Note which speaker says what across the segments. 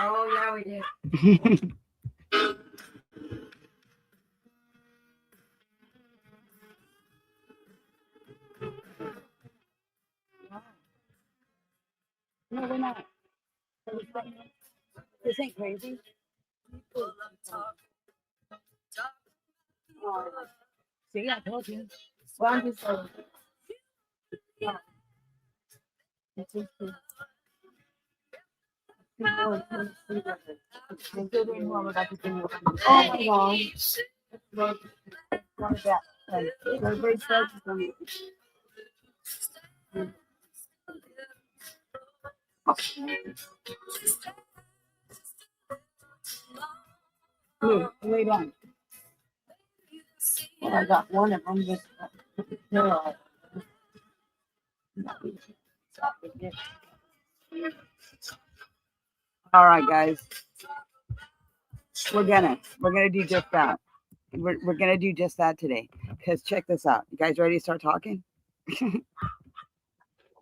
Speaker 1: Oh, yeah, we did. No, we're not. This ain't crazy. See, I told you. Well, I'm just like, oh my God. What is that? Everybody starts from me. Lay down. Well, I got one of them just all right, guys. We're gonna do just that. We're gonna do just that today. Because check this out. You guys ready to start talking?
Speaker 2: Can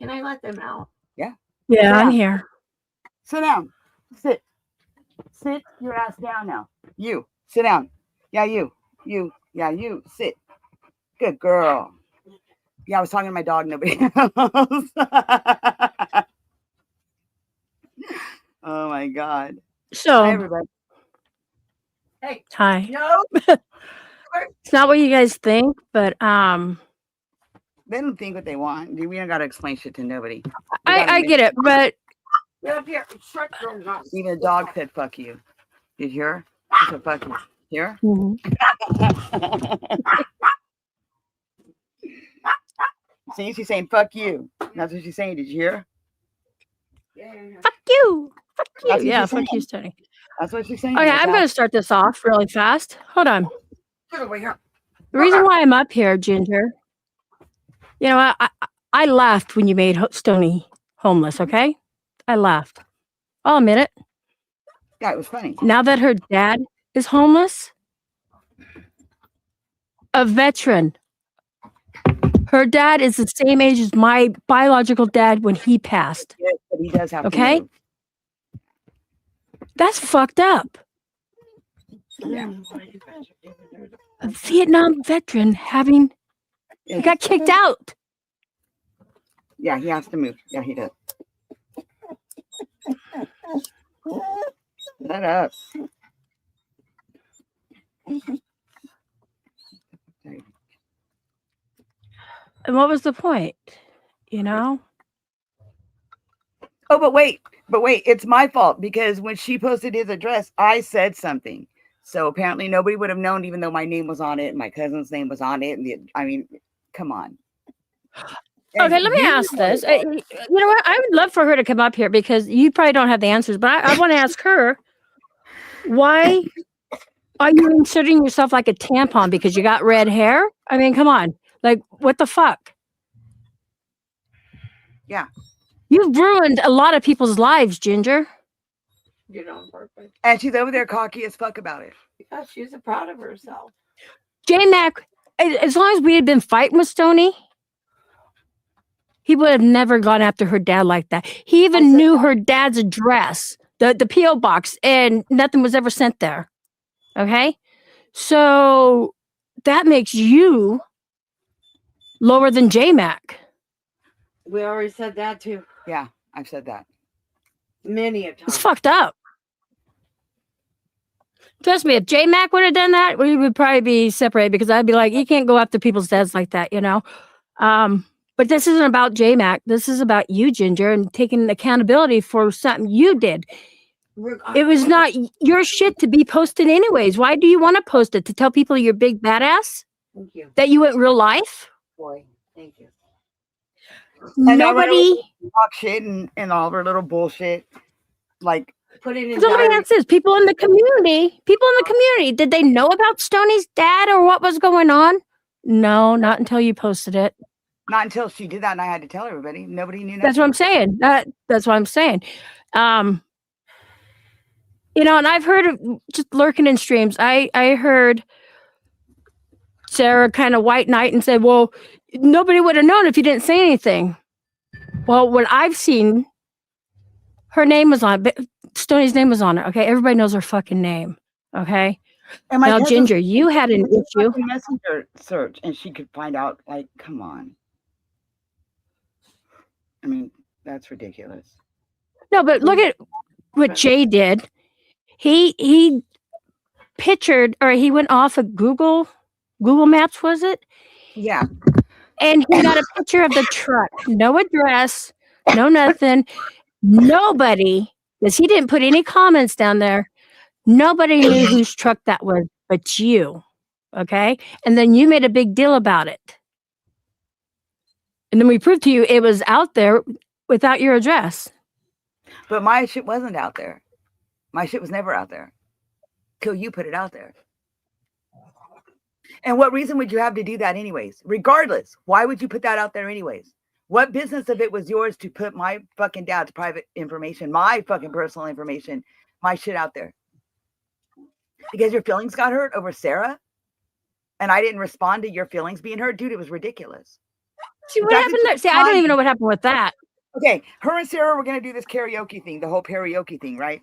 Speaker 2: I let them out?
Speaker 1: Yeah.
Speaker 3: Yeah, I'm here.
Speaker 1: Sit down. Sit. Sit your ass down now. You. Sit down. Yeah, you. You. Yeah, you. Sit. Good girl. Yeah, I was talking to my dog. Nobody else. Oh my God.
Speaker 3: So,
Speaker 1: hi, everybody. Hey.
Speaker 3: Hi.
Speaker 1: No.
Speaker 3: It's not what you guys think, but
Speaker 1: they don't think what they want. We don't gotta explain shit to nobody.
Speaker 3: I get it, but
Speaker 1: Get up here. Even a dog said fuck you. Did you hear? She said fuck you. Hear? See, she's saying fuck you. That's what she's saying. Did you hear?
Speaker 3: fuck you. Fuck you.
Speaker 1: That's what
Speaker 3: Yeah,
Speaker 1: she's
Speaker 3: fuck you,
Speaker 1: saying.
Speaker 3: Stoney.
Speaker 1: That's what she's saying.
Speaker 3: Okay, I'm going to start this off really fast. Hold on.
Speaker 1: Get away here.
Speaker 3: The reason why I'm up here, Ginger, you know, I laughed when you made Stoney homeless, okay? I laughed. I'll admit it.
Speaker 1: Yeah, it was funny.
Speaker 3: Now that her dad is homeless, a veteran. Her dad is the same age as my biological dad when he passed.
Speaker 1: Yes, but he does have
Speaker 3: okay?
Speaker 1: to move.
Speaker 3: That's fucked up.
Speaker 1: Yeah.
Speaker 3: A Vietnam veteran he got kicked out.
Speaker 1: Yeah, he has to move. Yeah, he does. Shut up.
Speaker 3: And what was the point? You know?
Speaker 1: Oh, but wait, it's my fault because when she posted his address, I said something. So apparently nobody would have known, even though my name was on it and my cousin's name was on it. And come on.
Speaker 3: Okay, let me ask this. You know what? I would love for her to come up here because you probably don't have the answers, but I want to ask her, why are you inserting yourself like a tampon because you got red hair? I mean, come on. Like, what the fuck?
Speaker 1: Yeah.
Speaker 3: You've ruined a lot of people's lives, Ginger.
Speaker 2: You know, on purpose.
Speaker 1: And she's over there cocky as fuck about it.
Speaker 2: Yeah, she's proud of herself.
Speaker 3: J-Mac, as long as we had been fighting with Stoney, he would have never gone after her dad like that. He even knew her dad's address, the P.O. box, and nothing was ever sent there. Okay? So that makes you lower than J-Mac.
Speaker 2: We already said that too.
Speaker 1: Yeah, I've said that.
Speaker 2: Many a time.
Speaker 3: It's fucked up. Trust me, if J-Mac would have done that, we would probably be separated because I'd be like, you can't go after people's dads like that, you know? But this isn't about J-Mac. This is about you, Ginger, and taking accountability for something you did. It was not your shit to be posted anyways. Why do you want to post it? To tell people you're big badass?
Speaker 2: Thank you.
Speaker 3: That you went real life?
Speaker 2: Boy, thank you.
Speaker 1: And
Speaker 3: Nobody
Speaker 1: talk shit and all her little bullshit. Like,
Speaker 2: put it in.
Speaker 3: So let me ask this: people in the community, did they know about Stoney's dad or what was going on? No, not until you posted it.
Speaker 1: Not until she did that, and I had to tell everybody. Nobody knew.
Speaker 3: That's what I'm saying. That's what I'm saying. You know, and I've heard of just lurking in streams. I heard Sarah kind of white knight and said, "Well, nobody would have known if you didn't say anything." Well, what I've seen, her name was on. But Stoney's name was on it. Okay, everybody knows her fucking name. Okay.
Speaker 1: And my
Speaker 3: Now,
Speaker 1: cousin's
Speaker 3: Ginger, you had an issue.
Speaker 1: fucking messenger search, and she could find out. Like, come on. I mean, that's ridiculous.
Speaker 3: No, but look at what Jay did. He pictured, or he went off of Google Maps, was it?
Speaker 1: Yeah.
Speaker 3: And he got a picture of the truck. No address, no nothing. Nobody, because he didn't put any comments down there. Nobody knew whose truck that was but you. Okay? And then you made a big deal about it. And then we proved to you it was out there without your address.
Speaker 1: But my shit wasn't out there. My shit was never out there till you put it out there. And what reason would you have to do that anyways? Regardless, why would you put that out there anyways? What business of it was yours to put my fucking dad's private information, my fucking personal information, my shit out there? Because your feelings got hurt over Sarah? And I didn't respond to your feelings being hurt? Dude, it was ridiculous.
Speaker 3: See, what happened there? See, I don't even know what happened with that.
Speaker 1: Okay, her and Sarah were going to do this karaoke thing, the whole karaoke thing, right?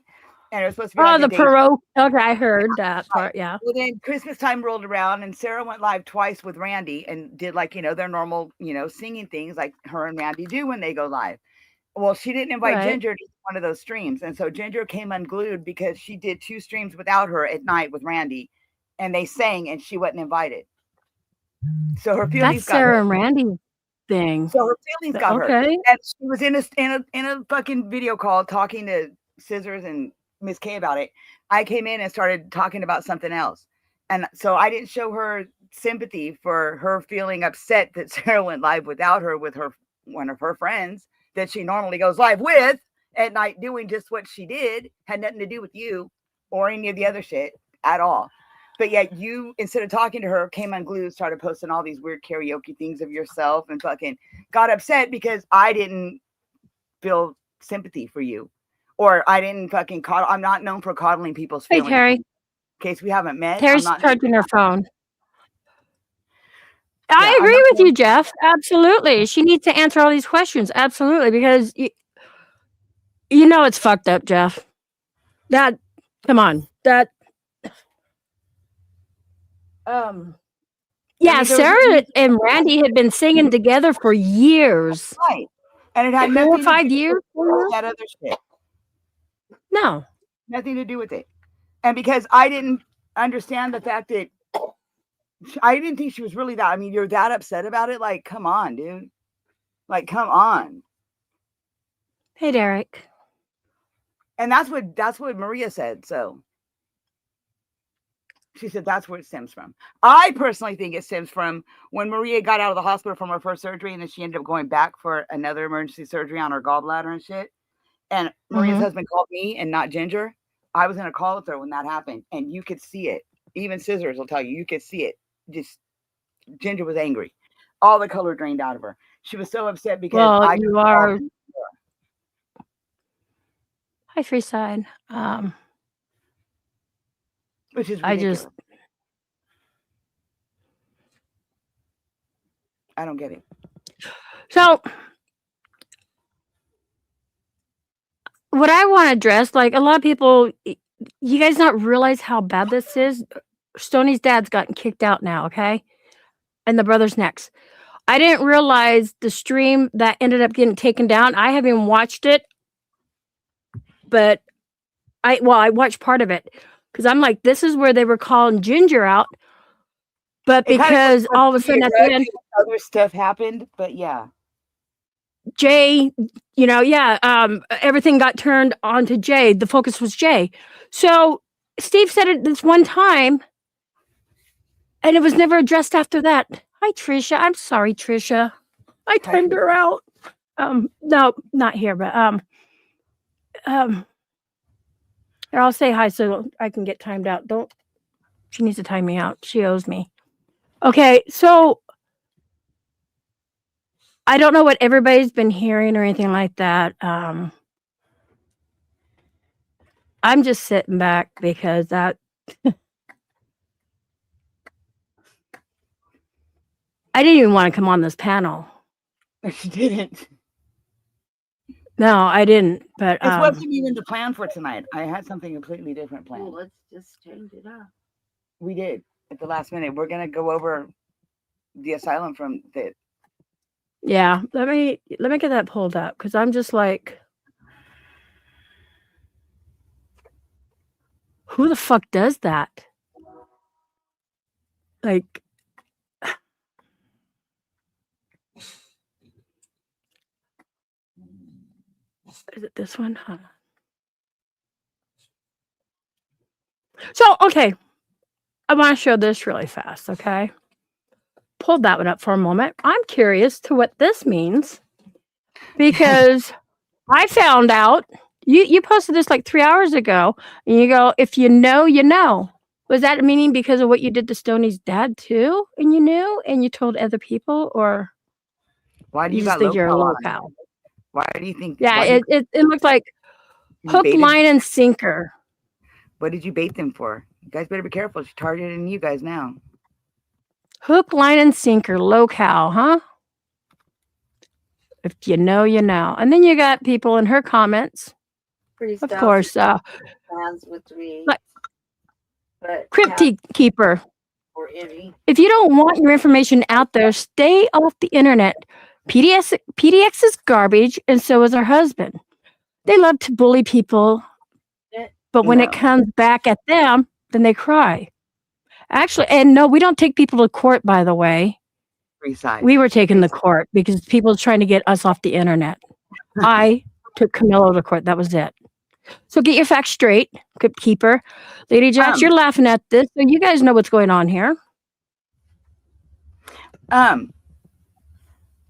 Speaker 1: And it was supposed to be
Speaker 3: Oh,
Speaker 1: like
Speaker 3: the
Speaker 1: a date.
Speaker 3: Perot. Okay, I heard that part, yeah.
Speaker 1: Well, then Christmas time rolled around, and Sarah went live twice with Randy and did, like, their normal, singing things like her and Randy do when they go live. Well, she didn't invite
Speaker 3: Right.
Speaker 1: Ginger to one of those streams. And so Ginger came unglued because she did 2 streams without her at night with Randy, and they sang and she wasn't invited. So her feelings
Speaker 3: That's
Speaker 1: got
Speaker 3: Sarah
Speaker 1: hurt.
Speaker 3: and Randy thing.
Speaker 1: So her feelings got hurt.
Speaker 3: Okay.
Speaker 1: And she was in a fucking video call talking to Scissors and Miss K about it. I came in and started talking about something else. And so I didn't show her sympathy for her feeling upset that Sarah went live without her with one of her friends that she normally goes live with at night doing just what she did. Had nothing to do with you or any of the other shit at all. But yet you, instead of talking to her, came unglued, started posting all these weird karaoke things of yourself and fucking got upset because I didn't feel sympathy for you. Or I didn't fucking coddle. I'm not known for coddling people's
Speaker 3: Hey,
Speaker 1: feelings.
Speaker 3: Terry.
Speaker 1: In case we haven't met.
Speaker 3: Terry's
Speaker 1: I'm not
Speaker 3: charging her phone.
Speaker 1: Yeah,
Speaker 3: I
Speaker 1: I'm
Speaker 3: agree
Speaker 1: not
Speaker 3: with
Speaker 1: known-
Speaker 3: you, Jeff. Absolutely. She needs to answer all these questions. Absolutely. Because it's fucked up, Jeff. Come on. Yeah,
Speaker 1: mean, there was
Speaker 3: Sarah and Randy had been singing together for years.
Speaker 1: Right. And it had
Speaker 3: 4 or
Speaker 1: nothing
Speaker 3: 5
Speaker 1: to do
Speaker 3: years.
Speaker 1: with that other shit.
Speaker 3: No.
Speaker 1: Nothing to do with it. And because I didn't understand the fact that I didn't think she was really that. I mean, you're that upset about it. Like, come on, dude. Like, come on.
Speaker 3: Hey, Derek.
Speaker 1: And that's what Maria said. So she said that's where it stems from. I personally think it stems from when Maria got out of the hospital from her first surgery, and then she ended up going back for another emergency surgery on her gallbladder and shit. And Maria's husband called me and not Ginger. I was in a call with her when that happened, and you could see it. Even Scissors will tell you, you could see it. Just Ginger was angry. All the color drained out of her. She was so upset because
Speaker 3: You are. Hi, Freeside.
Speaker 1: Which is ridiculous. I don't get it.
Speaker 3: So what I want to address, like a lot of people, you guys not realize how bad this is. Stoney's dad's gotten kicked out now, okay? And the brother's next. I didn't realize the stream that ended up getting taken down. I haven't watched it, but I watched part of it because I'm like, this is where they were calling Ginger out. But because all of a sudden at the end,
Speaker 1: other stuff happened, but yeah.
Speaker 3: Jay, everything got turned on to Jay. The focus was Jay. So Steve said it this one time, and it was never addressed after that. Hi, Trisha. I'm sorry, Trisha. I timed her out. No, not here, but here, I'll say hi so I can get timed out. She needs to time me out. She owes me. Okay, so I don't know what everybody's been hearing or anything like that. I'm just sitting back because that I didn't even want to come on this panel.
Speaker 1: She didn't.
Speaker 3: No, I didn't. But
Speaker 1: This wasn't even the plan for tonight. I had something completely different
Speaker 2: Well,
Speaker 1: planned.
Speaker 2: let's just change it up.
Speaker 1: We did at the last minute. We're gonna go over the asylum from the.
Speaker 3: yeah, let me get that pulled up because I'm just like, who the fuck does that? Like, is it this one? Huh. So, okay, I want to show this really fast. Okay, pulled that one up for a moment. I'm curious to what this means because I found out you posted this like 3 hours ago, and you go, if you know, you know. Was that meaning because of what you did to Stoney's dad too, and you knew, and you told other people, or
Speaker 1: Why do
Speaker 3: you
Speaker 1: you
Speaker 3: just
Speaker 1: got
Speaker 3: think you're a
Speaker 1: low
Speaker 3: low cow?
Speaker 1: Why do you think?
Speaker 3: Yeah,
Speaker 1: Why do
Speaker 3: it looked like
Speaker 1: you
Speaker 3: hook,
Speaker 1: baited-
Speaker 3: line, and sinker.
Speaker 1: What did you bait them for? You guys better be careful. She's targeting you guys now.
Speaker 3: Hook, line, and sinker, low cow, huh? If you know, you know. And then you got people in her comments, of course,
Speaker 2: Plans with me,
Speaker 3: like
Speaker 2: but
Speaker 3: Crypty Keeper.
Speaker 2: or any.
Speaker 3: If you don't want your information out there, stay off the internet. PDX is garbage, and so is her husband. They love to bully people, but when it
Speaker 1: No.
Speaker 3: comes back at them, then they cry. Actually, and no, we don't take people to court, by the way.
Speaker 1: Free side.
Speaker 3: We were taken to court because people were trying to get us off the internet. I took Camilo to court. That was it. So get your facts straight, Crypt Keeper. Lady Jax, you're laughing at this, so you guys know what's going on here.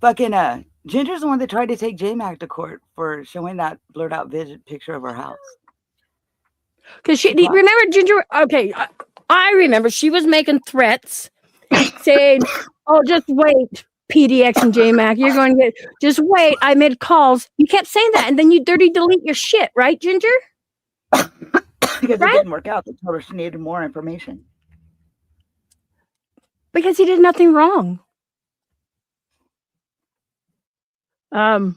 Speaker 1: Fucking Ginger's the one that tried to take J-Mac to court for showing that blurred out picture of her house.
Speaker 3: Because remember Ginger? Okay, I remember she was making threats, saying, "Oh, just wait, PDX and JMac, you're going to get. Just wait." I made calls. You kept saying that, and then you dirty delete your shit, right, Ginger?
Speaker 1: Because it didn't work out. They told her she needed more information.
Speaker 3: Because he did nothing wrong. And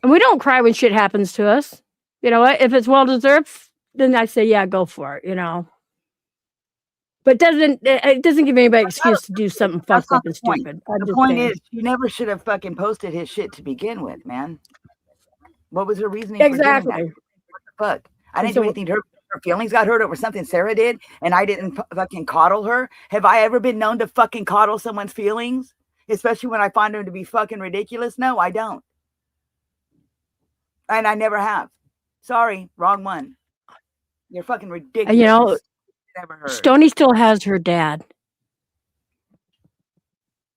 Speaker 3: we don't cry when shit happens to us. You know what? If it's well deserved, then I say, yeah, go for it. You know. But it doesn't give anybody an excuse to do something fucked up and stupid.
Speaker 1: The point is, you never should have fucking posted his shit to begin with, man. What was her reasoning for doing that? What the fuck? I didn't do anything to her. Her feelings got hurt over something Sarah did, and I didn't fucking coddle her. Have I ever been known to fucking coddle someone's feelings? Especially when I find them to be fucking ridiculous? No, I don't. And I never have. Sorry, wrong one. You're fucking ridiculous.
Speaker 3: You know, Stoney still has her dad.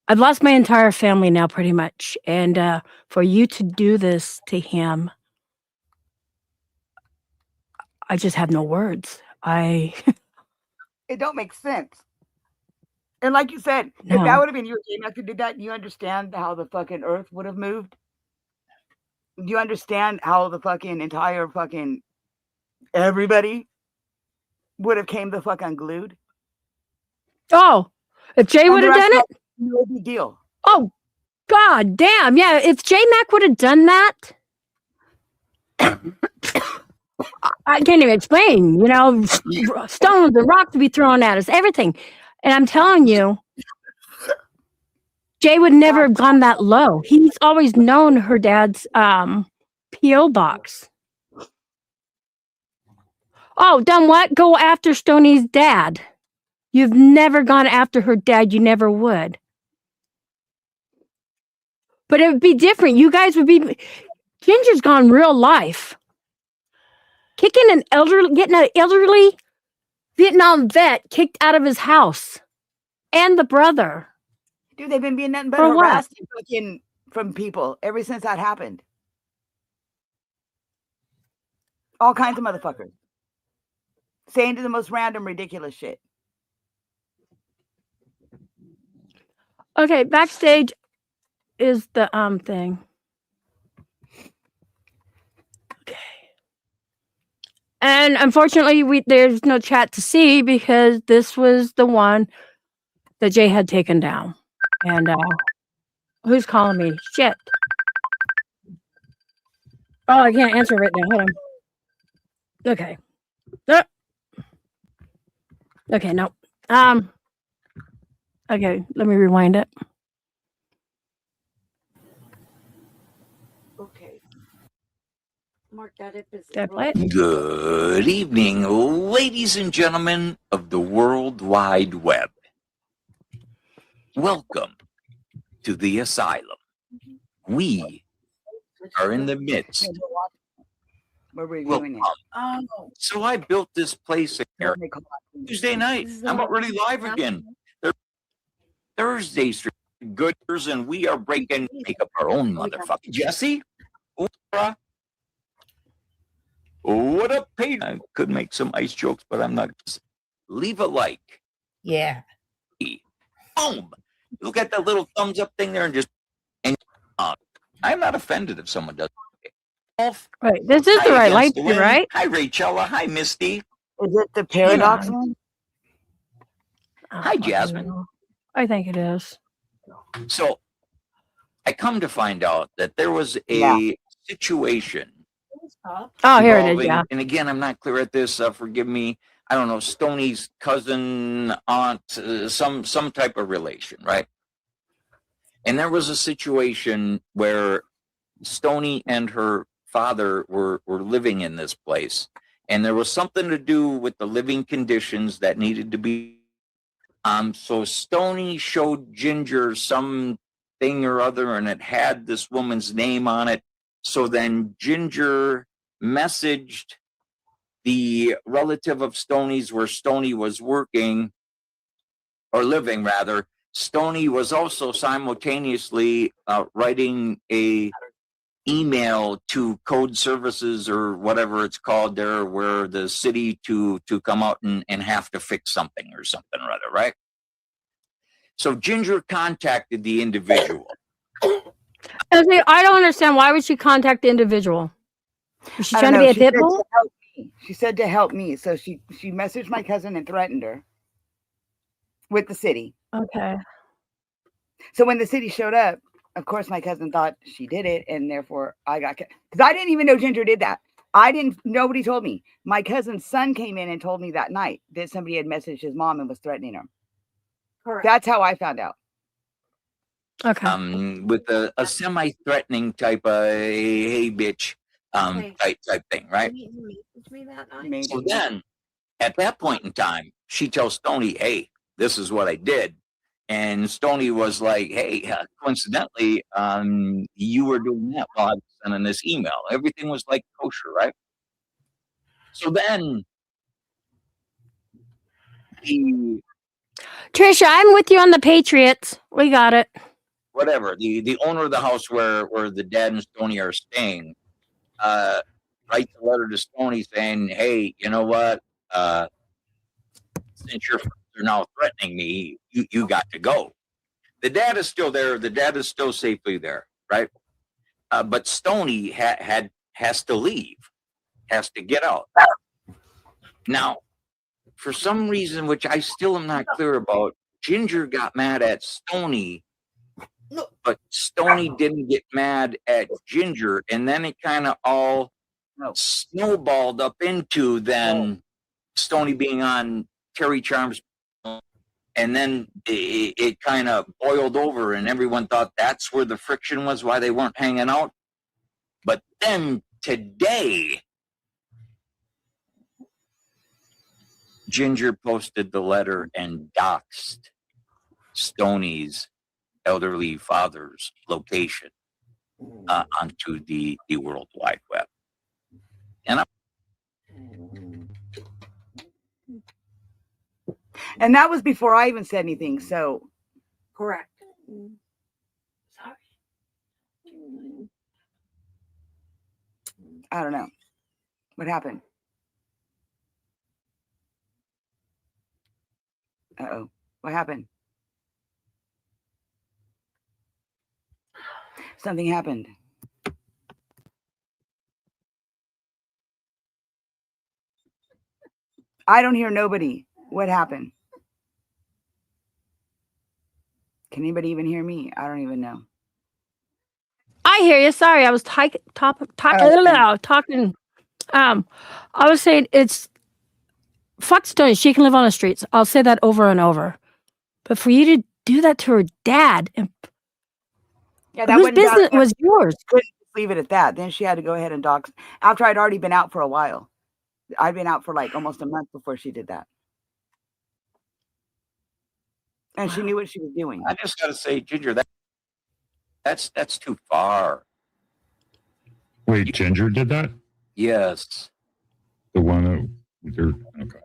Speaker 3: I've lost my entire family now, pretty much. And for you to do this to him, I just have no words.
Speaker 1: It don't make sense. And like you said, if that would have been you who did that, you understand how the fucking earth would have moved? Do you understand how the fucking entire fucking everybody would have came the fuck unglued?
Speaker 3: Oh, if Jay would have done it?
Speaker 1: No big deal.
Speaker 3: Oh, god damn. Yeah, if J-Mac would have done that, I can't even explain. You know, stones and rocks to be thrown at us, everything. And I'm telling you, Jay would never have gone that low. He's always known her dad's P.O. box. Oh, done what? Go after Stoney's dad. You've never gone after her dad. You never would. But it would be different. You guys would be... Ginger's gone real life. Getting an elderly Vietnam vet kicked out of his house. And the brother.
Speaker 1: Dude, they've been being nothing but harassed fucking from people ever since that happened. All kinds of motherfuckers. Saying to the most random, ridiculous shit.
Speaker 3: Okay, backstage is the thing. Okay. And unfortunately, there's no chat to see because this was the one that Jay had taken down. And who's calling me? Shit. Oh, I can't answer right now. Hold on. Okay. Okay, no. Okay, let me rewind it.
Speaker 2: Okay. Mark that if it's
Speaker 3: Did I play it?
Speaker 4: Good evening, ladies and gentlemen of the World Wide Web. Welcome to the asylum. We are in the midst
Speaker 1: We're
Speaker 4: of
Speaker 1: reviewing it.
Speaker 2: Oh,
Speaker 4: So I built this place here
Speaker 1: Don't make a lot.
Speaker 4: Tuesday night.
Speaker 2: This is
Speaker 4: I'm
Speaker 2: the-
Speaker 4: already live again. Thursday stream gooders, and we are breaking make up our own motherfucker. Jesse? Laura? What up, Pete? I could make some ice jokes, but I'm not. Leave a like.
Speaker 2: yeah.
Speaker 4: Boom. Look at that little thumbs up thing there and just. And I'm not offended if someone does.
Speaker 3: Right. This is the right light, right?
Speaker 4: Hi, Rachella. Hi, Misty.
Speaker 1: Is it the paradox one?
Speaker 4: Hi, Jasmine.
Speaker 3: I think it is.
Speaker 4: So I come to find out that there was a
Speaker 1: Yeah.
Speaker 4: situation.
Speaker 3: Oh, here it is.
Speaker 4: involving-
Speaker 3: Yeah.
Speaker 4: And again, I'm not clear at this. Forgive me. I don't know, Stoney's cousin, aunt, some type of relation, right? And there was a situation where Stoney and her father were living in this place, and there was something to do with the living conditions that needed to be. So Stoney showed Ginger some thing or other, and it had this woman's name on it. So then Ginger messaged the relative of Stoney's where Stoney was working or living rather. Stoney was also simultaneously writing a email to code services or whatever it's called there, where the city to come out and have to fix something or something or other, right? So Ginger contacted the individual.
Speaker 3: And see, I don't understand. Why would she contact the individual? Was she
Speaker 1: I
Speaker 3: trying
Speaker 1: don't
Speaker 3: to
Speaker 1: know.
Speaker 3: be a pit bull?
Speaker 1: To help me. She said to help me. So she messaged my cousin and threatened her with the city.
Speaker 3: Okay.
Speaker 1: So when the city showed up, of course, my cousin thought she did it, and therefore I got because I didn't even know Ginger did that. Nobody told me. My cousin's son came in and told me that night that somebody had messaged his mom and was threatening her.
Speaker 2: Correct.
Speaker 1: That's how I found out.
Speaker 3: Okay.
Speaker 4: With a semi-threatening type of hey bitch
Speaker 2: Okay.
Speaker 4: type thing, right?
Speaker 2: You messaged me that night?
Speaker 1: Maybe.
Speaker 4: So then at that point in time, she tells Stoney, hey, this is what I did. And Stoney was like, hey, coincidentally, you were doing that while I was sending this email. Everything was like kosher, right? So then the
Speaker 3: Trisha, I'm with you on the Patriots. We got it.
Speaker 4: whatever, the owner of the house where the dad and Stoney are staying, writes a letter to Stoney saying, hey, you know what? Since your friends are now threatening me, you got to go. The dad is still there. The dad is still safely there, right? But Stoney has to leave, has to get out. Now, for some reason, which I still am not clear about, Ginger got mad at Stoney, but Stoney didn't get mad at Ginger. And then it kind of all snowballed up into then Stoney being on Terry Charm's, and then it kind of boiled over, and everyone thought that's where the friction was, why they weren't hanging out. But then today, Ginger posted the letter and doxed Stoney's elderly father's location onto the World Wide Web.
Speaker 1: And that was before I even said anything. So
Speaker 2: Correct.
Speaker 1: I don't know what happened. Uh-oh. What happened? Something happened. I don't hear nobody. What happened? Can anybody even hear me? I don't even know.
Speaker 3: I hear you. Sorry, I was talking. Talking. I was saying it's fuck Stoney. She can live on the streets. I'll say that over and over. But for you to do that to her dad, and
Speaker 1: Yeah, that
Speaker 3: whose
Speaker 1: wouldn't doubt
Speaker 3: business
Speaker 1: it.
Speaker 3: was yours?
Speaker 1: Couldn't just leave it at that. Then she had to go ahead and dox. After I'd already been out for a while. I'd been out for like almost a month before she did that. And she knew what she was doing.
Speaker 4: I just got to say, Ginger, that's too far.
Speaker 5: Wait, Ginger did that?
Speaker 4: Yes.
Speaker 5: The one that you're okay.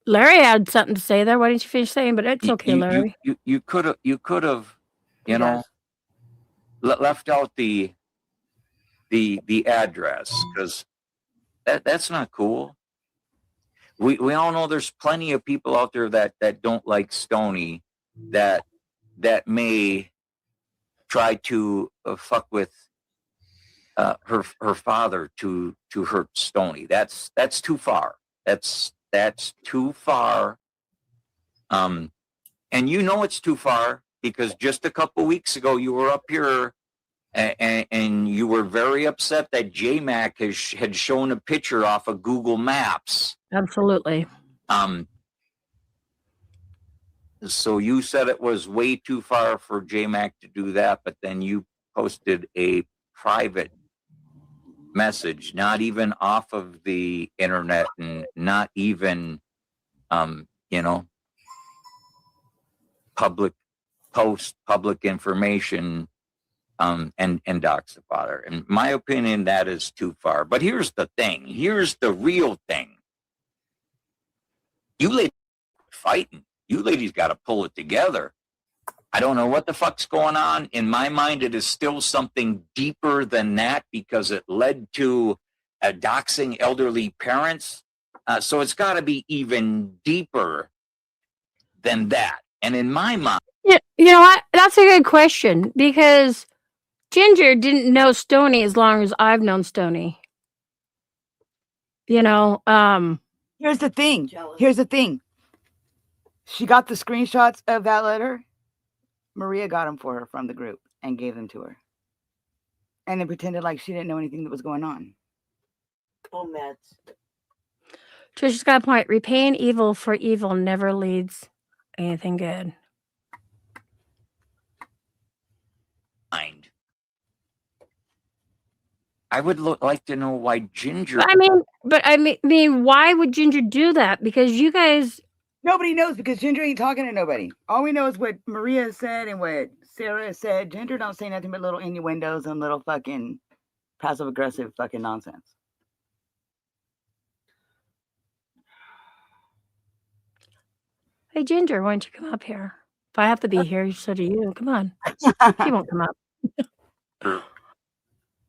Speaker 3: Larry had something to say there. Why didn't you finish saying? But it's okay, Larry.
Speaker 4: You could have, you know, left out the address, because that's not cool. We all know there's plenty of people out there that don't like Stony, that may try to fuck with her father to hurt Stony. That's too far. That's too far. And you know it's too far because just a couple weeks ago you were up here and you were very upset that J-Mac had shown a picture off of Google Maps.
Speaker 3: Absolutely.
Speaker 4: So you said it was way too far for J-Mac to do that, but then you posted a private message, not even off of the internet and not even, you know, public information, and dox the father. In my opinion, that is too far. But here's the thing. Here's the real thing. You ladies fighting. You ladies got to pull it together. I don't know what the fuck's going on. In my mind, it is still something deeper than that because it led to doxing elderly parents. So it's got to be even deeper than that. And in my mind,
Speaker 3: Yeah, you know what? That's a good question because Ginger didn't know Stony as long as I've known Stony. You know,
Speaker 1: Here's the thing.
Speaker 2: Jealous.
Speaker 1: Here's the thing. She got the screenshots of that letter. Maria got them for her from the group and gave them to her. And then pretended like she didn't know anything that was going on.
Speaker 2: Oh, meds.
Speaker 3: Trisha's got a point. Repaying evil for evil never leads anything good.
Speaker 4: I would like to know why Ginger.
Speaker 3: But I mean, why would Ginger do that? Because you guys.
Speaker 1: Nobody knows because Ginger ain't talking to nobody. All we know is what Maria said and what Sarah said. Ginger don't say nothing but little innuendos and little fucking passive aggressive fucking nonsense.
Speaker 3: Hey, Ginger, why don't you come up here? If I have to be here, so do you. Come on. She won't come up.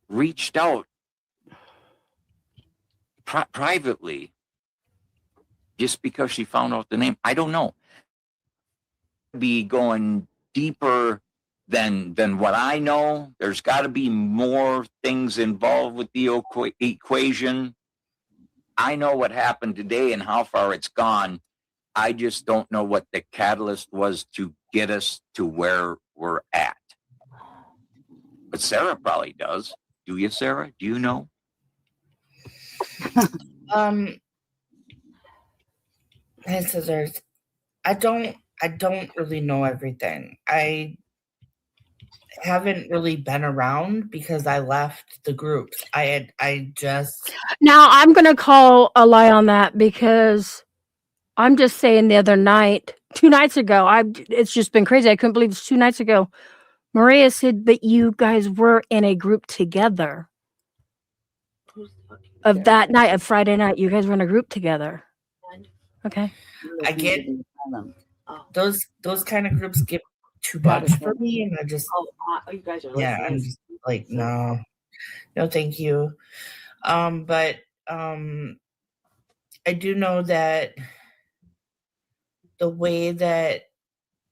Speaker 4: Reached out privately just because she found out the name. I don't know. Be going deeper than what I know. There's got to be more things involved with the equation. I know what happened today and how far it's gone. I just don't know what the catalyst was to get us to where we're at. But Sarah probably does. Do you, Sarah? Do you know?
Speaker 6: Hey, Scissors. I don't really know everything. I haven't really been around because I left the groups. I just.
Speaker 3: Now I'm gonna call a lie on that because I'm just saying the other night, 2 nights ago, it's just been crazy. I couldn't believe it's 2 nights ago. Maria said that you guys were in a group together. Of that night, of Friday night, you guys were in a group together. Okay.
Speaker 6: I get those kind of groups get too much for me, and I just
Speaker 2: You guys are
Speaker 6: I'm just like no, thank you. But I do know that the way that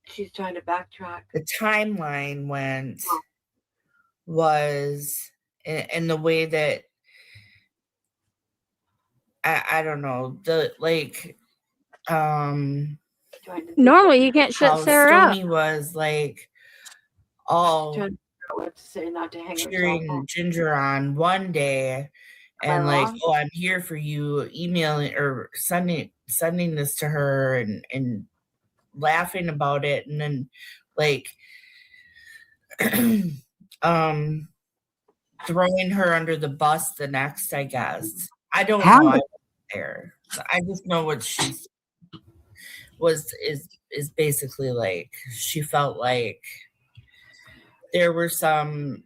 Speaker 2: she's trying to backtrack.
Speaker 6: The timeline went was in the way that I don't know
Speaker 3: normally you can't shut Sarah
Speaker 6: Stony
Speaker 3: up.
Speaker 6: was like all
Speaker 2: what to say, not to hang herself
Speaker 6: cheering
Speaker 2: on.
Speaker 6: Ginger on one day and
Speaker 2: Am I
Speaker 6: like,
Speaker 2: wrong?
Speaker 6: oh, I'm here for you, emailing or sending this to her and laughing about it, and then like throwing her under the bus the next, I guess. I don't
Speaker 1: How?
Speaker 6: know. I wasn't there. I just know what she is basically like. She felt like there were some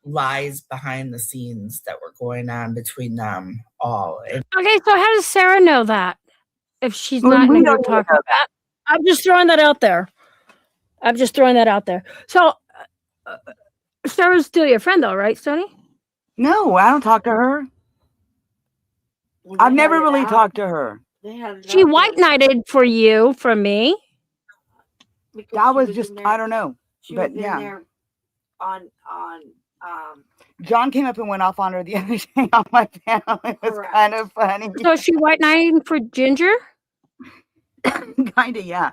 Speaker 6: lies behind the scenes that were going on between them all. And
Speaker 3: Okay, so how does Sarah know that if she's
Speaker 1: Well,
Speaker 3: not in
Speaker 1: we
Speaker 3: a
Speaker 1: don't
Speaker 3: group
Speaker 1: even
Speaker 3: talking? I'm just throwing that out there. I'm just throwing that out there. So Sarah's still your friend, though, right, Stoney?
Speaker 1: No, I don't talk to her.
Speaker 2: Well,
Speaker 1: I've
Speaker 2: they
Speaker 1: never
Speaker 2: had it
Speaker 1: really
Speaker 2: out-
Speaker 1: talked to her.
Speaker 2: They had it
Speaker 3: She
Speaker 2: out
Speaker 3: white
Speaker 2: there
Speaker 3: knighted for you from me.
Speaker 2: because
Speaker 1: That
Speaker 2: she
Speaker 1: was
Speaker 2: in
Speaker 1: just,
Speaker 2: there-
Speaker 1: I don't know.
Speaker 2: She
Speaker 1: but
Speaker 2: was in
Speaker 1: yeah.
Speaker 2: there on
Speaker 1: John came up and went off on her the other day on my panel. It was
Speaker 2: Correct.
Speaker 1: kind of funny.
Speaker 3: So is she white knighting for Ginger?
Speaker 1: Kind of, yeah.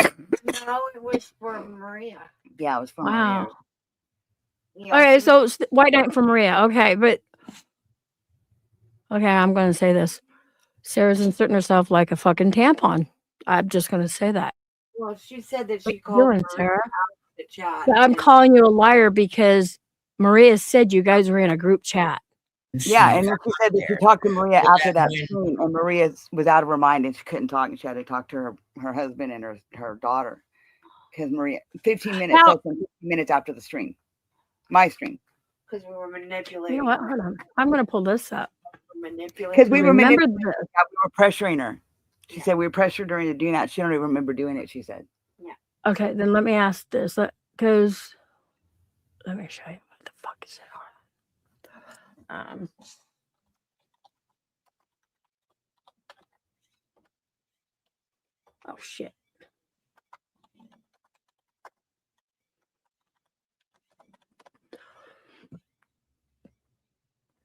Speaker 2: no, it was for Maria.
Speaker 1: Yeah, it was from
Speaker 3: Wow.
Speaker 1: Maria.
Speaker 2: Yeah,
Speaker 3: Okay,
Speaker 2: she
Speaker 3: so it's white knight for Maria. Okay, but okay, I'm going to say this. Sarah's inserting herself like a fucking tampon. I'm just going to say that.
Speaker 2: well, she said that
Speaker 3: What
Speaker 2: she
Speaker 3: you
Speaker 2: called
Speaker 3: doing,
Speaker 2: Maria
Speaker 3: Sarah?
Speaker 2: out to chat.
Speaker 3: But I'm
Speaker 2: and
Speaker 3: calling you a liar because Maria said you guys were in a group chat.
Speaker 1: Yeah, and then she said that she talked to Maria
Speaker 6: Well,
Speaker 1: after
Speaker 6: that
Speaker 1: that
Speaker 6: when-
Speaker 1: stream, and Maria was out of her mind and she couldn't talk, and she had to talk to her husband and her daughter. Because Maria, 15 minutes,
Speaker 3: Now-
Speaker 1: less than 15 minutes after the stream, my stream,
Speaker 2: because we were manipulating.
Speaker 3: You know what? Hold on. I'm going to pull this up.
Speaker 2: Manipulating.
Speaker 1: because we were
Speaker 3: Remember
Speaker 1: manipulating her. We were pressuring her. She said we were pressured her into doing that. She don't even remember doing it. She said.
Speaker 3: Okay, then let me ask this. Because let me show you what the fuck is it on. Oh shit.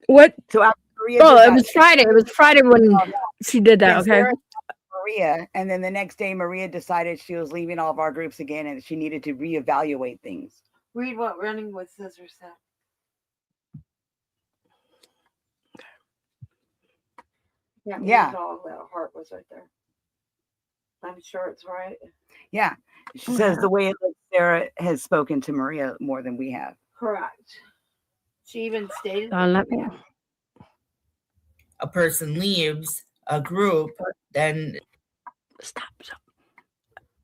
Speaker 3: What?
Speaker 1: So after Maria,
Speaker 3: Oh,
Speaker 1: did
Speaker 3: it
Speaker 1: that,
Speaker 3: was Friday. It was Friday when she did that.
Speaker 1: then
Speaker 3: Okay.
Speaker 1: Sarah talked to Maria, and then the next day, Maria decided she was leaving all of our groups again, and she needed to reevaluate things.
Speaker 2: Read what Running with Scissors said. Yeah,
Speaker 1: Yeah.
Speaker 2: read all that heart was right there. I'm sure it's right.
Speaker 1: Yeah, she says the way it looks, Sarah has spoken to Maria more than we have.
Speaker 2: Correct. She even stated.
Speaker 3: Let me.
Speaker 6: a person leaves a group, then
Speaker 3: Stop.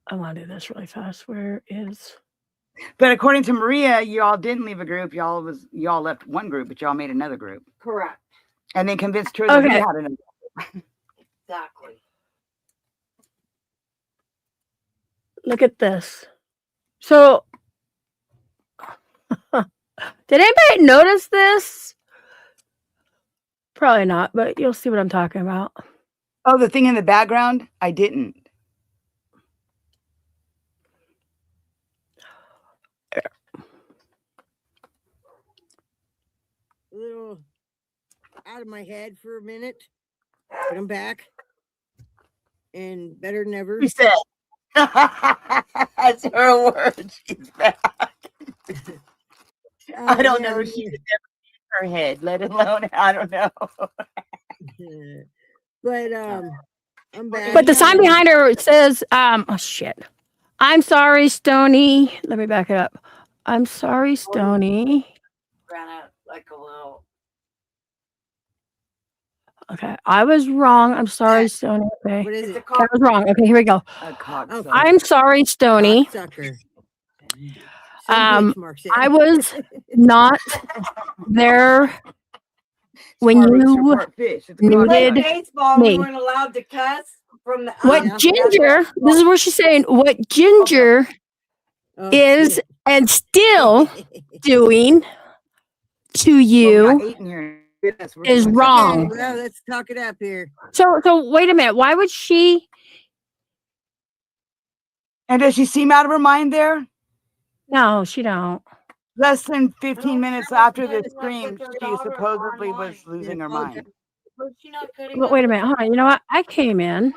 Speaker 3: I want to do this really fast. Where is?
Speaker 1: But according to Maria, y'all didn't leave a group. Y'all left one group, but y'all made another group,
Speaker 2: Correct.
Speaker 1: and then convinced her that we
Speaker 3: Okay.
Speaker 1: had another.
Speaker 2: Exactly.
Speaker 3: Look at this. So, did anybody notice this? Probably not, but you'll see what I'm talking about.
Speaker 1: Oh, the thing in the background, I didn't.
Speaker 7: A little out of my head for a minute, but I'm back and better than ever.
Speaker 1: She said. That's her word. She's back. I don't know. She's never in her head, let alone I don't know.
Speaker 7: But I'm back.
Speaker 3: But the sign behind her says, oh shit. I'm sorry, Stony. Let me back it up. I'm sorry, Stony.
Speaker 2: Ran out like a little.
Speaker 3: Okay. I was wrong. I'm sorry, Stony. Okay.
Speaker 7: What is
Speaker 2: It's a
Speaker 7: it?
Speaker 3: I was wrong. Okay, here we go.
Speaker 1: A cocksucker.
Speaker 3: I'm sorry, Stony.
Speaker 7: Sucker.
Speaker 3: I was not there when you
Speaker 1: fish. It's
Speaker 3: needed-
Speaker 2: Played
Speaker 3: Did
Speaker 2: baseball.
Speaker 3: me.
Speaker 2: We weren't allowed to cuss from the.
Speaker 3: what
Speaker 7: Yeah.
Speaker 3: Ginger, this is what she's saying, what Ginger
Speaker 7: Oh,
Speaker 3: is
Speaker 7: shit.
Speaker 3: and still doing to you is
Speaker 7: Okay,
Speaker 3: wrong.
Speaker 7: well, let's talk it up here.
Speaker 3: So wait a minute. Why would she?
Speaker 1: And does she seem out of her mind there?
Speaker 3: No, she don't.
Speaker 1: Less than 15
Speaker 2: Oh,
Speaker 1: minutes
Speaker 2: sure,
Speaker 1: after
Speaker 2: because
Speaker 1: the
Speaker 2: it's like
Speaker 1: stream,
Speaker 2: with her
Speaker 1: she
Speaker 2: daughter
Speaker 1: supposedly
Speaker 2: online.
Speaker 1: was losing her
Speaker 7: Okay.
Speaker 1: mind.
Speaker 2: Was she not cutting
Speaker 3: But
Speaker 2: up
Speaker 3: wait a
Speaker 2: with
Speaker 3: minute. Hold on. You know what? I came in.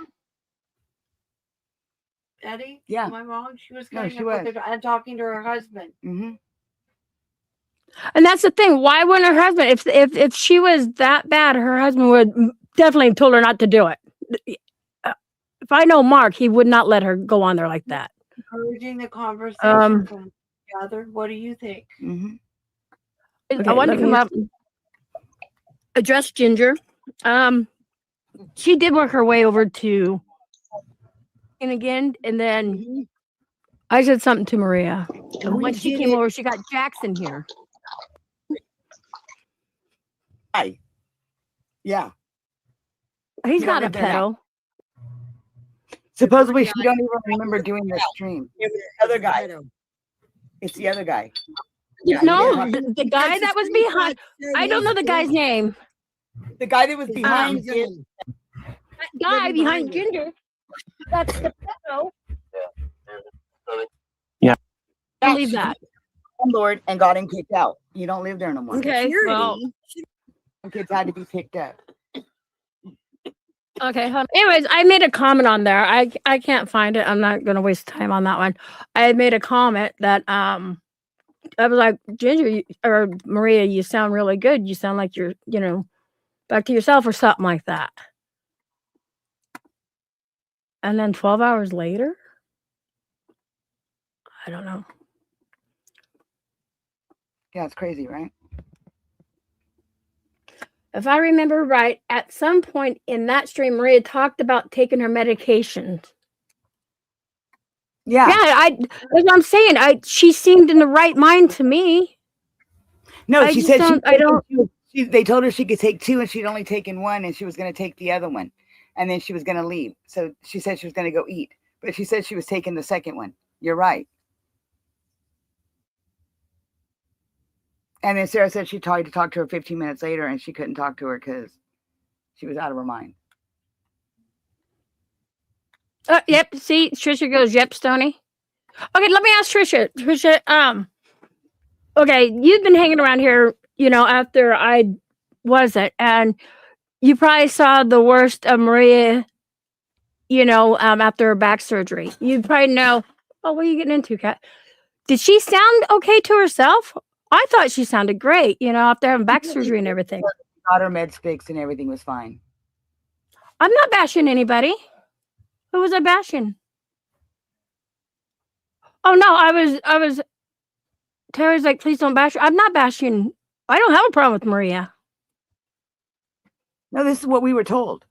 Speaker 2: Eddie?
Speaker 1: Yeah.
Speaker 2: Am I wrong? She was
Speaker 1: No,
Speaker 2: cutting
Speaker 1: she
Speaker 2: up
Speaker 1: was.
Speaker 2: with her and talking to her husband.
Speaker 1: Mm-hmm.
Speaker 3: And that's the thing. Why wouldn't her husband, if she was that bad, her husband would definitely have told her not to do it. If I know Mark, he would not let her go on there like that.
Speaker 2: Encouraging the conversation
Speaker 3: Um,
Speaker 2: from the other. What do you think?
Speaker 1: Mm-hmm.
Speaker 3: I wanted to come up, address Ginger. She did work her way over to, and again, and then I said something to Maria. And when she came over, she got Jackson here.
Speaker 1: Hi. Yeah.
Speaker 3: He's
Speaker 1: You don't
Speaker 3: not a
Speaker 1: live there now.
Speaker 3: pedo.
Speaker 1: Supposedly she don't even remember doing the stream. The other guy. It's the other guy. Yeah,
Speaker 3: No,
Speaker 1: he did.
Speaker 3: the guy that was behind. I don't know the guy's name.
Speaker 1: The guy that was behind.
Speaker 3: That guy behind Ginger. That's the pedo.
Speaker 8: Yeah.
Speaker 3: Believe that.
Speaker 1: Landlord and got him kicked out. You don't live there no more.
Speaker 3: Okay. Well.
Speaker 1: Kids had to be picked up.
Speaker 3: Okay. Anyways, I made a comment on there. I can't find it. I'm not gonna waste time on that one. I had made a comment that I was like, Ginger or Maria, you sound really good. You sound like you're, back to yourself or something like that. And then 12 hours later, I don't know.
Speaker 1: Yeah, it's crazy, right?
Speaker 3: If I remember right, at some point in that stream, Maria talked about taking her medications.
Speaker 1: Yeah.
Speaker 3: Yeah, that's what I'm saying. She seemed in the right mind to me.
Speaker 1: No,
Speaker 3: I
Speaker 1: she
Speaker 3: just
Speaker 1: said
Speaker 3: don't- I don't-
Speaker 1: they told her she could take 2 and she'd only taken 1 and she was going to take the other one. And then she was going to leave. So she said she was going to go eat. But she said she was taking the second one. You're right. And then Sarah said she tried to talk to her 15 minutes later and she couldn't talk to her because she was out of her mind.
Speaker 3: Yep. See, Trisha goes, yep, Stony. Okay, let me ask Trisha. Trisha, okay, you've been hanging around here, after I wasn't, and you probably saw the worst of Maria, after her back surgery. You probably know, what are you getting into, Kat? Did she sound okay to herself? I thought she sounded great, after having back surgery and everything.
Speaker 1: Got her meds fixed and everything was fine.
Speaker 3: I'm not bashing anybody. Who was I bashing? Oh no, I was Terry's like, please don't bash her. I'm not bashing. I don't have a problem with Maria.
Speaker 1: No, this is what we were told.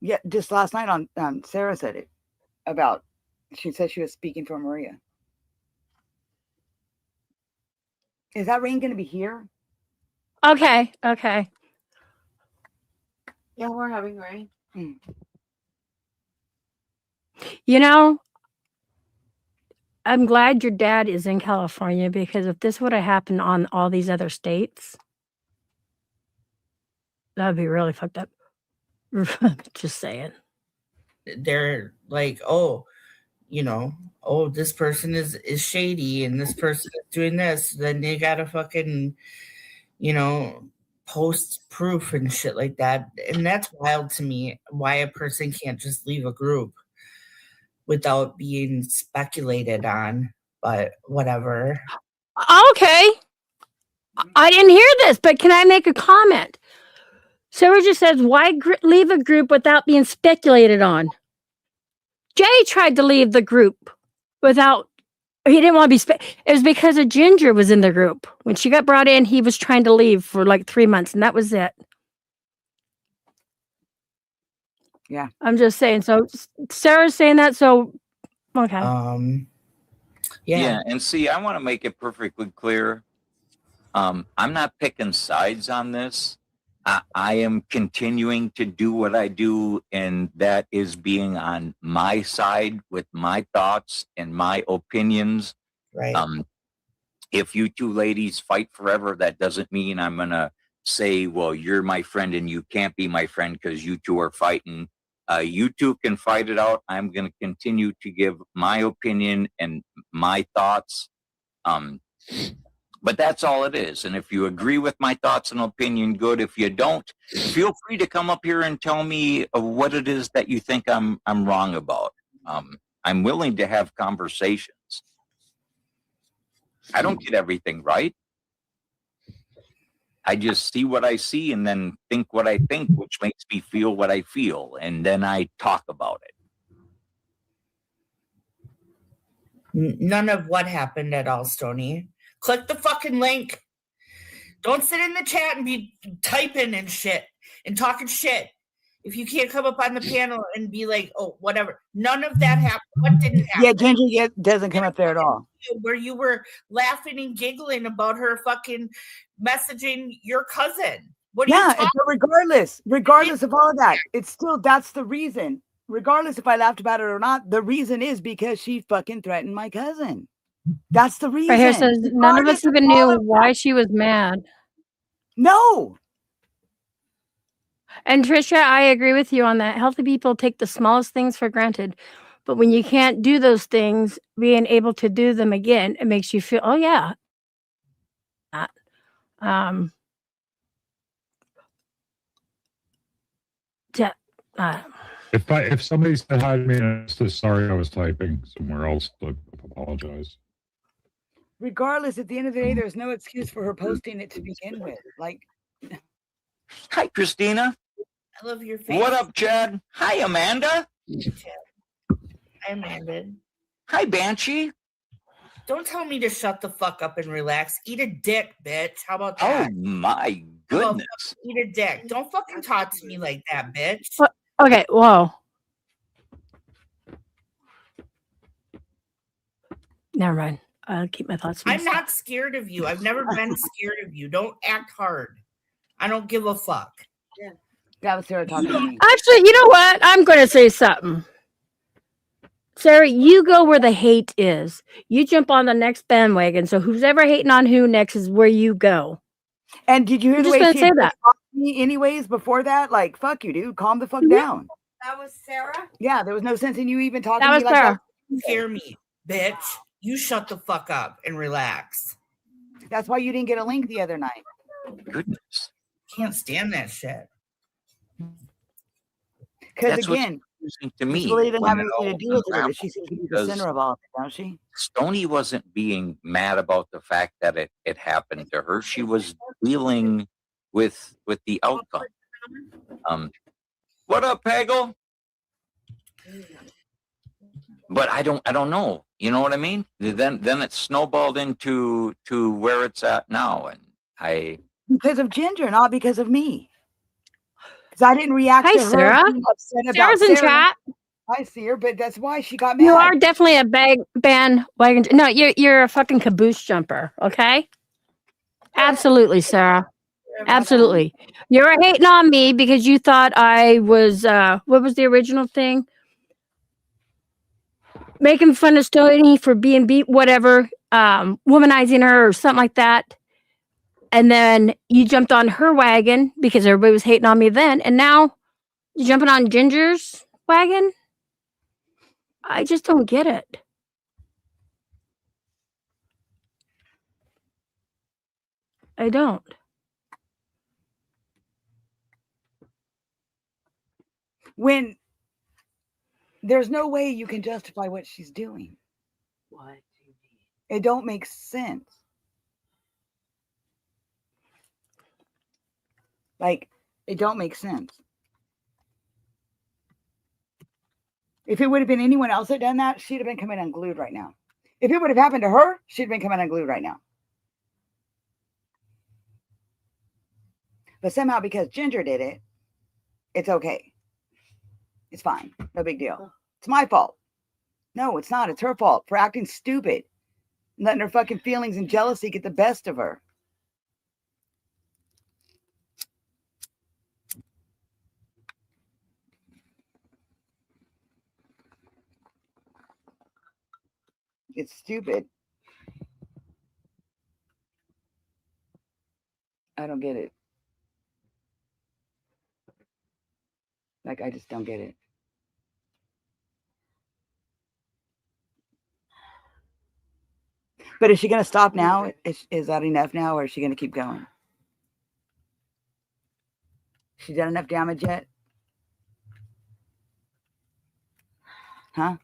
Speaker 1: Yeah, just last night on Sarah said it about, she said she was speaking for Maria. Is that rain going to be here?
Speaker 3: Okay.
Speaker 2: Yeah, we're having rain.
Speaker 3: I'm glad your dad is in California, because if this would have happened on all these other states, that would be really fucked up. Just saying.
Speaker 6: They're like, this person is shady and this person is doing this. Then they gotta fucking, post proof and shit like that. And that's wild to me, why a person can't just leave a group without being speculated on. But whatever.
Speaker 3: Okay. I didn't hear this, but can I make a comment? Sarah just says, why leave a group without being speculated on? Jay tried to leave the group without, he didn't want to be, it was because a Ginger was in the group. When she got brought in, he was trying to leave for like 3 months, and that was it.
Speaker 1: Yeah.
Speaker 3: I'm just saying. So Sarah's saying that, so, okay.
Speaker 6: Yeah.
Speaker 4: And see, I want to make it perfectly clear. I'm not picking sides on this. I am continuing to do what I do, and that is being on my side with my thoughts and my opinions.
Speaker 6: Right.
Speaker 4: If you two ladies fight forever, that doesn't mean I'm going to say, well, you're my friend and you can't be my friend because you two are fighting. You two can fight it out. I'm going to continue to give my opinion and my thoughts. But that's all it is. And if you agree with my thoughts and opinion, good. If you don't, feel free to come up here and tell me what it is that you think I'm wrong about. I'm willing to have conversations. I don't get everything right. I just see what I see and then think what I think, which makes me feel what I feel. And then I talk about it.
Speaker 6: None of what happened at all, Stony. Click the fucking link. Don't sit in the chat and be typing and shit and talking shit. If you can't come up on the panel and be like, oh, whatever. None of that happened. What didn't happen?
Speaker 1: Yeah, Ginger doesn't come up there at all.
Speaker 6: Where you were laughing and giggling about her fucking messaging your cousin. What are you talking?
Speaker 1: But regardless of all of that, it's still, that's the reason. Regardless if I laughed about it or not, the reason is because she fucking threatened my cousin. That's the reason.
Speaker 3: Right here says none of us even knew why she was mad.
Speaker 1: No.
Speaker 3: And Trisha, I agree with you on that. Healthy people take the smallest things for granted. But when you can't do those things, being able to do them again, it makes you feel, oh yeah.
Speaker 5: If somebody said hi to me and I was just sorry I was typing somewhere else, I apologize.
Speaker 1: Regardless, at the end of the day, there's no excuse for her posting it to begin with. Like,
Speaker 4: Hi, Christina.
Speaker 6: I love your face.
Speaker 4: What up, Chad? Hi, Amanda.
Speaker 6: Hi, Amanda.
Speaker 4: Hi, Banshee.
Speaker 6: Don't tell me to shut the fuck up and relax. Eat a dick, bitch. How about
Speaker 4: Oh,
Speaker 6: that?
Speaker 4: my goodness.
Speaker 6: Eat a dick. Don't fucking talk to me like that, bitch.
Speaker 3: What? Okay, whoa. Never mind. I'll keep my thoughts.
Speaker 6: I'm not scared of you. I've never been scared of you. Don't act hard. I don't give a fuck.
Speaker 7: Yeah.
Speaker 1: that was Sarah talking to me.
Speaker 3: Actually, you know what? I'm going to say something. Sarah, you go where the hate is. You jump on the next bandwagon. So who's ever hating on who next is where you go.
Speaker 1: And did you hear
Speaker 3: I'm
Speaker 1: the
Speaker 3: just
Speaker 1: way
Speaker 3: gonna
Speaker 1: she
Speaker 3: say
Speaker 1: had
Speaker 3: that.
Speaker 1: talked to me anyways before that? Like, fuck you, dude. Calm the fuck down.
Speaker 7: That was Sarah?
Speaker 1: Yeah, there was no sense in you even talking
Speaker 3: That
Speaker 1: to
Speaker 3: was
Speaker 1: me like
Speaker 3: Sarah.
Speaker 6: You hear me, bitch. You shut the fuck up and relax.
Speaker 1: that. That's why you didn't get a link the other night.
Speaker 4: Goodness.
Speaker 6: Can't stand that shit.
Speaker 1: Because
Speaker 4: That's what's
Speaker 1: again,
Speaker 4: confusing to
Speaker 1: this
Speaker 4: me.
Speaker 1: really didn't
Speaker 4: when
Speaker 1: have
Speaker 4: it
Speaker 1: anything to
Speaker 4: all
Speaker 1: do with her, but
Speaker 4: unravels,
Speaker 1: she seems to be the
Speaker 4: because
Speaker 1: center of all of it, don't she?
Speaker 4: Stony wasn't being mad about the fact that it happened to her. She was dealing with the outcome. What up, Pagel? But I don't know. You know what I mean? Then it snowballed into where it's at now, and
Speaker 1: Because of Ginger, not because of me. Because I didn't react
Speaker 3: Hi,
Speaker 1: to her
Speaker 3: Sarah.
Speaker 1: being upset about
Speaker 3: Sarah's in
Speaker 1: Sarah.
Speaker 3: chat.
Speaker 1: I see her, but that's why she got mad.
Speaker 3: You are definitely a bandwagon. No, you're a fucking caboose jumper. Okay. Absolutely, Sarah. Absolutely. You're hating on me because you thought I was what was the original thing? Making fun of Stoney for being beat, whatever, womanizing her or something like that. And then you jumped on her wagon because everybody was hating on me then, and now you're jumping on Ginger's wagon. I just don't get it. I don't.
Speaker 1: When there's no way you can justify what she's doing.
Speaker 7: What?
Speaker 1: It don't make sense. Like, it don't make sense. If it would have been anyone else that done that, she'd have been coming unglued right now. If it would have happened to her, she'd have been coming unglued right now. But somehow, because Ginger did it, it's okay. It's fine. No big deal. It's my fault. No, it's not. It's her fault for acting stupid. And letting her fucking feelings and jealousy get the best of her. It's stupid. I don't get it. Like, I just don't get it. But is she going to stop now? Is that enough now, or is she going to keep going? She done enough damage yet? Huh?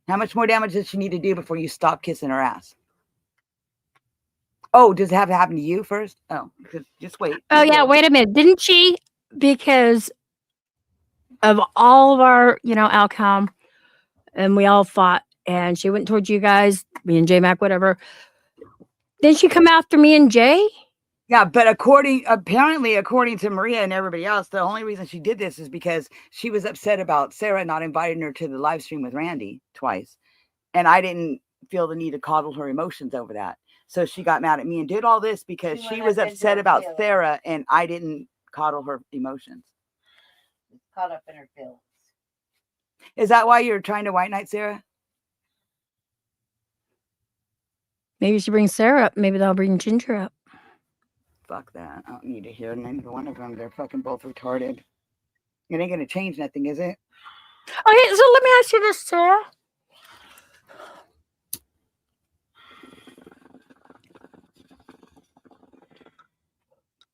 Speaker 1: How much more damage does she need to do before you stop kissing her ass? Oh, does it have to happen to you first? Oh, just wait.
Speaker 3: Oh yeah, wait a minute. Didn't she? Because of all of our, outcome, and we all fought, and she went towards you guys, me and J Mac, whatever. Didn't she come after me and Jay?
Speaker 1: Yeah, but apparently, according to Maria and everybody else, the only reason she did this is because she was upset about Sarah not inviting her to the live stream with Randy twice. And I didn't feel the need to coddle her emotions over that. So she got mad at me and did all this because she was upset about Sarah and I didn't coddle her emotions.
Speaker 2: Caught up in her feelings.
Speaker 1: Is that why you're trying to white knight Sarah?
Speaker 3: Maybe she brings Sarah up. Maybe they'll bring Ginger up.
Speaker 1: Fuck that. I don't need to hear neither one of them. They're fucking both retarded. It ain't going to change nothing, is it?
Speaker 3: Okay, so let me ask you this, Sarah.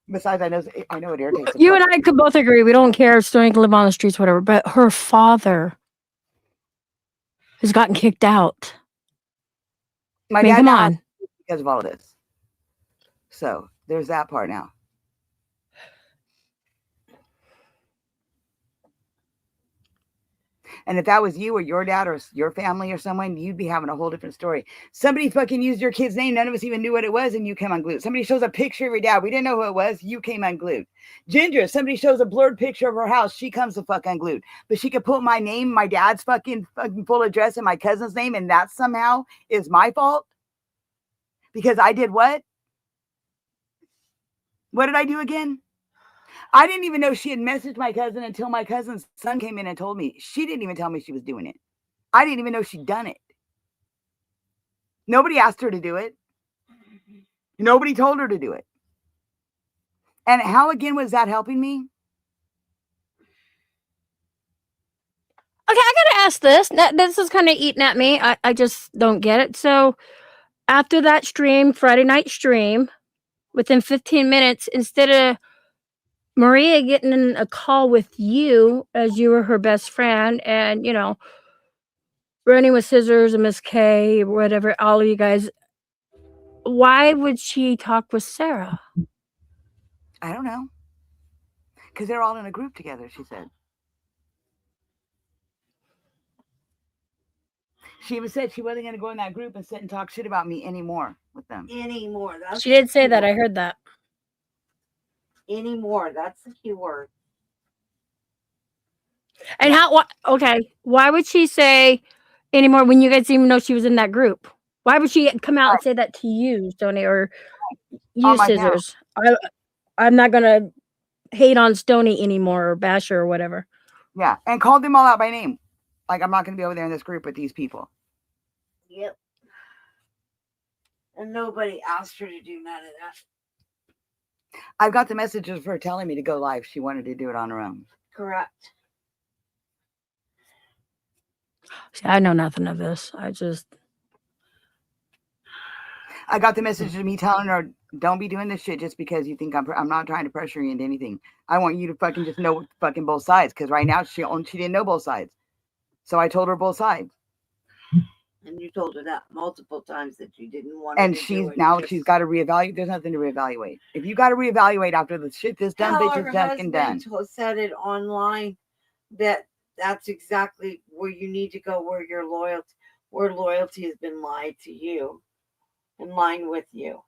Speaker 1: Besides, I know it irritates.
Speaker 3: You and I could both agree. We don't care if Stoney can live on the streets, whatever. But her father has gotten kicked out.
Speaker 1: My dad come on. Because of all of this. So there's that part now. And if that was you or your dad or your family or someone, you'd be having a whole different story. Somebody fucking used your kid's name. None of us even knew what it was. And you came unglued. Somebody shows a picture of your dad. We didn't know who it was. You came unglued. Ginger, somebody shows a blurred picture of her house. She comes the fuck unglued. But she could put my name, my dad's fucking full address and my cousin's name. And that somehow is my fault. Because I did what? What did I do again? I didn't even know she had messaged my cousin until my cousin's son came in and told me. She didn't even tell me she was doing it. I didn't even know she'd done it. Nobody asked her to do it. Nobody told her to do it. And how again was that helping me?
Speaker 3: Okay, I gotta ask this. This is kind of eating at me. I just don't get it. So after that stream, Friday night stream, within 15 minutes, instead of Maria getting in a call with you as you were her best friend and, running with Scissors and Miss K, whatever, all of you guys, why would she talk with Sarah?
Speaker 1: I don't know. Because they're all in a group together, she said. She even said she wasn't going to go in that group and sit and talk shit about me anymore with them.
Speaker 2: Anymore.
Speaker 3: She did say that. I heard that.
Speaker 2: Anymore. That's the key word.
Speaker 3: And why would she say anymore when you guys didn't even know she was in that group? Why would she come out and say that to you, Stoney, or you, Scissors? I'm not going to hate on Stoney anymore or bash her or whatever.
Speaker 1: Yeah, and called them all out by name. Like, I'm not going to be over there in this group with these people.
Speaker 2: Yep. And nobody asked her to do none of that.
Speaker 1: I've got the messages of her telling me to go live. She wanted to do it on her own.
Speaker 2: Correct.
Speaker 3: See, I know nothing of this.
Speaker 1: I got the message of me telling her, don't be doing this shit just because you think I'm not trying to pressure you into anything. I want you to fucking just know fucking both sides. Because right now she didn't know both sides. So I told her both sides.
Speaker 2: And you told her that multiple times that you didn't want
Speaker 1: and
Speaker 2: to
Speaker 1: she's
Speaker 2: do it.
Speaker 1: now she's got to reevaluate. There's nothing to reevaluate. If you got to reevaluate after the shit that's done, bitch is fucking done.
Speaker 2: Said it online that's exactly where you need to go, where loyalty has been lied to you, in line with you.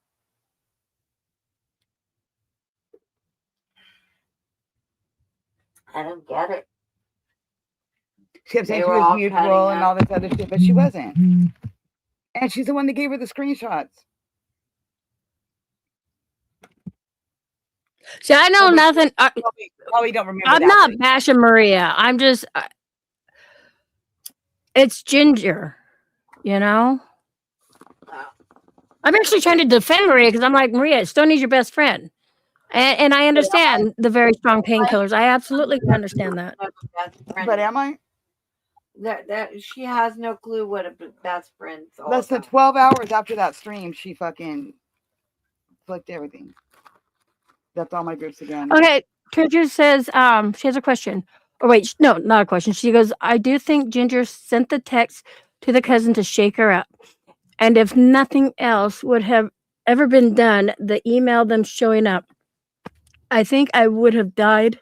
Speaker 2: I don't get it.
Speaker 1: She kept saying she was mutual and all this other shit, but she wasn't. And she's the one that gave her the screenshots.
Speaker 3: See, I know nothing.
Speaker 1: Probably don't remember.
Speaker 3: I'm not bashing Maria. I'm just. It's Ginger, I'm actually trying to defend Maria because I'm like, Maria, Stoney's your best friend. And I understand the very strong painkillers. I absolutely can understand that.
Speaker 1: But am I?
Speaker 2: That she has no clue what a best friend is.
Speaker 1: Less than 12 hours after that stream, she fucking flicked everything. That's all my groups again.
Speaker 3: Okay, Trisha says she has a question. Oh wait, no, not a question. She goes, I do think Ginger sent the text to the cousin to shake her up, and if nothing else, would have ever been done, the email them showing up, I think I would have died,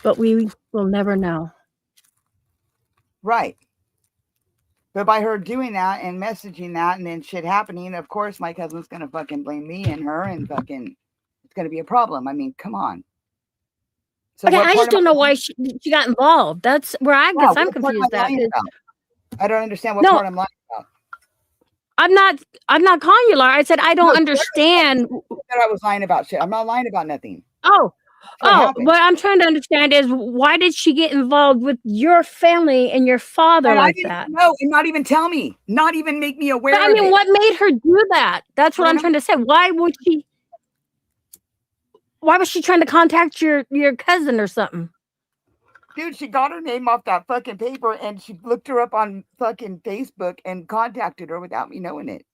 Speaker 3: but we will never know.
Speaker 1: Right. But by her doing that and messaging that and then shit happening, of course my cousin's gonna fucking blame me and her and fucking it's gonna be a problem. I mean, come on. So
Speaker 3: Okay,
Speaker 1: what
Speaker 3: I
Speaker 1: part
Speaker 3: just
Speaker 1: am
Speaker 3: don't know why she got involved. That's where I
Speaker 1: yeah,
Speaker 3: guess I'm
Speaker 1: what part am
Speaker 3: confused
Speaker 1: I
Speaker 3: at.
Speaker 1: lying
Speaker 3: 'Cause
Speaker 1: about? I don't understand what
Speaker 3: No.
Speaker 1: part I'm lying about.
Speaker 3: I'm not calling you liar. I said I don't
Speaker 1: No,
Speaker 3: understand.
Speaker 1: That I was lying about shit. I'm not lying about nothing.
Speaker 3: Oh,
Speaker 1: What happened?
Speaker 3: what I'm trying to understand is why did she get involved with your family and your father
Speaker 1: And I
Speaker 3: like
Speaker 1: didn't
Speaker 3: that?
Speaker 1: know and not even tell me, not even make me aware
Speaker 3: But I
Speaker 1: of
Speaker 3: mean,
Speaker 1: it.
Speaker 3: what made her do that? That's what
Speaker 1: I
Speaker 3: I'm
Speaker 1: don't
Speaker 3: trying to say. Why would she? Why was she trying to contact your cousin or something?
Speaker 1: Dude, she got her name off that fucking paper and she looked her up on fucking Facebook and contacted her without me knowing it.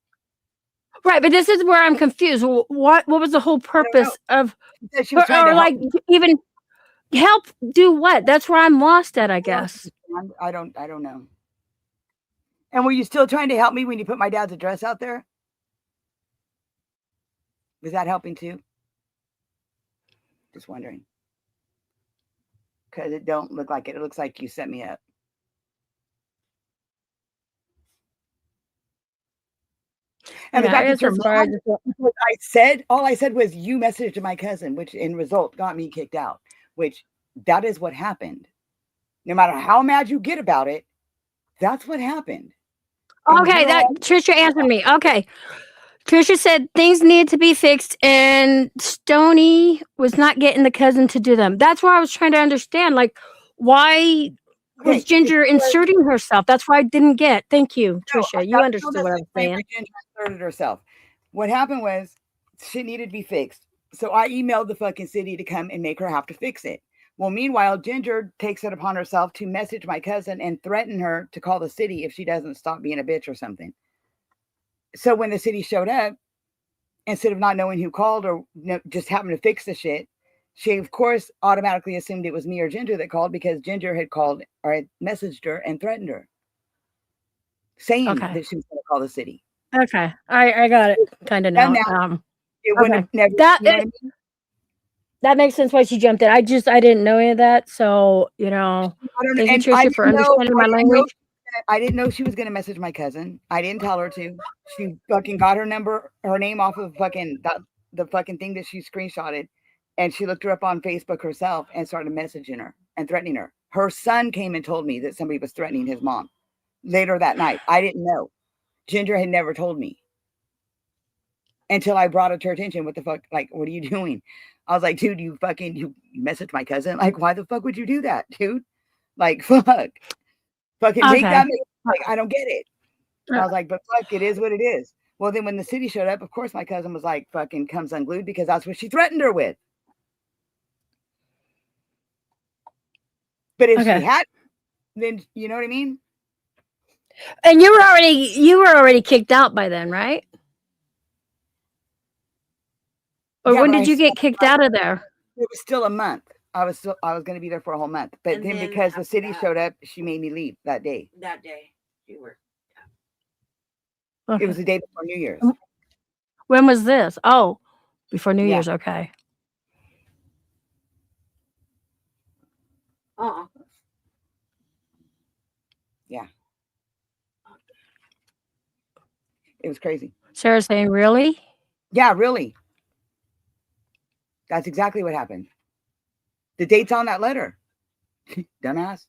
Speaker 3: Right, but this is where I'm confused. What was the whole purpose of
Speaker 1: She said she was trying to
Speaker 3: or
Speaker 1: help
Speaker 3: like
Speaker 1: me.
Speaker 3: even help do what? That's where I'm lost at, I guess.
Speaker 1: I don't know. And were you still trying to help me when you put my dad's address out there? Was that helping too? Just wondering. Because it don't look like it. It looks like you set me up. And the
Speaker 3: Yeah, I
Speaker 1: fact that
Speaker 3: guess
Speaker 1: you're
Speaker 3: that's where I
Speaker 1: mad,
Speaker 3: just
Speaker 1: all I said was you messaged my cousin, which in result got me kicked out, which that is what happened. No matter how mad you get about it, that's what happened. And
Speaker 3: Okay,
Speaker 1: you're
Speaker 3: that
Speaker 1: all,
Speaker 3: Trisha answered me. Okay. Trisha said things need to be fixed and Stony was not getting the cousin to do them. That's why I was trying to understand. Like, why was
Speaker 1: okay,
Speaker 3: Ginger inserting herself? That's why I didn't get. Thank you,
Speaker 1: no,
Speaker 3: Trisha. You
Speaker 1: that's
Speaker 3: understood
Speaker 1: not
Speaker 3: what I was
Speaker 1: necessarily why
Speaker 3: saying.
Speaker 1: Ginger inserted herself. What happened was shit needed to be fixed. So I emailed the fucking city to come and make her have to fix it. Well, meanwhile, Ginger takes it upon herself to message my cousin and threaten her to call the city if she doesn't stop being a bitch or something. So when the city showed up, instead of not knowing who called or just happened to fix the shit, she of course automatically assumed it was me or Ginger that called because Ginger had called or had messaged her and threatened her, saying
Speaker 3: Okay.
Speaker 1: that she was going to call the city.
Speaker 3: Okay. I got it kind of
Speaker 1: And
Speaker 3: now.
Speaker 1: now it wouldn't
Speaker 3: Okay.
Speaker 1: have never.
Speaker 3: That
Speaker 1: You know what I mean?
Speaker 3: that makes sense why she jumped in. I didn't know any of that. So,
Speaker 1: I don't.
Speaker 3: thank you,
Speaker 1: And I
Speaker 3: Trisha, for
Speaker 1: didn't know.
Speaker 3: understanding my language.
Speaker 1: I didn't know she was going to message my cousin. I didn't tell her to. She fucking got her number, her name off of fucking the fucking thing that she screenshotted, and she looked her up on Facebook herself and started messaging her and threatening her. Her son came and told me that somebody was threatening his mom later that night. I didn't know. Ginger had never told me until I brought it to her attention. What the fuck? Like, what are you doing? I was like, dude, you messaged my cousin. Like, why the fuck would you do that, dude? Like, fuck. Fucking make
Speaker 3: Okay.
Speaker 1: that make, like, I don't get it. I was like, but fuck, it is what it is. Well, then when the city showed up, of course, my cousin was like, fucking comes unglued because that's what she threatened her with. But if she had, then you know what I mean?
Speaker 3: And you were already kicked out by then, right? Or
Speaker 1: Yeah,
Speaker 3: when
Speaker 1: but
Speaker 3: did you get kicked out of there?
Speaker 1: It was still a month. I was going to be there for a whole month. But
Speaker 2: And
Speaker 1: then
Speaker 2: then
Speaker 1: because the
Speaker 2: after
Speaker 1: city
Speaker 2: that-
Speaker 1: showed up, she made me leave that day.
Speaker 2: That day, you were.
Speaker 3: Okay.
Speaker 1: It was the day before New Year's.
Speaker 3: When was this? Oh, before New
Speaker 1: Yeah.
Speaker 3: Year's. Okay.
Speaker 1: Yeah. It was crazy.
Speaker 3: Sarah's saying, really?
Speaker 1: Yeah, really. That's exactly what happened. The date's on that letter. Dumbass.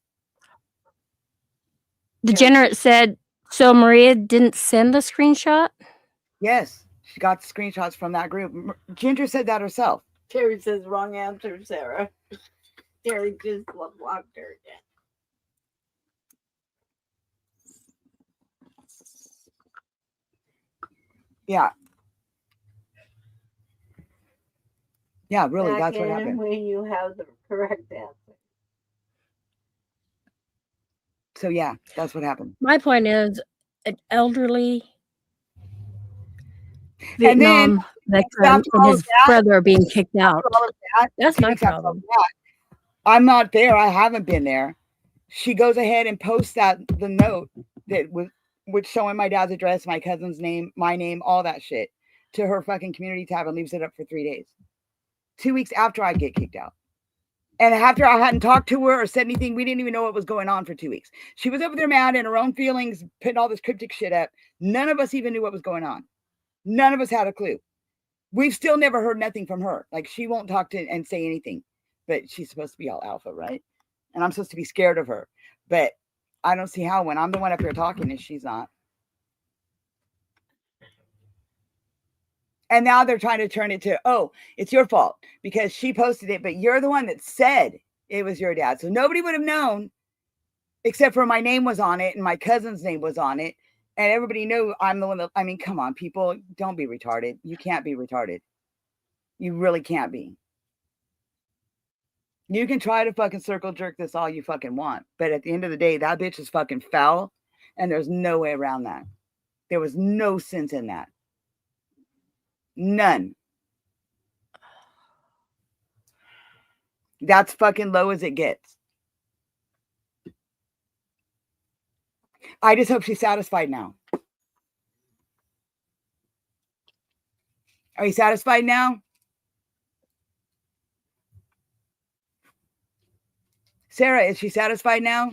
Speaker 3: Degenerate said, so Maria didn't send the screenshot?
Speaker 1: Yes. She got screenshots from that group. Ginger said that herself.
Speaker 2: Terry says wrong answer, Sarah. Terry just blocked her again.
Speaker 1: Yeah. Yeah, really,
Speaker 2: Back
Speaker 1: that's what
Speaker 2: in
Speaker 1: happened.
Speaker 2: when you have the correct answer.
Speaker 1: So yeah, that's what happened.
Speaker 3: My point is, an elderly
Speaker 1: And then
Speaker 3: Vietnam veteran
Speaker 1: after
Speaker 3: and
Speaker 1: all
Speaker 3: his
Speaker 1: of that,
Speaker 3: brother being kicked out.
Speaker 1: after all of that,
Speaker 3: That's
Speaker 1: 2
Speaker 3: my
Speaker 1: weeks after all
Speaker 3: problem.
Speaker 1: of that, I'm not there. I haven't been there. She goes ahead and posts the note that was showing my dad's address, my cousin's name, my name, all that shit. to her fucking community tab and leaves it up for 3 days. 2 weeks after I get kicked out. And after I hadn't talked to her or said anything, we didn't even know what was going on for 2 weeks. She was over there mad in her own feelings, putting all this cryptic shit up. None of us even knew what was going on. None of us had a clue. We've still never heard nothing from her. Like, she won't talk to and say anything. But she's supposed to be all alpha, right? And I'm supposed to be scared of her. But I don't see how when I'm the one up here talking and she's not. And now they're trying to turn it to, oh, it's your fault because she posted it, but you're the one that said it was your dad. So nobody would have known except for my name was on it and my cousin's name was on it. And everybody knew I'm the one that, I mean, come on, people, don't be retarded. You can't be retarded. You really can't be. You can try to fucking circle jerk this all you fucking want. But at the end of the day, that bitch is fucking foul. And there's no way around that. There was no sense in that. None. That's fucking low as it gets. I just hope she's satisfied now. Are you satisfied now? Sarah, is she satisfied now?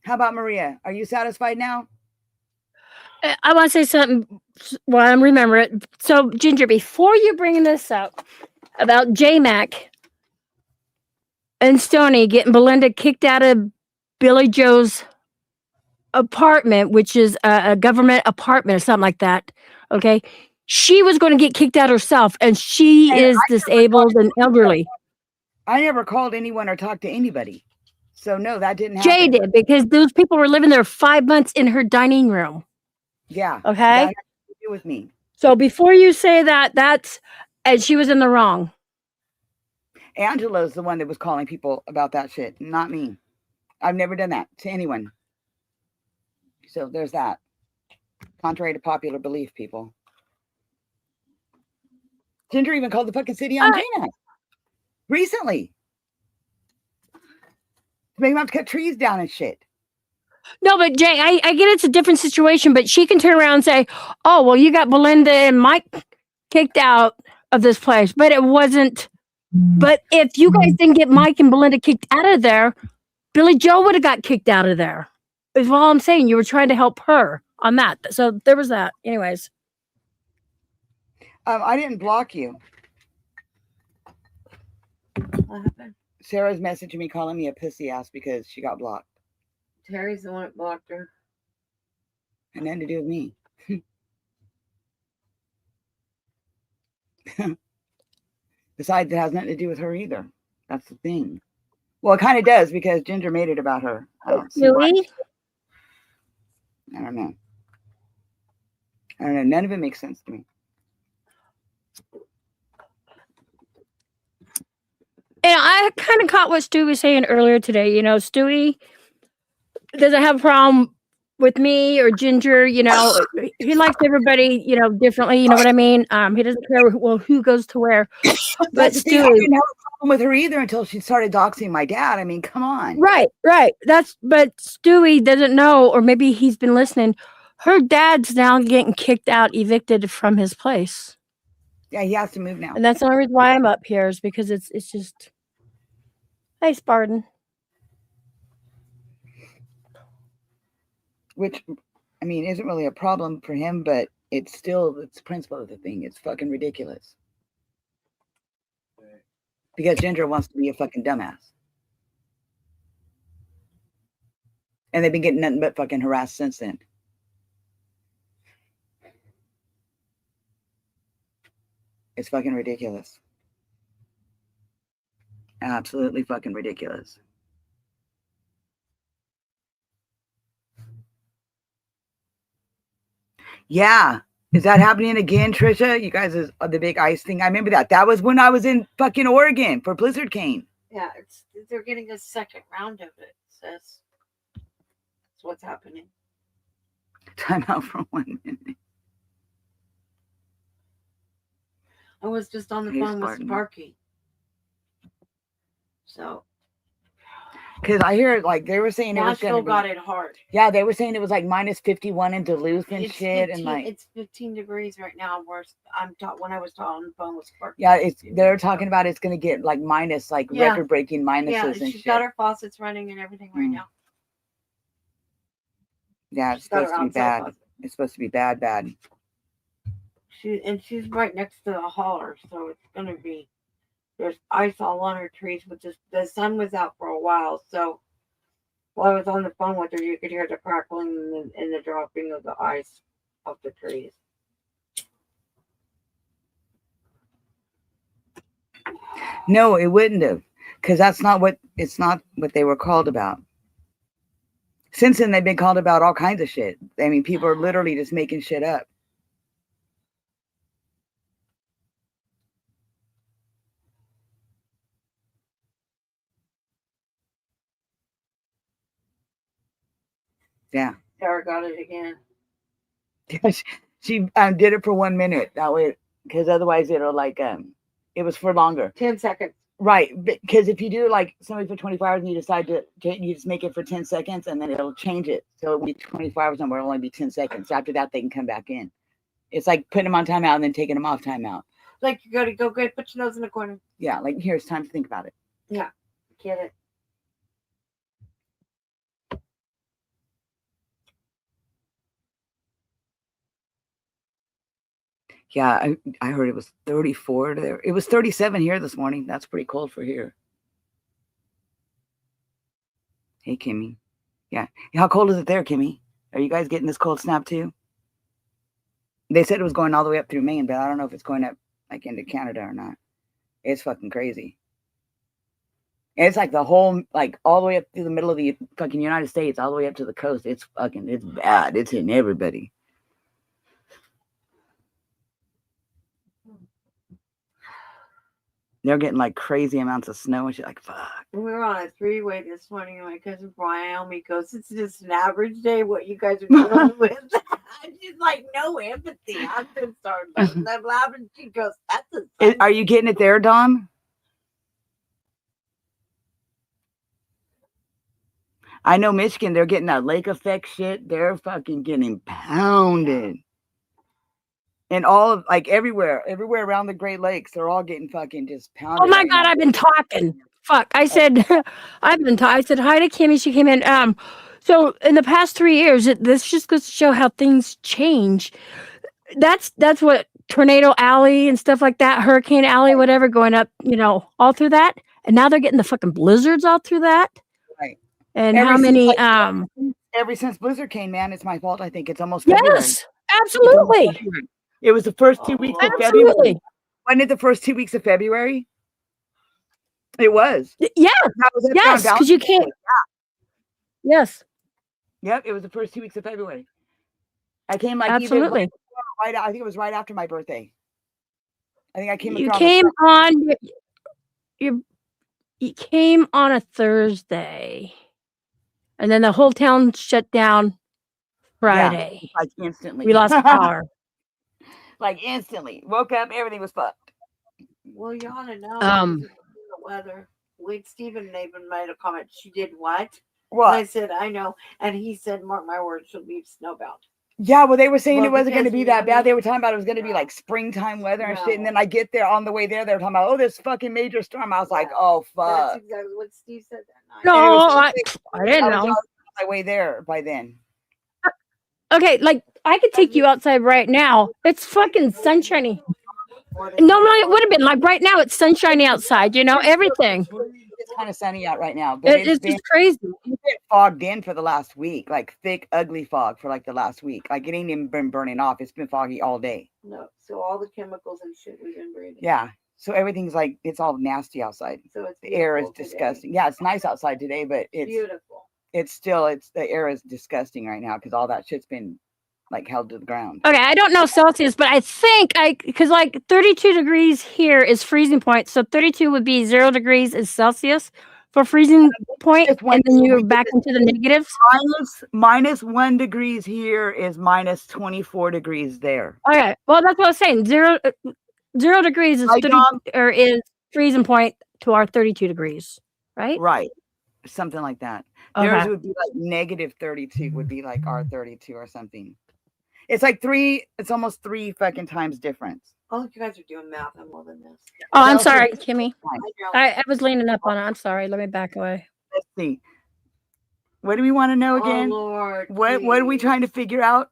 Speaker 1: How about Maria? Are you satisfied now?
Speaker 3: I want to say something while I'm remembering it. So, Ginger, before you bring this up about J-Mac and Stoney getting Belinda kicked out of Billy Joe's apartment, which is a government apartment or something like that, okay? She was going to get kicked out herself, and she is disabled and elderly.
Speaker 1: I never called anyone or talked to anybody. So, no, that didn't
Speaker 3: Jay
Speaker 1: happen.
Speaker 3: did, because those people were living there 5 months in her dining room.
Speaker 1: Yeah.
Speaker 3: Okay.
Speaker 1: That had to do with me.
Speaker 3: So before you say that, and she was in the wrong.
Speaker 1: Angela's the one that was calling people about that shit, not me. I've never done that to anyone. So there's that. Contrary to popular belief, people. Ginger even called the fucking city on Gina recently. Make them have to cut trees down and shit.
Speaker 3: No, but Jay, I get it's a different situation, but she can turn around and say, oh, well, you got Belinda and Mike kicked out of this place, but it wasn't. But if you guys didn't get Mike and Belinda kicked out of there, Billy Joe would have got kicked out of there. Is all I'm saying. You were trying to help her on that. So there was that. Anyways.
Speaker 1: I didn't block you.
Speaker 2: What happened?
Speaker 1: Sarah's messaging me calling me a pussy ass because she got blocked.
Speaker 2: Terry's the one that blocked her.
Speaker 1: And nothing to do with me. Besides, it has nothing to do with her either. That's the thing. Well, it kind of does because Ginger made it about her. I don't see why. I don't know. None of it makes sense to me.
Speaker 3: And I kind of caught what Stu was saying earlier today. You know, Stewie doesn't have a problem with me or Ginger. You know, he likes everybody, you know, differently. You know what I mean? He doesn't care, well, who goes to where. But
Speaker 1: I
Speaker 3: Stewie
Speaker 1: didn't have a problem with her either until she started doxing my dad. I mean, come on.
Speaker 3: Right. But Stewie doesn't know, or maybe he's been listening. Her dad's now getting kicked out, evicted from his place.
Speaker 1: Yeah, he has to move now.
Speaker 3: And that's the only reason why I'm up here is because it's just, hey, Spartan.
Speaker 1: Which, I mean, isn't really a problem for him, but it's the principle of the thing. It's fucking ridiculous. Because Ginger wants to be a fucking dumbass. And they've been getting nothing but fucking harassed since then. It's fucking ridiculous. Absolutely fucking ridiculous. Yeah. Is that happening again, Trisha? You guys is the big ice thing. I remember that. That was when I was in fucking Oregon for Blizzard Cane.
Speaker 2: Yeah, they're getting a second round of it, sis. That's what's happening.
Speaker 1: Time out for 1 minute.
Speaker 2: I was just on the
Speaker 1: Hey,
Speaker 2: phone with
Speaker 1: Spartan.
Speaker 2: Sparky. So
Speaker 1: Because I hear like they were saying it was
Speaker 2: Nashville
Speaker 1: gonna
Speaker 2: got
Speaker 1: be,
Speaker 2: it hard.
Speaker 1: yeah, they were saying it was like minus 51 in Duluth and
Speaker 2: It's
Speaker 1: shit,
Speaker 2: 15,
Speaker 1: and like
Speaker 2: it's 15 degrees right now. When I was on the phone with Spark.
Speaker 1: yeah, it's they're talking about it's gonna get like minus like
Speaker 2: Yeah.
Speaker 1: record breaking minuses
Speaker 2: Yeah,
Speaker 1: and
Speaker 2: she's
Speaker 1: shit.
Speaker 2: got her faucets running and everything right
Speaker 1: Mm.
Speaker 2: now.
Speaker 1: Yeah, it's
Speaker 2: She's got her
Speaker 1: supposed to be
Speaker 2: outside
Speaker 1: bad.
Speaker 2: faucet.
Speaker 1: It's supposed to be bad.
Speaker 2: She's right next to the hauler, so it's gonna be. There's ice all on her trees, but the sun was out for a while, so while I was on the phone with her, you could hear the crackling and the dropping of the ice off the trees.
Speaker 1: No, it wouldn't have, because it's not what they were called about. Since then, they've been called about all kinds of shit. I mean, people are literally just making shit up. Yeah.
Speaker 2: Sarah got it again.
Speaker 1: she did it for 1 minute that way, because otherwise it'll like it was for longer.
Speaker 2: 10 seconds.
Speaker 1: Right, because if you do like something for 24 hours and you decide to you just make it for 10 seconds and then it'll change it, so it'll be 24 hours and it'll only be 10 seconds. After that, they can come back in. It's like putting them on timeout and then taking them off timeout.
Speaker 2: Like you gotta go good, put your nose in the corner.
Speaker 1: Yeah, like here's time to think about it.
Speaker 2: Yeah, get it.
Speaker 1: Yeah, I heard it was 34 there. It was 37 here this morning. That's pretty cold for here. Hey, Kimmy. Yeah. How cold is it there, Kimmy? Are you guys getting this cold snap too? They said it was going all the way up through Maine, but I don't know if it's going up like into Canada or not. It's fucking crazy. It's like the whole, like all the way up through the middle of the fucking United States, all the way up to the coast. It's bad. It's hitting everybody. They're getting like crazy amounts of snow and shit. Like, fuck.
Speaker 2: We were on a 3-way this morning, and my cousin Naomi goes, "It's just an average day. What you guys are dealing with?" She's like, "No empathy." I'm just starting laughing. She goes, "That's a."
Speaker 1: Are you getting it there, Dawn? I know Michigan, they're getting that lake effect shit. They're fucking getting pounded. And all of like everywhere around the Great Lakes, they're all getting fucking just pounded.
Speaker 3: Oh my
Speaker 1: right
Speaker 3: God,
Speaker 1: now.
Speaker 3: I've been talking. Fuck. I said, I said hi to Kimmy. She came in. So in the past 3 years, this just goes to show how things change. That's what Tornado Alley and stuff like that, Hurricane Alley, whatever, going up, all through that. And now they're getting the fucking blizzards all through that.
Speaker 1: Right.
Speaker 3: And how many,
Speaker 1: ever since Blizzard came, man, it's my fault. I think it's almost February.
Speaker 3: yes, absolutely.
Speaker 1: It was the first 2 weeks of February.
Speaker 3: Absolutely.
Speaker 1: Wasn't it the first 2 weeks of February? It was.
Speaker 3: Yeah.
Speaker 1: That was
Speaker 3: Yes. Because you can't. Yes.
Speaker 1: Yep. It was the first 2 weeks of February. I came like
Speaker 3: Absolutely.
Speaker 1: right. I think it was right after my birthday. I think I came.
Speaker 3: You came on. You came on a Thursday, and then the whole town shut down Friday.
Speaker 1: Yeah, like instantly.
Speaker 3: We lost power.
Speaker 1: Like instantly. Woke up, everything was fucked.
Speaker 2: Well, you ought to know the weather. Stephen even made a comment. She did what?
Speaker 1: What?
Speaker 2: And I said, I know. And he said, mark my words, she'll be snowbound.
Speaker 1: Yeah, well, they were saying it wasn't going to
Speaker 2: because
Speaker 1: be that bad. They were talking about it was going to be like springtime weather and shit. And then I get there on the way there, they're talking about, oh, this fucking major storm. I was like, oh, fuck.
Speaker 2: That's exactly what Steve said that night.
Speaker 3: No, I didn't know.
Speaker 1: On my way there by then.
Speaker 3: Okay, like I could take you outside right now. It's fucking sunshiny. No, it would have been like right now. It's sunshiny outside. Everything.
Speaker 1: It's kind of sunny out right now, but
Speaker 3: It's just crazy.
Speaker 1: It's been fogged in for the last week, like thick, ugly fog for like the last week. Like it ain't even been burning off. It's been foggy all day.
Speaker 2: No, so all the chemicals and shit we've been breathing.
Speaker 1: Yeah, so everything's like it's all nasty outside.
Speaker 2: So
Speaker 1: the air is disgusting. Yeah, it's nice outside today, but it's
Speaker 2: beautiful.
Speaker 1: It's the air is disgusting right now because all that shit's been like held to the ground.
Speaker 3: Okay, I don't know Celsius, but I think because like 32 degrees here is freezing point, so 32 would be 0 degrees is Celsius for freezing point, and then you're back into the negatives.
Speaker 1: Minus 1 degrees here is minus 24 degrees there.
Speaker 3: Okay, well that's what I was saying. 0 degrees is is freezing point to our 32 degrees, right?
Speaker 1: Right. something like that. Theirs
Speaker 3: Okay.
Speaker 1: would be like negative 32 would be like our 32 or something. It's like it's almost 3 fucking times difference.
Speaker 2: Oh, you guys are doing math. I'm loving this.
Speaker 3: Oh, I'm
Speaker 1: Celsius
Speaker 3: sorry,
Speaker 1: is
Speaker 3: Kimmy.
Speaker 1: fine.
Speaker 3: I was leaning up on it. I'm sorry. Let me back away.
Speaker 1: Let's see. What do we want to know
Speaker 2: Oh
Speaker 1: again?
Speaker 2: Lord.
Speaker 1: What are we
Speaker 2: please.
Speaker 1: trying to figure out?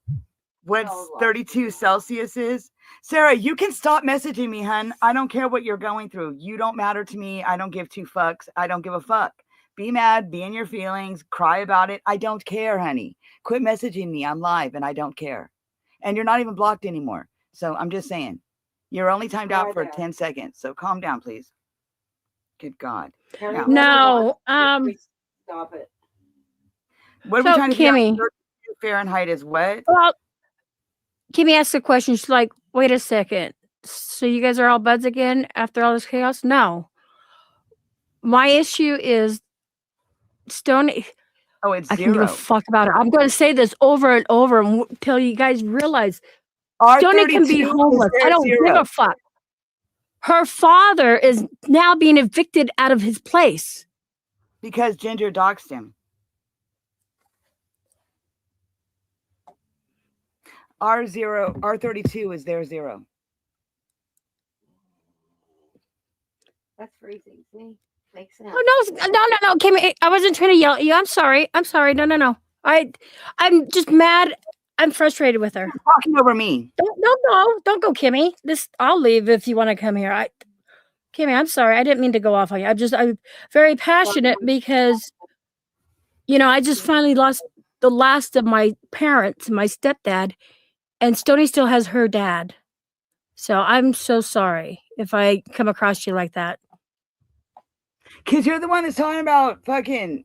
Speaker 1: What
Speaker 2: Oh, Lord.
Speaker 1: 32 Celsius is? Sarah, you can stop messaging me, hun. I don't care what you're going through. You don't matter to me. I don't give 2 fucks. I don't give a fuck. Be mad, be in your feelings, cry about it. I don't care, honey. Quit messaging me. I'm live and I don't care. And you're not even blocked anymore. So I'm just saying, you're only timed out for 10 seconds. So calm down, please. Good God.
Speaker 2: Harry,
Speaker 1: No.
Speaker 3: No.
Speaker 2: please stop it.
Speaker 1: What are we
Speaker 3: So,
Speaker 1: trying to figure out?
Speaker 3: Kimmy.
Speaker 1: 32 Fahrenheit is what?
Speaker 3: Well, Kimmy asked the question. She's like, wait a second. So you guys are all buds again after all this chaos? No. My issue is Stony.
Speaker 1: Oh, it's
Speaker 3: I can give a
Speaker 1: 0.
Speaker 3: fuck about it. I'm going to say this over and over until you guys realize
Speaker 1: Our
Speaker 3: Stony can
Speaker 1: 32
Speaker 3: be
Speaker 1: is
Speaker 3: homeless. I
Speaker 1: their
Speaker 3: don't give
Speaker 1: 0.
Speaker 3: a fuck. Her father is now being evicted out of his place.
Speaker 1: Because Ginger doxed him. Our 32 is their 0.
Speaker 2: That's freezing. See? Makes sense.
Speaker 3: Oh no, Kimmy, I wasn't trying to yell at you. I'm sorry. No. I'm just mad. I'm frustrated with her.
Speaker 1: Talking over me.
Speaker 3: Don't go, Kimmy. I'll leave if you want to come here. Kimmy, I'm sorry. I didn't mean to go off on you. I'm very passionate because, I just finally lost the last of my parents, my stepdad, and Stony still has her dad. So I'm so sorry if I come across you like that.
Speaker 1: Because you're the one that's talking about fucking,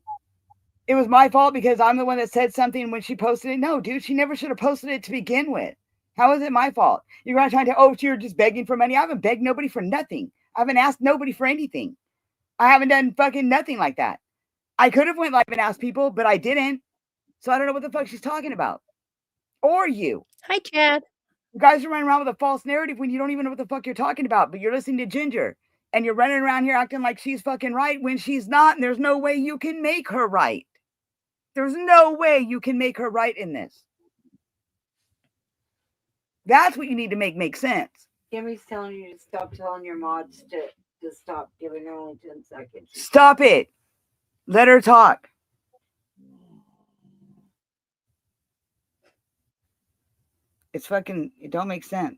Speaker 1: it was my fault because I'm the one that said something when she posted it. No, dude, she never should have posted it to begin with. How is it my fault? You're going to try to, you're just begging for money. I haven't begged nobody for nothing. I haven't asked nobody for anything. I haven't done fucking nothing like that. I could have went live and asked people, but I didn't. So I don't know what the fuck she's talking about. Or you.
Speaker 3: Hi, Chad.
Speaker 1: You guys are running around with a false narrative when you don't even know what the fuck you're talking about, but you're listening to Ginger. And you're running around here acting like she's fucking right when she's not. And there's no way you can make her right. There's no way you can make her right in this. That's what you need to make sense.
Speaker 2: Kimmy's telling you to stop telling your mods to stop giving her only 10 seconds.
Speaker 1: Stop it. Let her talk. It's fucking, it don't make sense.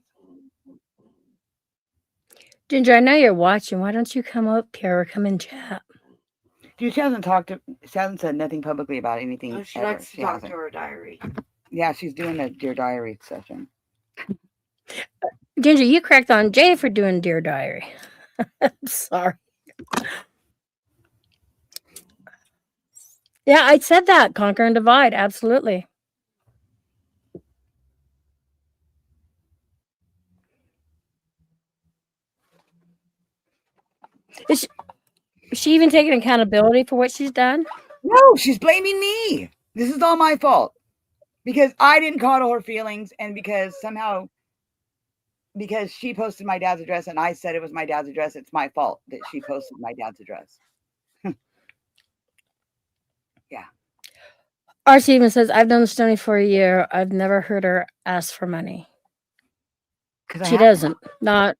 Speaker 3: Ginger, I know you're watching. Why don't you come up here or come in chat?
Speaker 1: Dude, she hasn't said nothing publicly about anything.
Speaker 2: Oh, she
Speaker 1: ever.
Speaker 2: likes to talk to her diary.
Speaker 1: Yeah, she's doing a Dear Diary session.
Speaker 3: Ginger, you cracked on Jay for doing Dear Diary. I'm sorry. Yeah, I said that. Conquer and divide. Absolutely. Is she even taking accountability for what she's done?
Speaker 1: No, she's blaming me. This is all my fault. Because I didn't coddle her feelings and because she posted my dad's address and I said it was my dad's address, it's my fault that she posted my dad's address. Yeah.
Speaker 3: RC even says, I've known Stony for a year. I've never heard her ask for money. She doesn't. Not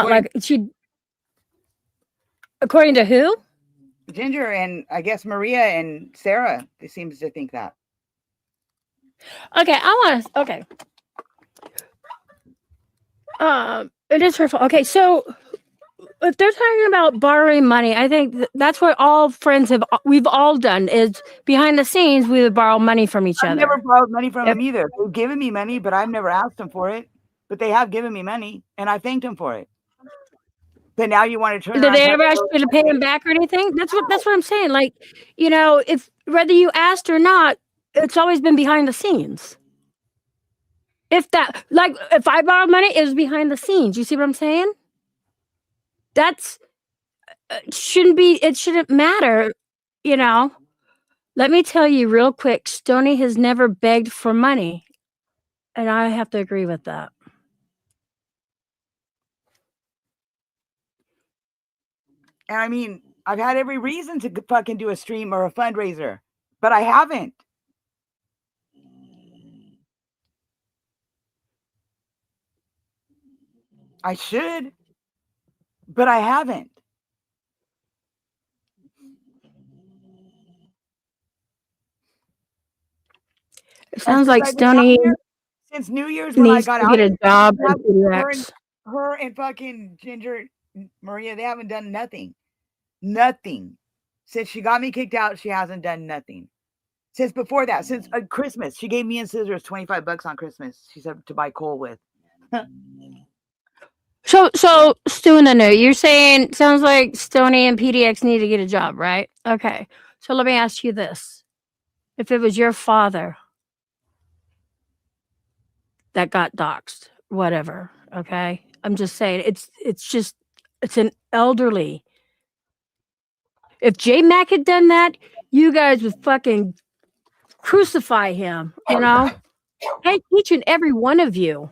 Speaker 3: like she. According to who?
Speaker 1: Ginger and I guess Maria and Sarah. They seems to think that.
Speaker 3: Okay, okay. It is her fault. Okay, so if they're talking about borrowing money, I think that's what all friends we've all done is behind the scenes we would borrow money from each other.
Speaker 1: I've never borrowed money from them either. They've given me money, but I've never asked them for it. But they have given me money and I thanked them for it. But now you want to turn
Speaker 3: Did they ever ask you to pay them back or anything? That's what I'm saying. Like, if whether you asked or not, it's always been behind the scenes. If I borrowed money, it was behind the scenes. You see what I'm saying? That's it shouldn't matter, Let me tell you real quick, Stony has never begged for money. And I have to agree with that.
Speaker 1: And I mean, I've had every reason to fucking do a stream or a fundraiser, but I haven't. I should, but I haven't.
Speaker 3: It sounds like
Speaker 1: I've been out
Speaker 3: Stony
Speaker 1: there since New Year's when I
Speaker 3: needs
Speaker 1: got
Speaker 3: to
Speaker 1: out
Speaker 3: get a
Speaker 1: here,
Speaker 3: job at
Speaker 1: her
Speaker 3: PDX.
Speaker 1: her and fucking Ginger Maria, they haven't done nothing. Nothing. Since she got me kicked out, she hasn't done nothing. Since before that, since Christmas, she gave me and Scissors $25 on Christmas. She said to buy coal with.
Speaker 3: So Stu and Anu, you're saying sounds like Stony and PDX need to get a job, right? Okay. So let me ask you this. If it was your father that got doxxed, whatever, okay? I'm just saying it's an elderly. If J Mac had done that, you guys would fucking crucify him, you know? Hey, each and every one of you.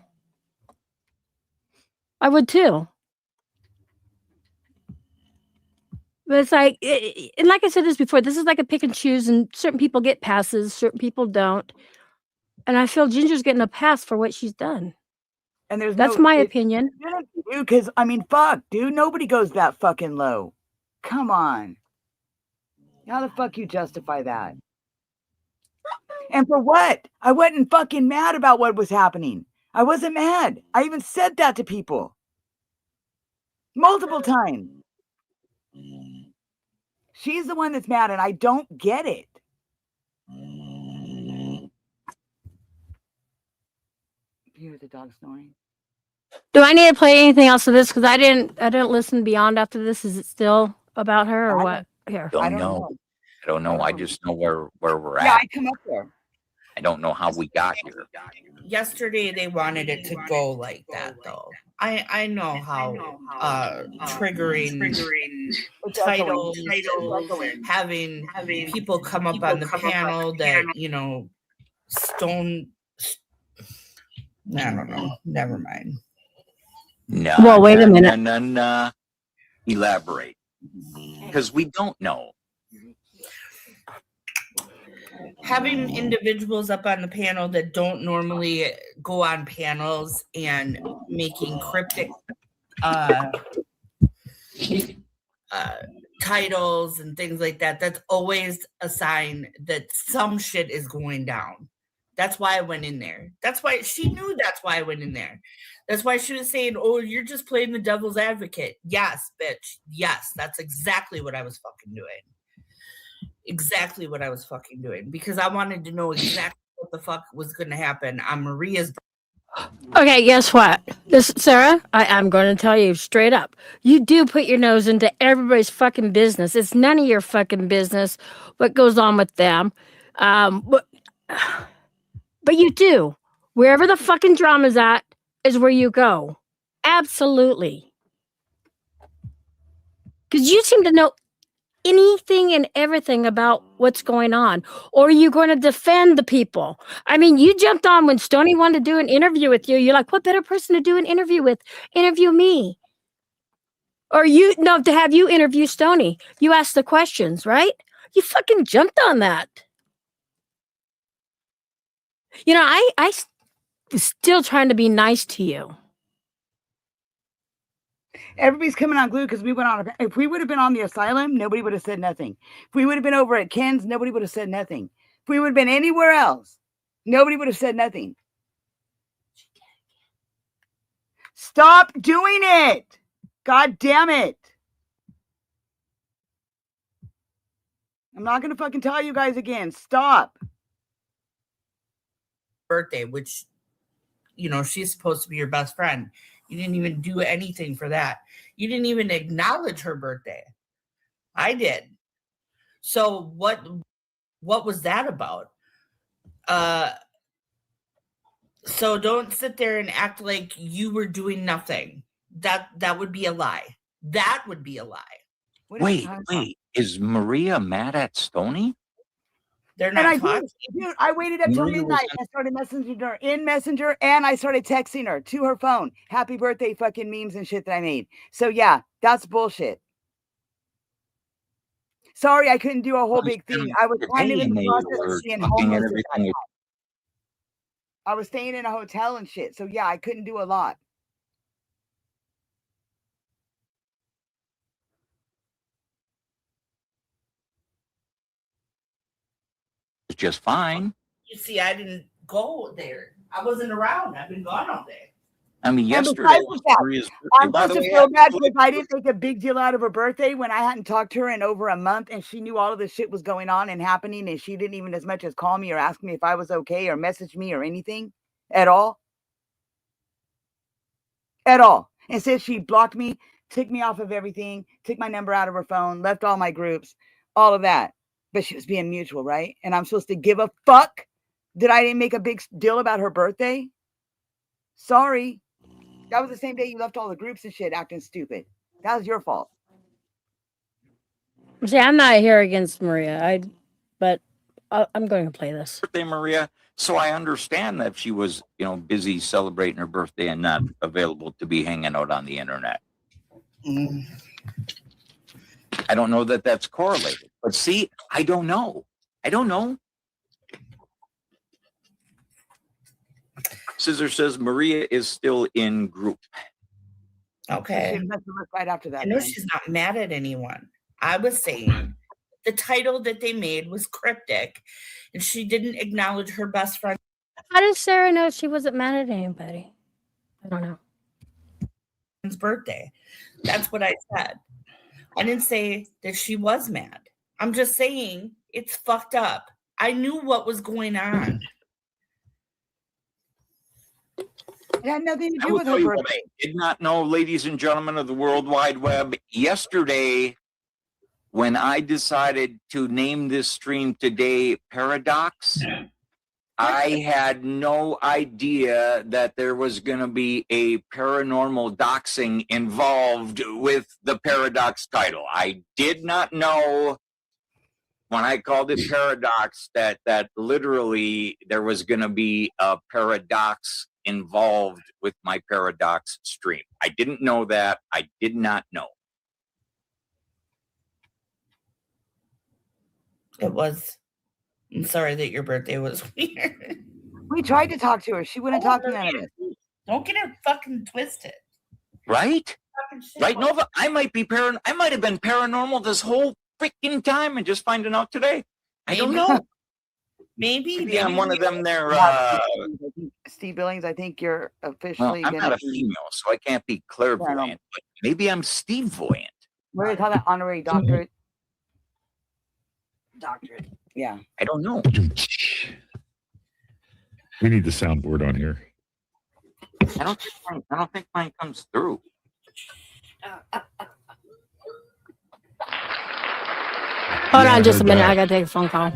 Speaker 3: I would too. But it's like, and like I said this before, this is like a pick and choose, and certain people get passes, certain people don't. And I feel Ginger's getting a pass for what she's done.
Speaker 1: And
Speaker 3: That's my opinion.
Speaker 1: Because I mean, fuck, dude, nobody goes that fucking low. Come on. How the fuck you justify that? And for what? I wasn't fucking mad about what was happening. I wasn't mad. I even said that to people multiple times. She's the one that's mad, and I don't get it. You hear the dog snoring?
Speaker 3: Do I need to play anything else of this? Because I didn't listen beyond after this. Is it still about her or what? Here.
Speaker 4: I don't know. I just know where we're
Speaker 1: Yeah,
Speaker 4: at.
Speaker 1: I come up there.
Speaker 4: I don't know how we got here.
Speaker 6: Yesterday they wanted it to go like that though. I know how triggering titles, having people come up on the panel that, you know, Stone, I don't know, never mind.
Speaker 4: No.
Speaker 3: Well, wait a minute.
Speaker 4: No. Elaborate. Because we don't know.
Speaker 6: Having individuals up on the panel that don't normally go on panels and making cryptic titles and things like that, that's always a sign that some shit is going down. That's why I went in there. That's why she knew that's why I went in there. That's why she was saying, oh, you're just playing the devil's advocate. Yes, bitch. Yes, that's exactly what I was fucking doing. Exactly what I was fucking doing. Because I wanted to know exactly what the fuck was going to happen on Maria's.
Speaker 3: Okay, guess what? This Sarah, I'm going to tell you straight up. You do put your nose into everybody's fucking business. It's none of your fucking business what goes on with them. But you do. Wherever the fucking drama's at is where you go. Absolutely. Because you seem to know anything and everything about what's going on. Or are you going to defend the people? I mean, you jumped on when Stony wanted to do an interview with you. You're like, what better person to do an interview with? Interview me. Or to have you interview Stony. You asked the questions, right? You fucking jumped on that. You know, I was still trying to be nice to you.
Speaker 1: Everybody's coming on glue because we went on. If we would have been on the asylum, nobody would have said nothing. If we would have been over at Ken's, nobody would have said nothing. If we would have been anywhere else, nobody would have said nothing. Stop doing it. God damn it. I'm not going to fucking tell you guys again. Stop.
Speaker 6: Birthday, which, you know, she's supposed to be your best friend. You didn't even do anything for that. You didn't even acknowledge her birthday. I did. So what was that about? So don't sit there and act like you were doing nothing. That would be a lie. That would be a lie.
Speaker 4: Wait. Is Maria mad at Stony?
Speaker 6: They're not talking.
Speaker 1: Dude, I waited up till midnight and started messaging her in Messenger, and I started texting her to her phone. Happy birthday fucking memes and shit that I made. So yeah, that's bullshit. Sorry, I couldn't do a whole
Speaker 4: Well,
Speaker 1: big thing.
Speaker 4: spend
Speaker 1: I was kind of
Speaker 4: day
Speaker 1: in
Speaker 4: and
Speaker 1: the
Speaker 4: they
Speaker 1: process
Speaker 4: were
Speaker 1: of being
Speaker 4: looking at
Speaker 1: homeless. At that
Speaker 4: everything with
Speaker 1: time. I was staying in a hotel and shit. So yeah, I couldn't do a lot.
Speaker 4: just fine.
Speaker 6: You see, I didn't go there. I wasn't around. I've been gone all day.
Speaker 4: I mean,
Speaker 1: And
Speaker 4: yesterday
Speaker 1: besides
Speaker 4: was
Speaker 1: that,
Speaker 4: Maria's birthday.
Speaker 1: I'm
Speaker 4: By
Speaker 1: supposed
Speaker 4: the
Speaker 1: to
Speaker 4: way,
Speaker 1: feel
Speaker 4: happy
Speaker 1: bad because I
Speaker 4: belated
Speaker 1: didn't make a big deal out of her birthday when I hadn't talked to her in over a month and she knew all of this shit was going on and happening and she didn't even as much as call me or ask me if I was okay or message me or anything at all. At all. Instead, she blocked me, took me off of everything, took my number out of her phone, left all my groups, all of that. But she was being mutual, right? And I'm supposed to give a fuck that I didn't make a big deal about her birthday? Sorry. That was the same day you left all the groups and shit acting stupid. That was your fault.
Speaker 3: See, I'm not here against Maria. But I'm going to play this.
Speaker 4: birthday, Maria. So I understand that she was, busy celebrating her birthday and not available to be hanging out on the internet.
Speaker 6: Mm.
Speaker 4: I don't know that that's correlated. But see, I don't know. Scissor says Maria is still in group.
Speaker 6: Okay.
Speaker 1: She must have looked right after that.
Speaker 6: I know
Speaker 1: then.
Speaker 6: she's not mad at anyone. I was saying the title that they made was cryptic, and she didn't acknowledge her best friend's
Speaker 3: How does Sarah know she wasn't mad at anybody? I don't know.
Speaker 6: birthday. That's what I said. I didn't say that she was mad. I'm just saying it's fucked up. I knew what was going on.
Speaker 1: It had nothing to
Speaker 4: I
Speaker 1: do
Speaker 4: will
Speaker 1: with
Speaker 4: tell
Speaker 1: her
Speaker 4: you what
Speaker 1: birthday.
Speaker 4: I did not know, ladies and gentlemen of the World Wide Web. Yesterday, when I decided to name this stream today Paradox, I had no idea that there was going to be a paranormal doxing involved with the Paradox title. I did not know when I called it Paradox that literally there was going to be a paradox involved with my Paradox stream. I didn't know that. I did not know.
Speaker 6: It was. I'm sorry that your birthday was weird.
Speaker 1: We tried to talk to her. She wouldn't talk me out of it.
Speaker 6: Don't get her fucking twisted.
Speaker 4: Right?
Speaker 6: Fucking shit.
Speaker 4: Right, Nova? I might have been paranormal this whole freaking time and just finding out today. I don't know. Maybe I'm one of them there.
Speaker 1: Steve Billings, I think you're
Speaker 4: Well,
Speaker 1: officially
Speaker 4: I'm
Speaker 1: going
Speaker 4: not
Speaker 1: to
Speaker 4: a female, so I can't be clairvoyant, but maybe I'm Steve-voyant.
Speaker 1: What do they call that? Honorary doctorate?
Speaker 2: Doctorate.
Speaker 1: Yeah.
Speaker 4: I don't know.
Speaker 5: We need the soundboard on here.
Speaker 4: I don't think mine comes through.
Speaker 3: Hold
Speaker 5: Yeah,
Speaker 3: on
Speaker 5: I
Speaker 3: just a
Speaker 5: heard
Speaker 3: minute.
Speaker 5: that.
Speaker 3: I got to take a phone call.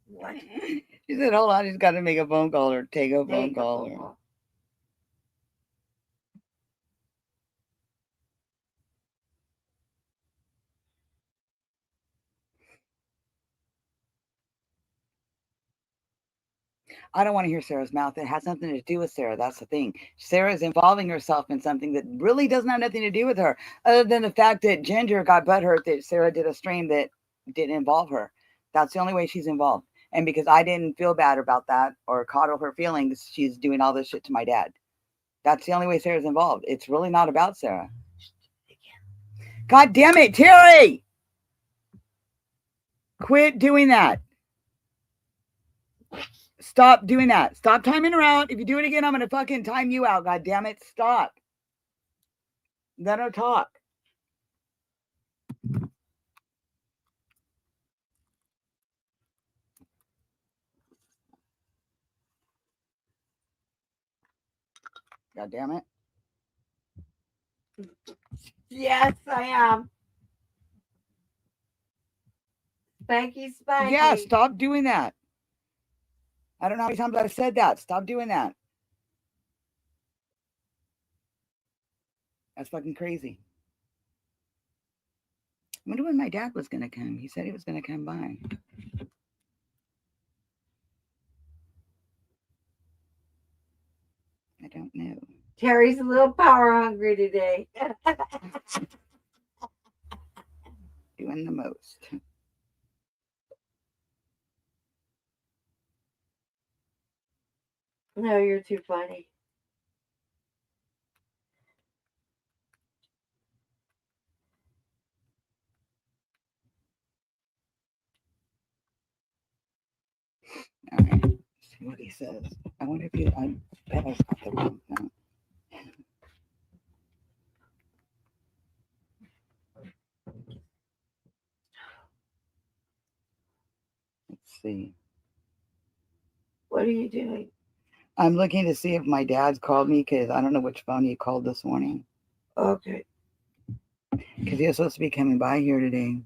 Speaker 2: What?
Speaker 1: She said, hold on, he's got to make a phone call or take a phone call. Or... I don't want to hear Sarah's mouth. It has nothing to do with Sarah. That's the thing. Sarah is involving herself in something that really doesn't have nothing to do with her, other than the fact that Ginger got butthurt that Sarah did a stream that didn't involve her. That's the only way she's involved. And because I didn't feel bad about that or coddle her feelings, she's doing all this shit to my dad. That's the only way Sarah's involved. It's really not about Sarah. God damn it, Terry! Quit doing that. Stop doing that. Stop timing her out. If you do it again, I'm going to fucking time you out. God damn it. Stop. Let her talk. God damn it.
Speaker 2: Yes, I am. Spanky, spanky.
Speaker 1: Yeah, stop doing that. I don't know how many times I've said that. Stop doing that. That's fucking crazy. I wonder when my dad was going to come. He said he was going to come by. I don't know.
Speaker 2: Terry's a little power hungry today.
Speaker 1: Doing the most.
Speaker 2: No, you're too funny.
Speaker 1: All right. Let's see what he says. I wonder if you. I bet I got the wrong. No. Let's see.
Speaker 2: What are you doing?
Speaker 1: I'm looking to see if my dad's called me because I don't know which phone he called this morning.
Speaker 2: Okay.
Speaker 1: Because he was supposed to be coming by here today.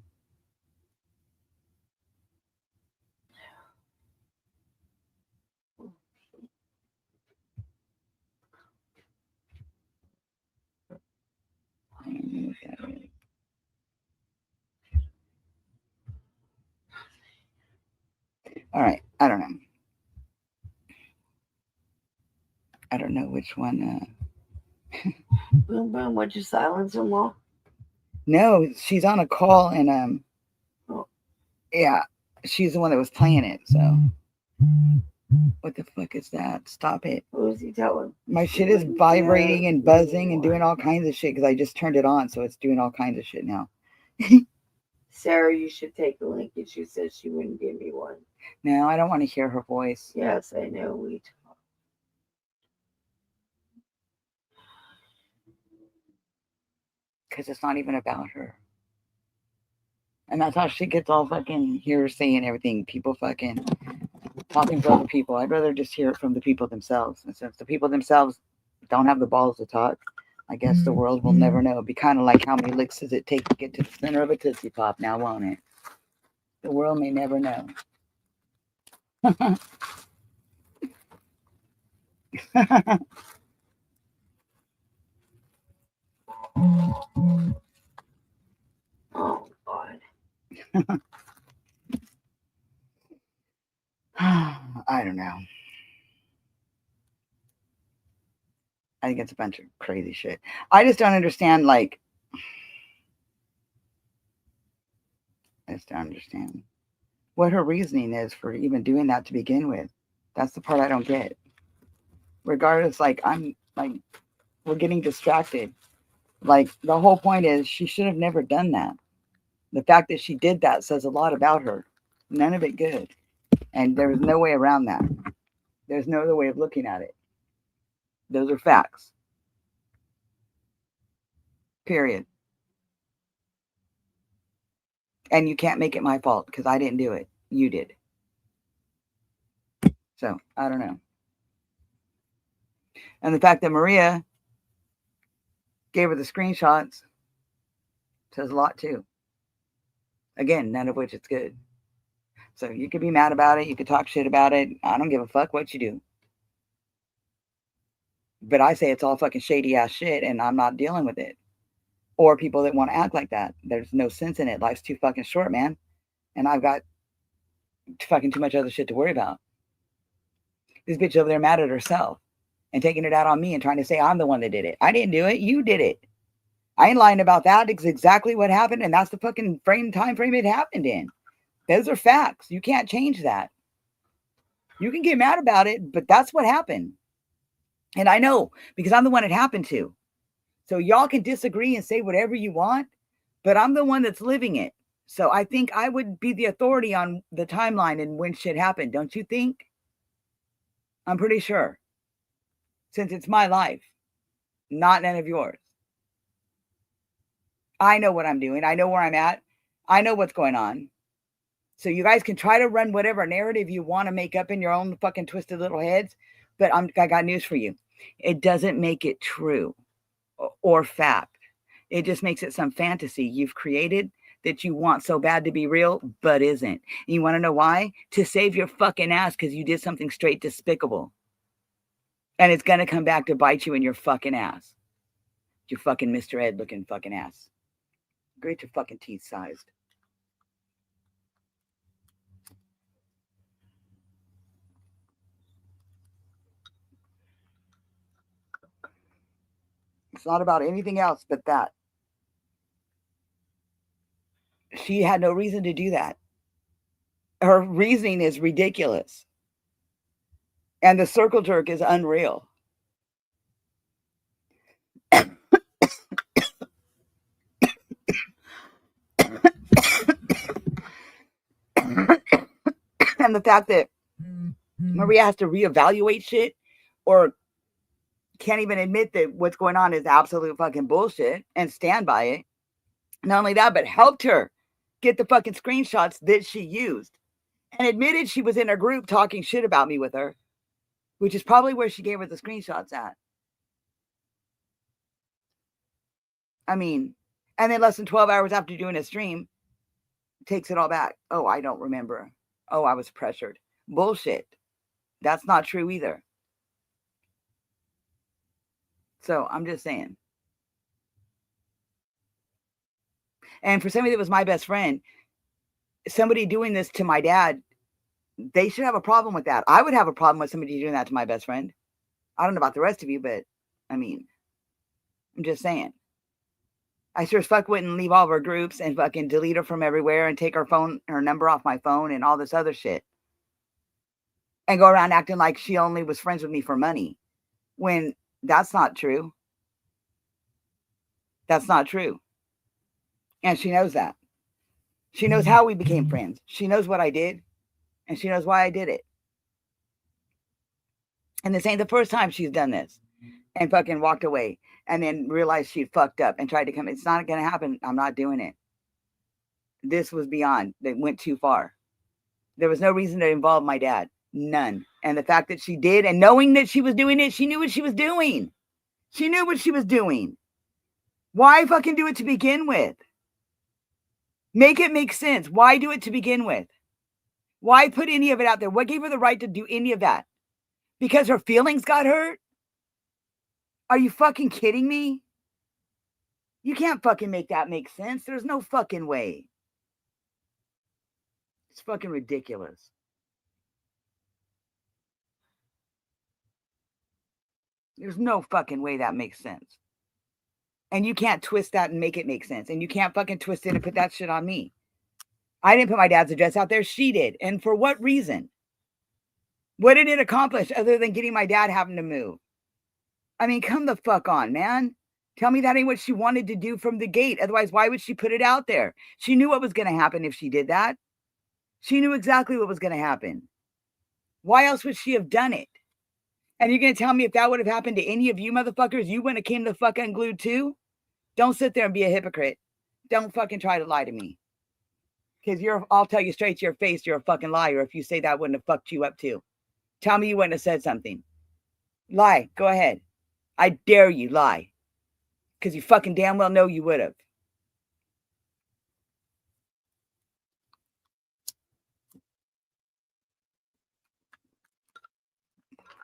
Speaker 1: I don't know if that is. All right. I don't know. I don't know which one.
Speaker 2: Boom, boom. What'd you silence them all?
Speaker 1: No, she's on a call and
Speaker 2: Oh.
Speaker 1: yeah, she's the one that was playing it. So what the fuck is that? Stop it.
Speaker 2: What was he telling?
Speaker 1: My shit is vibrating and buzzing and doing all kinds of shit because I just turned it on, so it's doing all kinds of shit now.
Speaker 2: Sarah, you should take a link. And she said she wouldn't give me one.
Speaker 1: No, I don't want to hear her voice.
Speaker 2: Yes, I know. We talk.
Speaker 1: Because it's not even about her. And that's how she gets all fucking hearsay and everything. People fucking talking for other people. I'd rather just hear it from the people themselves. And since the people themselves don't have the balls to talk, I guess the world will never know. It'd be kind of like how many licks does it take to get to the center of a Tootsie Pop now, won't it? The world may never know.
Speaker 2: Oh, God.
Speaker 1: I don't know. I think it's a bunch of crazy shit. I just don't understand, like, I just don't understand what her reasoning is for even doing that to begin with. That's the part I don't get. Regardless, like, I'm, like, we're getting distracted. Like, the whole point is she should have never done that. The fact that she did that says a lot about her. None of it good. And there's no way around that. There's no other way of looking at it. Those are facts. Period. And you can't make it my fault because I didn't do it. You did. So, I don't know. And the fact that Maria gave her the screenshots says a lot too. Again, none of which is good. So you could be mad about it. You could talk shit about it. I don't give a fuck what you do. But I say it's all fucking shady ass shit and I'm not dealing with it. Or people that want to act like that. There's no sense in it. Life's too fucking short, man. And I've got fucking too much other shit to worry about. This bitch over there mad at herself and taking it out on me and trying to say I'm the one that did it. I didn't do it. You did it. I ain't lying about that. It's exactly what happened. And that's the fucking time frame it happened in. Those are facts. You can't change that. You can get mad about it, but that's what happened. And I know because I'm the one it happened to. So y'all can disagree and say whatever you want, but I'm the one that's living it. So I think I would be the authority on the timeline and when shit happened. Don't you think? I'm pretty sure. Since it's my life, not none of yours. I know what I'm doing. I know where I'm at. I know what's going on. So you guys can try to run whatever narrative you want to make up in your own fucking twisted little heads. But I got news for you. It doesn't make it true or fact. It just makes it some fantasy you've created that you want so bad to be real, but isn't. And you want to know why? To save your fucking ass because you did something straight despicable. And it's going to come back to bite you in your fucking ass. Your fucking Mr. Ed looking fucking ass. Great your fucking teeth sized. It's not about anything else but that. She had no reason to do that. Her reasoning is ridiculous. And the circle jerk is unreal. And the fact that Maria has to reevaluate shit or can't even admit that what's going on is absolute fucking bullshit and stand by it. Not only that, but helped her get the fucking screenshots that she used and admitted she was in her group talking shit about me with her, which is probably where she gave her the screenshots at. I mean, and then less than 12 hours after doing a stream, takes it all back. Oh, I don't remember. Oh, I was pressured. Bullshit. That's not true either. So I'm just saying. And for somebody that was my best friend, somebody doing this to my dad, they should have a problem with that. I would have a problem with somebody doing that to my best friend. I don't know about the rest of you, but I mean, I'm just saying. I sure as fuck wouldn't leave all of her groups and fucking delete her from everywhere and take her phone, her number off my phone and all this other shit. And go around acting like she only was friends with me for money. When that's not true. That's not true. And she knows that. She knows how we became friends. She knows what I did. And she knows why I did it. And this ain't the first time she's done this. And fucking walked away. And then realized she'd fucked up and tried to come. It's not going to happen. I'm not doing it. This was beyond. It went too far. There was no reason to involve my dad. None. And the fact that she did, and knowing that she was doing it, she knew what she was doing. She knew what she was doing. Why fucking do it to begin with? Make it make sense. Why do it to begin with? Why put any of it out there? What gave her the right to do any of that? Because her feelings got hurt? Are you fucking kidding me? You can't fucking make that make sense. There's no fucking way. It's fucking ridiculous. There's no fucking way that makes sense. And you can't twist that and make it make sense. And you can't fucking twist it and put that shit on me. I didn't put my dad's address out there. She did. And for what reason? What did it accomplish other than getting my dad having to move? I mean, come the fuck on, man. Tell me that ain't what she wanted to do from the gate. Otherwise, why would she put it out there? She knew what was going to happen if she did that. She knew exactly what was going to happen. Why else would she have done it? And you're going to tell me if that would have happened to any of you motherfuckers, you wouldn't have came the fuck unglued too? Don't sit there and be a hypocrite. Don't fucking try to lie to me. Because I'll tell you straight to your face, you're a fucking liar if you say that wouldn't have fucked you up too. Tell me you wouldn't have said something. Lie. Go ahead. I dare you, lie. Because you fucking damn well know you would have.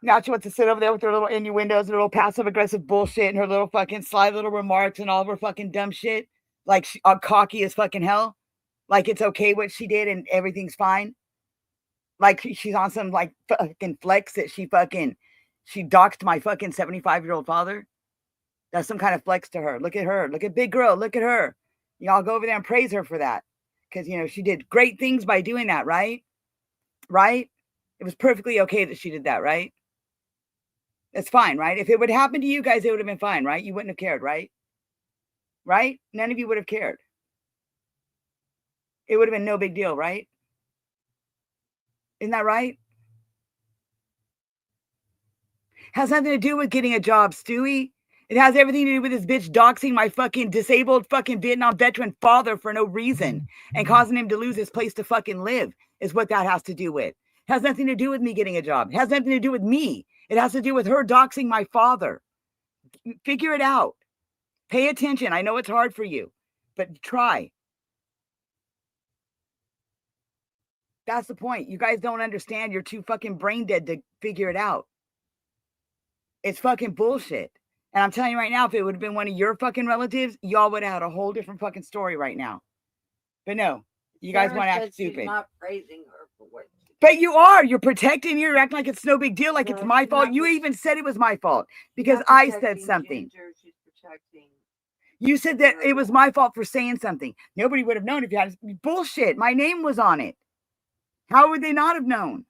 Speaker 1: Now she wants to sit over there with her little innuendos, her little passive-aggressive bullshit, and her little fucking sly little remarks and all of her fucking dumb shit. Like cocky as fucking hell. Like it's okay what she did and everything's fine. Like she's on some like fucking flex that she doxed my fucking 75-year-old father. That's some kind of flex to her. Look at her. Look at big girl. Look at her. Y'all go over there and praise her for that. Because, you know, she did great things by doing that, right? Right? It was perfectly okay that she did that, right? It's fine, right? If it would happen to you guys, it would have been fine, right? You wouldn't have cared, right? Right? None of you would have cared. It would have been no big deal, right? Isn't that right? Has nothing to do with getting a job, Stewie. It has everything to do with this bitch doxing my fucking disabled fucking Vietnam veteran father for no reason and causing him to lose his place to fucking live is what that has to do with. It has nothing to do with me getting a job. It has nothing to do with me. It has to do with her doxing my father. Figure it out. Pay attention. I know it's hard for you, but try. That's the point. You guys don't understand. You're too fucking brain dead to figure it out. It's fucking bullshit. And I'm telling you right now, if it would have been one of your fucking relatives, y'all would have had a whole different fucking story right now. But no, you guys want to act stupid.
Speaker 2: She's not praising her for what.
Speaker 1: But you are. You're protecting. You're acting like it's no big deal, like it's my fault. You even said it was my fault because I said something.
Speaker 2: Ginger, she's texting.
Speaker 1: You said that it was my fault for saying something. Nobody would have known if you had bullshit. My name was on it. How would they not have known?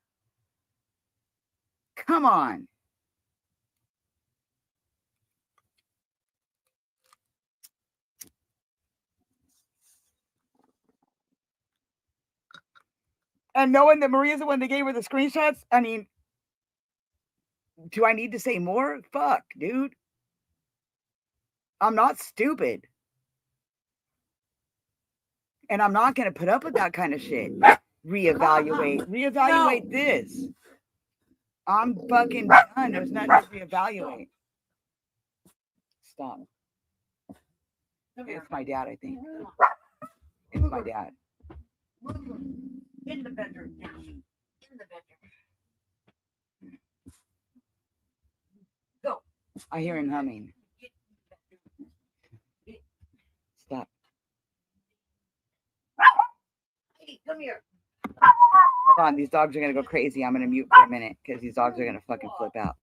Speaker 1: Come on. And knowing that Maria's the one that gave her the screenshots, I mean, do I need to say more? Fuck, dude. I'm not stupid. And I'm not going to put up with that kind of shit. Reevaluate this. I'm fucking done. There's nothing to reevaluate. Stop. It's my dad, I think. It's my dad.
Speaker 2: In the bedroom. In the bedroom. Go.
Speaker 1: I hear him humming. Stop.
Speaker 2: Hey, come here.
Speaker 1: Hold on. These dogs are going to go crazy. I'm going to mute for a minute because these dogs are going to fucking flip out.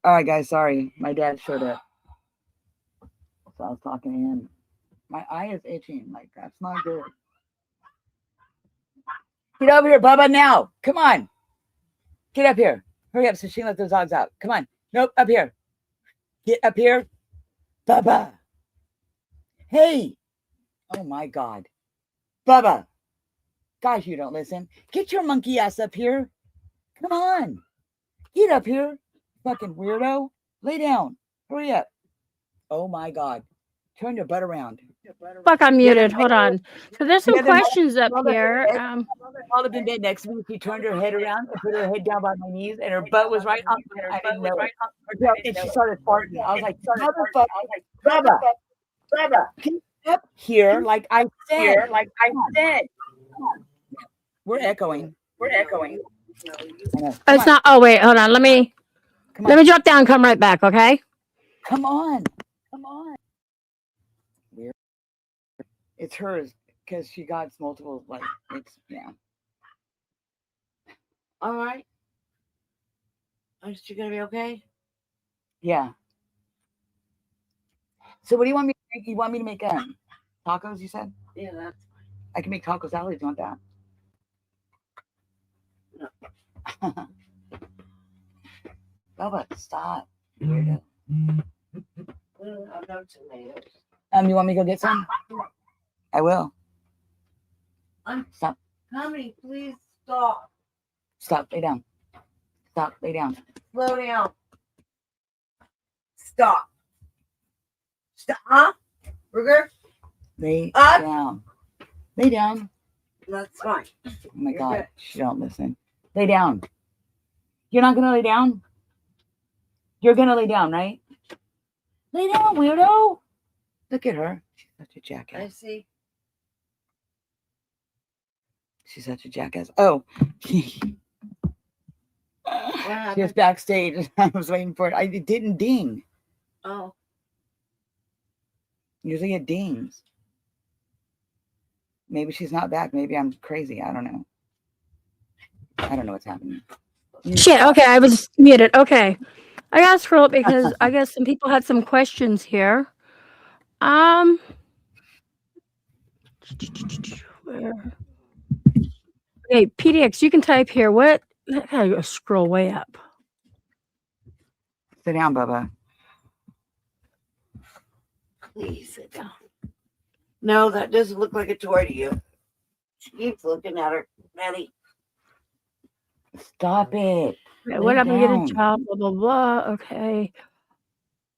Speaker 1: All right, guys. Sorry, my dad showed up, so I was talking to him. My eye is itching. Like that's not good. Get over here, Bubba. Now, come on. Get up here. Hurry up, so she can let those dogs out. Come on. Nope, up here. Get up here, Bubba. Hey. Oh my God, Bubba. Gosh, you don't listen. Get your monkey ass up here. Come on. Get up here, fucking weirdo. Lay down. Hurry up. Oh my God. Turn your butt around.
Speaker 3: Fuck, I'm
Speaker 1: The other
Speaker 3: muted.
Speaker 1: night-
Speaker 3: Hold on. So there's some
Speaker 1: the other night,
Speaker 3: questions up
Speaker 1: Mother
Speaker 3: here.
Speaker 1: had all of in bed next to me. She turned her head around and put her head down by my knees, and her butt was right up. I didn't know it. And she started farting. I was like, motherfucker, Bubba, get up here, like I said. We're echoing.
Speaker 3: It's not. Oh wait, hold on. Let me
Speaker 1: Come on.
Speaker 3: let me drop down. And come right back. Okay.
Speaker 1: Come on. Weird. It's hers because she got multiple. Like it's yeah.
Speaker 2: All right. Is she gonna be okay?
Speaker 1: Yeah. So what do you want me to make? You want me to make tacos? You said
Speaker 2: Yeah, that's
Speaker 1: I can make taco salad. You want that?
Speaker 2: No.
Speaker 1: Bubba, stop. Weirdo.
Speaker 2: no tomatoes.
Speaker 1: You want me to go get some? I will. Stop.
Speaker 2: Tommy, please stop.
Speaker 1: Stop. Lay down. Stop. Lay down.
Speaker 2: Slow down. Stop. Stop. Huh? Ruger?
Speaker 1: Lay
Speaker 2: Up.
Speaker 1: down. Lay down.
Speaker 2: That's fine.
Speaker 1: Oh my
Speaker 2: You're
Speaker 1: God.
Speaker 2: good.
Speaker 1: She don't listen. Lay down. You're not gonna lay down? You're gonna lay down, right? Lay down, weirdo. Look at her. She's such a
Speaker 2: I
Speaker 1: jackass.
Speaker 2: see.
Speaker 1: She's such a jackass. Oh. She
Speaker 2: What
Speaker 1: was
Speaker 2: happened?
Speaker 1: backstage. I was waiting for it. It didn't ding.
Speaker 2: Oh,
Speaker 1: Usually it dings. Maybe she's not back. Maybe I'm crazy. I don't know. I don't know what's happening. You
Speaker 3: Shit.
Speaker 1: stop.
Speaker 3: Okay, I was muted. Okay, I gotta scroll up because I guess some people had some questions here. Where? Okay, PDX, you can type here. What? I gotta go scroll way up.
Speaker 1: Sit down, Bubba.
Speaker 2: please sit down. No, that doesn't look like a toy to you. She keeps looking at her. Maddie.
Speaker 1: Stop it.
Speaker 3: Okay,
Speaker 1: Lay
Speaker 3: what happened to get a
Speaker 1: down.
Speaker 3: job? Blah blah blah. Okay.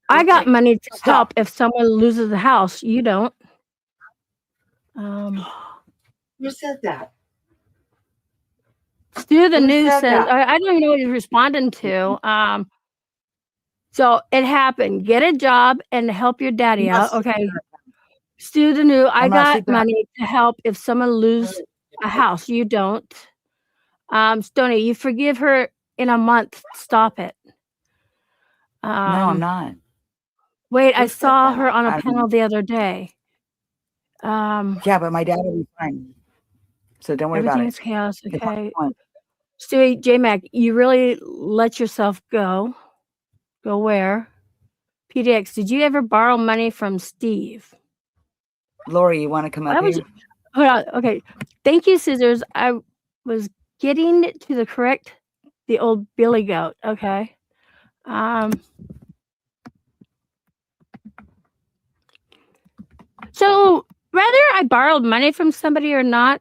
Speaker 3: I got
Speaker 2: Okay,
Speaker 3: money to
Speaker 2: stop.
Speaker 3: help if someone loses the house. You don't.
Speaker 2: Who said that?
Speaker 3: Stu the
Speaker 2: Who
Speaker 3: news
Speaker 2: said
Speaker 3: says
Speaker 2: that?
Speaker 3: I don't even know what he's responding to. So it happened. Get a job and help your daddy
Speaker 1: I'm not
Speaker 3: out.
Speaker 1: sleeping
Speaker 3: Okay.
Speaker 1: on her.
Speaker 3: Stu the new. I
Speaker 1: I'm not
Speaker 3: got
Speaker 1: sleeping on
Speaker 3: money to help if someone loses a house. You don't. Stoney, you forgive her in a month. Stop it.
Speaker 1: No, I'm not.
Speaker 3: Wait, I
Speaker 2: Who said
Speaker 3: saw her
Speaker 2: that?
Speaker 3: on a
Speaker 1: I don't
Speaker 3: panel
Speaker 1: know.
Speaker 3: the other day.
Speaker 1: Yeah, but my dad will be fine. So don't worry about
Speaker 3: Everything's
Speaker 1: it.
Speaker 3: chaos.
Speaker 1: It's not
Speaker 3: Okay.
Speaker 1: fun.
Speaker 3: Stewie, J-Mac, you really let yourself go. Go where? PDX, did you ever borrow money from Steve?
Speaker 1: Lori, you want to come up
Speaker 3: I was,
Speaker 1: here?
Speaker 3: hold on. Okay. Thank you, Scissors. I was getting to the old Billy Goat. Okay. So whether I borrowed money from somebody or not,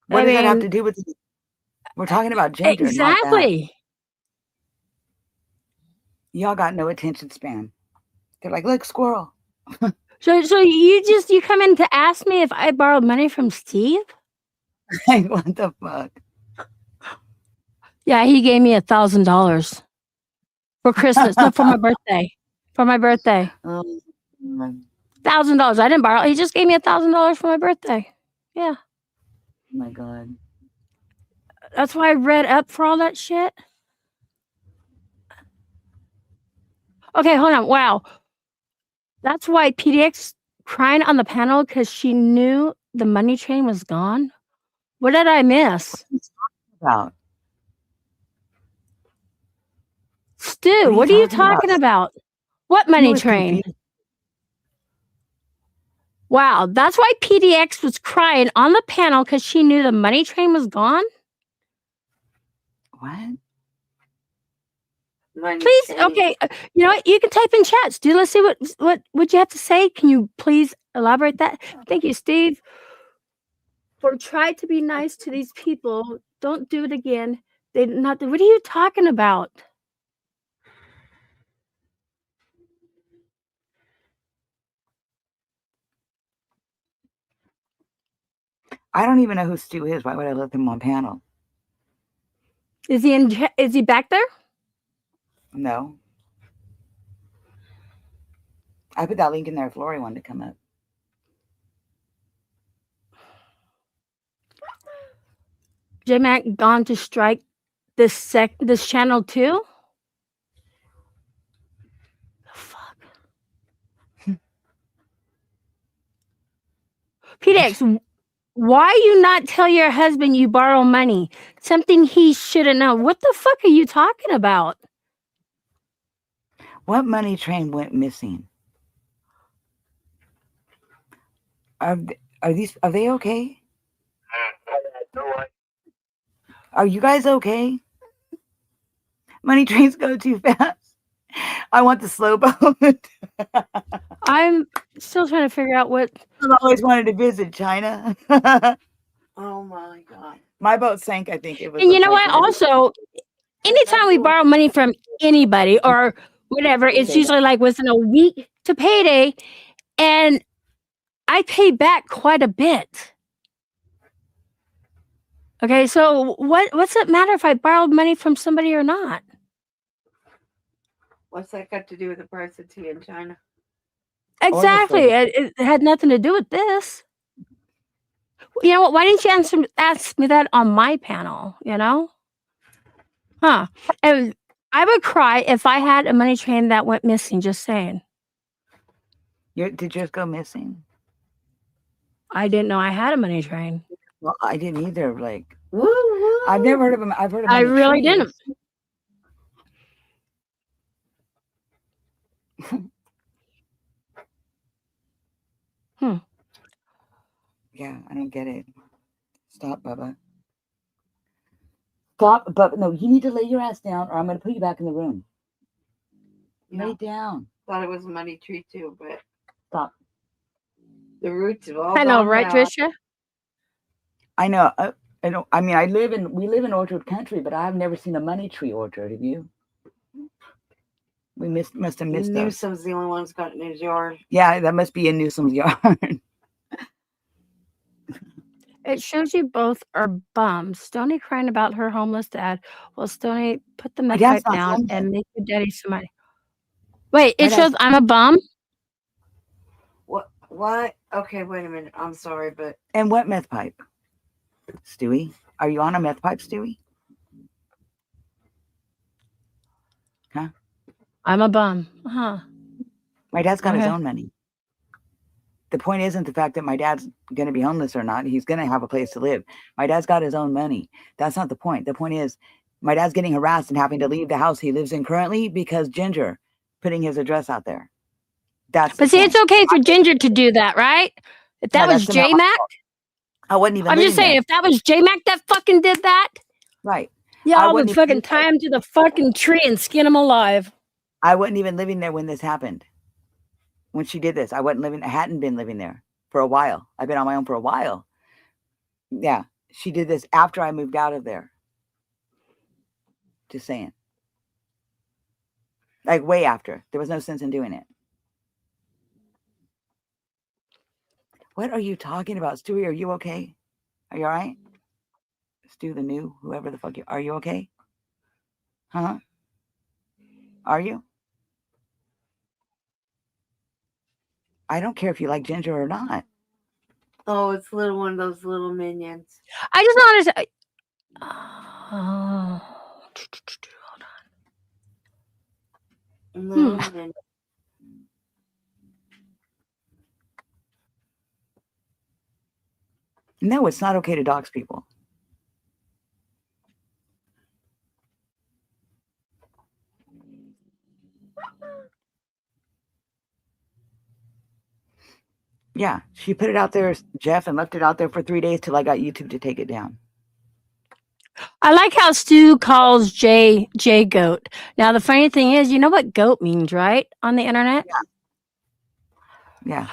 Speaker 1: What
Speaker 3: I
Speaker 1: does that have
Speaker 3: mean,
Speaker 1: to do with this? We're talking about gender, not that.
Speaker 3: exactly.
Speaker 1: Y'all got no attention span. They're like, look, squirrel.
Speaker 3: So you come in to ask me if I borrowed money from Steve?
Speaker 1: Like, what the fuck?
Speaker 3: Yeah, he gave me $1,000 for Christmas. No, for my birthday. For my birthday.
Speaker 1: Oh,
Speaker 3: $1,000. I didn't borrow. He just gave me $1,000 for my birthday. Yeah.
Speaker 1: my God.
Speaker 3: That's why I read up for all that shit. Okay, hold on. Wow. That's why PDX crying on the panel because she knew the money train was gone. What did I miss?
Speaker 1: About
Speaker 3: Stu, what are you talking about? What
Speaker 1: You
Speaker 3: money
Speaker 1: was
Speaker 3: train?
Speaker 1: confused.
Speaker 3: Wow, that's why PDX was crying on the panel because she knew the money train was gone.
Speaker 1: What?
Speaker 2: Money
Speaker 3: Please,
Speaker 2: train.
Speaker 3: okay, you know what? You can type in chat. Stu, let's see what you have to say. Can you please elaborate that? Thank you, Steve. For try to be nice to these people. Don't do it again. They not. What are you talking about?
Speaker 1: I don't even know who Stu is. Why would I let him on panel?
Speaker 3: Is he in? Is he back there?
Speaker 1: No. I put that link in there if Lori wanted to come up.
Speaker 3: J-Mac gone to strike this channel too? Fuck. PDX, why you not tell your husband you borrow money? Something he shouldn't know. What the fuck are you talking about?
Speaker 1: What money train went missing? Are they okay? Are you guys okay? Money trains go too fast. I want the slow boat.
Speaker 3: I'm still trying to figure out what.
Speaker 1: I've always wanted to visit China.
Speaker 2: Oh my god.
Speaker 1: My boat sank, I think it was.
Speaker 3: And
Speaker 1: a
Speaker 3: you know what?
Speaker 1: typhoon.
Speaker 3: Also, anytime we borrow money from anybody or whatever, it's usually like within a week to payday, and I pay back quite a bit. Okay, so what's it matter if I borrowed money from somebody or not?
Speaker 2: What's that got to do with the price of tea in China?
Speaker 3: Exactly. It had nothing to do with this. You know what? Why didn't you ask me that on my panel? You know? Huh. And I would cry if I had a money train that went missing, just saying.
Speaker 1: Did yours go missing?
Speaker 3: I didn't know I had a money train.
Speaker 1: Well, I didn't either. Like,
Speaker 2: Woo, woo.
Speaker 1: I've never heard of them. I've heard of
Speaker 3: I
Speaker 1: money
Speaker 3: really
Speaker 1: trains.
Speaker 3: didn't.
Speaker 1: Yeah, I don't get it. Stop, Bubba. Stop, Bubba. No, you need to lay your ass down, or I'm going to put you back in the room. Lay down.
Speaker 2: Thought it was a money tree too, but
Speaker 1: Stop.
Speaker 2: the roots have all
Speaker 3: I know,
Speaker 2: gone
Speaker 3: right,
Speaker 2: down.
Speaker 3: Tricia?
Speaker 1: I know. I don't. I mean, we live in orchard country, but I've never seen a money tree orchard. Have you? We must have missed those.
Speaker 2: Newsom's the only one who's got it in his yard.
Speaker 1: Yeah, that must be in Newsom's yard.
Speaker 3: It shows you both are bums. Stony crying about her homeless dad. Well, Stony, put the meth
Speaker 1: dad's
Speaker 3: pipe
Speaker 1: not
Speaker 3: down
Speaker 1: homeless.
Speaker 3: and make your daddy some money. Wait,
Speaker 1: My
Speaker 3: it shows
Speaker 1: dad's-
Speaker 3: I'm a bum?
Speaker 2: What? Okay, wait a minute. I'm sorry, but
Speaker 1: And what meth pipe? Stewie? Are you on a meth pipe, Stewie? Huh?
Speaker 3: I'm a bum. Huh.
Speaker 1: My dad's got his
Speaker 3: Okay.
Speaker 1: own money. The point isn't the fact that my dad's going to be homeless or not. He's going to have a place to live. My dad's got his own money. That's not the point. The point is my dad's getting harassed and having to leave the house he lives in currently because Ginger putting his address out there. That's
Speaker 3: But
Speaker 1: the
Speaker 3: see,
Speaker 1: point.
Speaker 3: it's okay for Ginger to do that, right? If that
Speaker 1: No,
Speaker 3: was
Speaker 1: that's not my
Speaker 3: J-Mac,
Speaker 1: fault. I wasn't even
Speaker 3: I'm just
Speaker 1: living
Speaker 3: saying,
Speaker 1: there.
Speaker 3: if that was J-Mac that fucking did that,
Speaker 1: Right.
Speaker 3: y'all would
Speaker 1: wouldn't even
Speaker 3: fucking
Speaker 1: live
Speaker 3: tie him to the fucking tree and skin him alive.
Speaker 1: I wasn't even living there when this happened. When she did this, I hadn't been living there for a while. I've been on my own for a while. Yeah. She did this after I moved out of there. Just saying. Like way after. There was no sense in doing it. What are you talking about? Stewie, are you okay? Are you all right? Stu the new, whoever the fuck you are. You okay? Huh? Are you? I don't care if you like Ginger or not.
Speaker 2: oh, it's little one of those little minions.
Speaker 3: I just don't understand. Oh.
Speaker 2: Little minions.
Speaker 1: No, it's not okay to dox people. Yeah, she put it out there, Jeff, and left it out there for 3 days till I got YouTube to take it down.
Speaker 3: I like how Stu calls Jay Goat. Now the funny thing is, you know what goat means, right? On the internet.
Speaker 1: Yeah.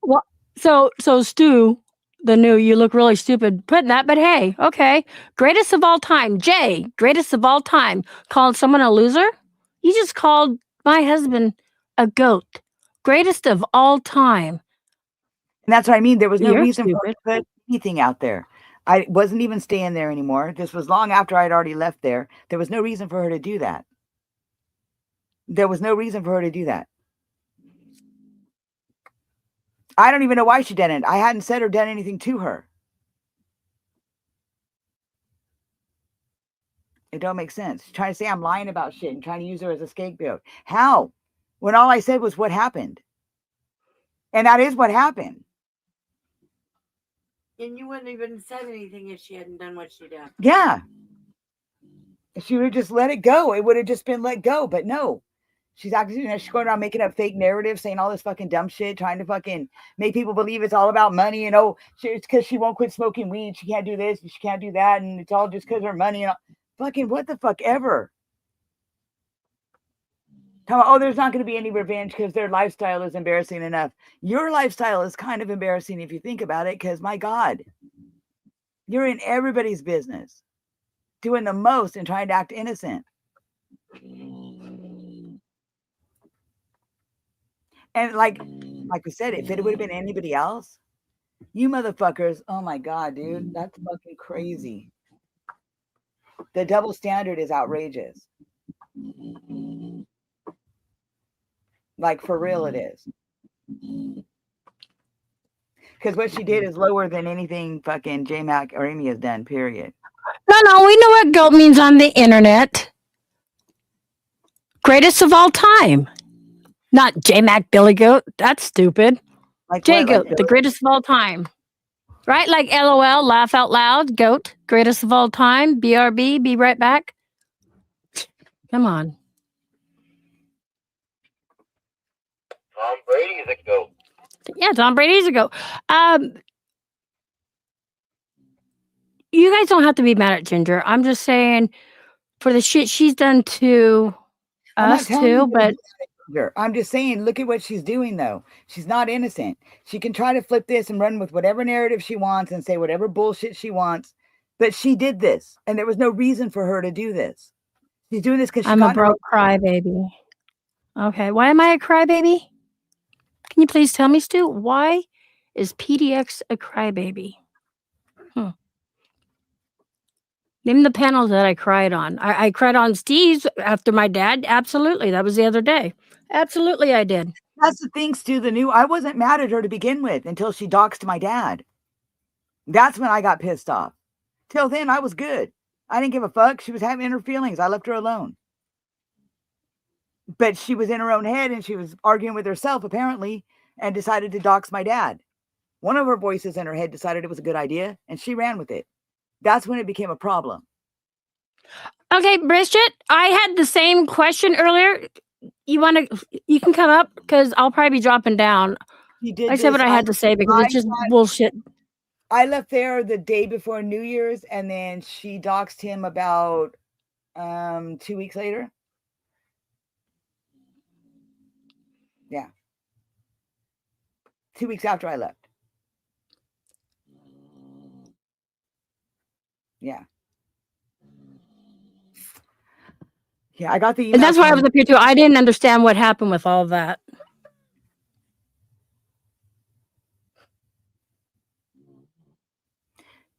Speaker 3: Well, so Stu, the new you look really stupid putting that, but hey, okay, greatest of all time, Jay, greatest of all time, called someone a loser. You just called my husband a goat, greatest of all time.
Speaker 1: And that's what I mean. There was no
Speaker 3: You're
Speaker 1: reason for her
Speaker 3: stupid.
Speaker 1: to put anything out there. I wasn't even staying there anymore. This was long after I'd already left there. There was no reason for her to do that. There was no reason for her to do that. I don't even know why she did it. I hadn't said or done anything to her. It don't make sense. She's trying to say I'm lying about shit and trying to use her as a scapegoat. How? When all I said was what happened. And that is what happened.
Speaker 2: And you wouldn't even said anything if she hadn't done what she did.
Speaker 1: Yeah. If she would have just let it go, it would have just been let go. But no. She's actually, she's going around making up fake narratives, saying all this fucking dumb shit, trying to fucking make people believe it's all about money. And it's because she won't quit smoking weed. She can't do this. She can't do that. And it's all just because of her money. And fucking what the fuck ever. There's not going to be any revenge because their lifestyle is embarrassing enough. Your lifestyle is kind of embarrassing if you think about it, because my God, you're in everybody's business, doing the most and trying to act innocent. And like we said, if it would have been anybody else, you motherfuckers, oh my God, dude, that's fucking crazy. The double standard is outrageous. Like, for real it is. Because what she did is lower than anything fucking J-Mac or Amy has done, period.
Speaker 3: No, we know what goat means on the internet. Greatest of all time. Not J-Mac Billy Goat. That's stupid.
Speaker 1: Like
Speaker 3: J
Speaker 1: what?
Speaker 3: Goat,
Speaker 1: Like
Speaker 3: the greatest of all time. Right? Like LOL, laugh out loud, goat, greatest of all time, BRB, be right back. Come on.
Speaker 4: Tom Brady's a goat.
Speaker 3: Yeah, Tom Brady's a goat. You guys don't have to be mad at Ginger. I'm just saying for the shit she's done to us too, but
Speaker 1: I'm just saying, look at what she's doing, though. She's not innocent. She can try to flip this and run with whatever narrative she wants and say whatever bullshit she wants. But she did this, and there was no reason for her to do this. She's doing this because
Speaker 3: I'm a broke crybaby. Okay, why am I a crybaby? Can you please tell me, Stu? Why is PDX a crybaby? Name the panels that I cried on. I cried on Steve's after my dad. Absolutely. That was the other day. Absolutely, I did.
Speaker 1: That's the thing, Stu. I wasn't mad at her to begin with until she doxed my dad. That's when I got pissed off. Till then, I was good. I didn't give a fuck. She was having her feelings. I left her alone. But she was in her own head and she was arguing with herself, apparently, and decided to dox my dad. One of her voices in her head decided it was a good idea, and she ran with it. That's when it became a problem.
Speaker 3: Okay, Bridget, I had the same question earlier. You can come up because I'll probably be dropping down. I said what I had to say because it's just bullshit.
Speaker 1: I left there the day before New Year's, and then she doxed him about 2 weeks later. Yeah. 2 weeks after I left. Yeah. Yeah, I got the email.
Speaker 3: And that's why I was up here too. I didn't understand what happened with all that.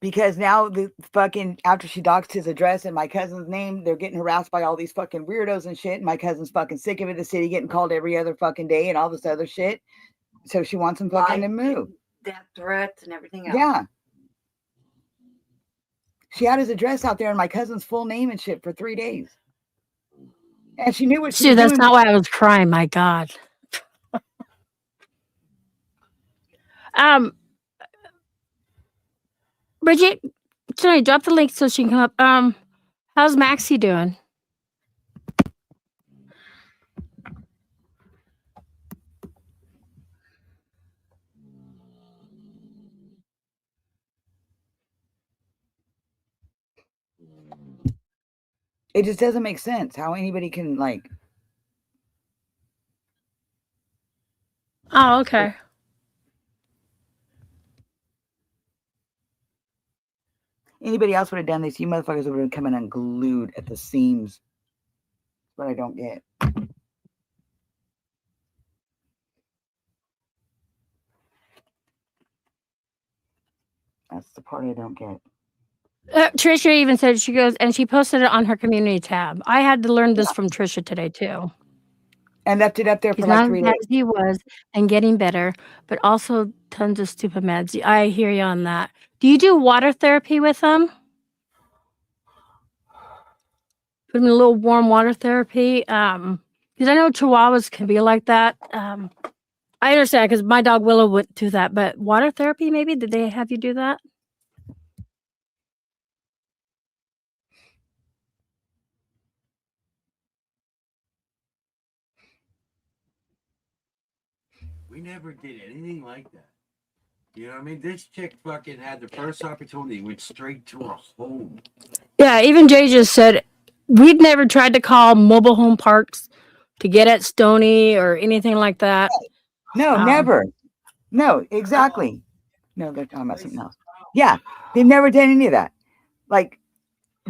Speaker 1: Because now the fucking, after she doxed his address and my cousin's name, they're getting harassed by all these fucking weirdos and shit. And my cousin's fucking sick of it, the city getting called every other fucking day and all this other shit. So she wants him fucking to move.
Speaker 2: Death threats and everything else.
Speaker 1: Yeah. She had his address out there and my cousin's full name and shit for 3 days. And she knew what she was doing.
Speaker 3: That's not why I was crying. My God. Bridget, sorry, drop the link so she can come up. How's Maxie doing?
Speaker 1: It just doesn't make sense how anybody can like.
Speaker 3: Oh, okay.
Speaker 1: Anybody else would have done this. You motherfuckers would have been coming unglued at the seams. But I don't get. That's the part I don't get.
Speaker 3: Trisha even said, she goes, and she posted it on her community tab. I had to learn this from Trisha today too.
Speaker 1: And left it up there
Speaker 3: He's
Speaker 1: for like
Speaker 3: not
Speaker 1: 3
Speaker 3: as bad
Speaker 1: days.
Speaker 3: as he was and getting better, but also tons of stupid meds. I hear you on that. Do you do water therapy with them? Put them in a little warm water therapy. Because I know Chihuahuas can be like that. I understand because my dog Willow went through that, but water therapy maybe? Did they have you do that?
Speaker 8: We never did anything like that. You know what I mean? This chick fucking had the first opportunity, went straight to her home.
Speaker 3: Yeah, even Jay just said we'd never tried to call mobile home parks to get at Stony or anything like that.
Speaker 1: No, never. No, exactly. No, they're talking about something else. Yeah, they've never done any of that. Like,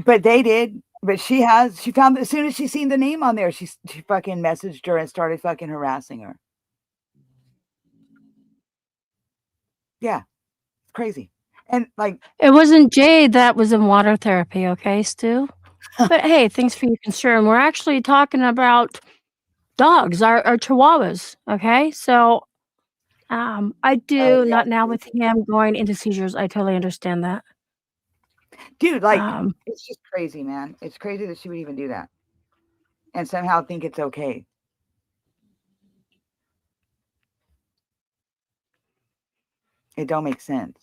Speaker 1: but they did. But she found as soon as she seen the name on there, she fucking messaged her and started fucking harassing her. Yeah, it's crazy. And like,
Speaker 3: it wasn't Jay that was in water therapy, okay, Stu? But hey, thanks for your concern. We're actually talking about dogs, our Chihuahuas, okay? So I do not now with him going into seizures. I totally understand that.
Speaker 1: Dude, like, it's just crazy, man. It's crazy that she would even do that and somehow think it's okay. It don't make sense.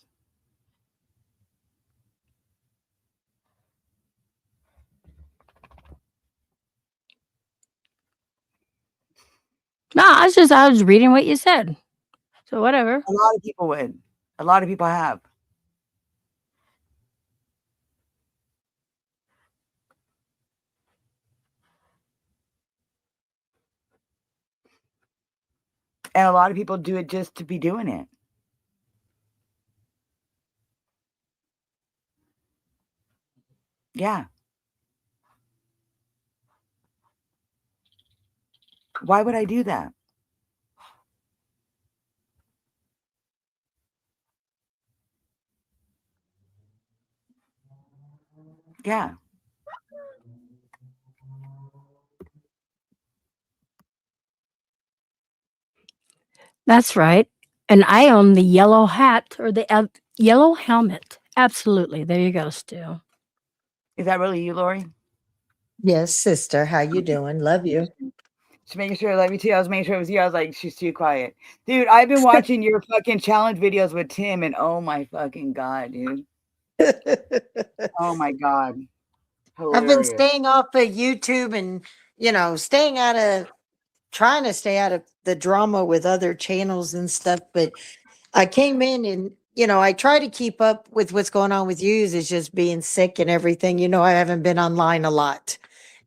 Speaker 3: No, I was reading what you said. So whatever.
Speaker 1: A lot of people would. A lot of people have. And a lot of people do it just to be doing it. Yeah. Why would I do that? Yeah.
Speaker 3: That's right. And I own the yellow hat or the yellow helmet. Absolutely. There you go, Stu.
Speaker 1: Is that really you, Lori?
Speaker 9: Yes, sister. How you doing? Love you.
Speaker 1: Just making sure I love you too. I was making sure it was you. I was like, she's too quiet. Dude, I've been watching your fucking challenge videos with Tim and oh my fucking God, dude. Oh my God.
Speaker 9: I've been
Speaker 1: Hilarious.
Speaker 9: staying off of YouTube and, trying to stay out of the drama with other channels and stuff. But I came in and, I try to keep up with what's going on with you. It's just being sick and everything. I haven't been online a lot.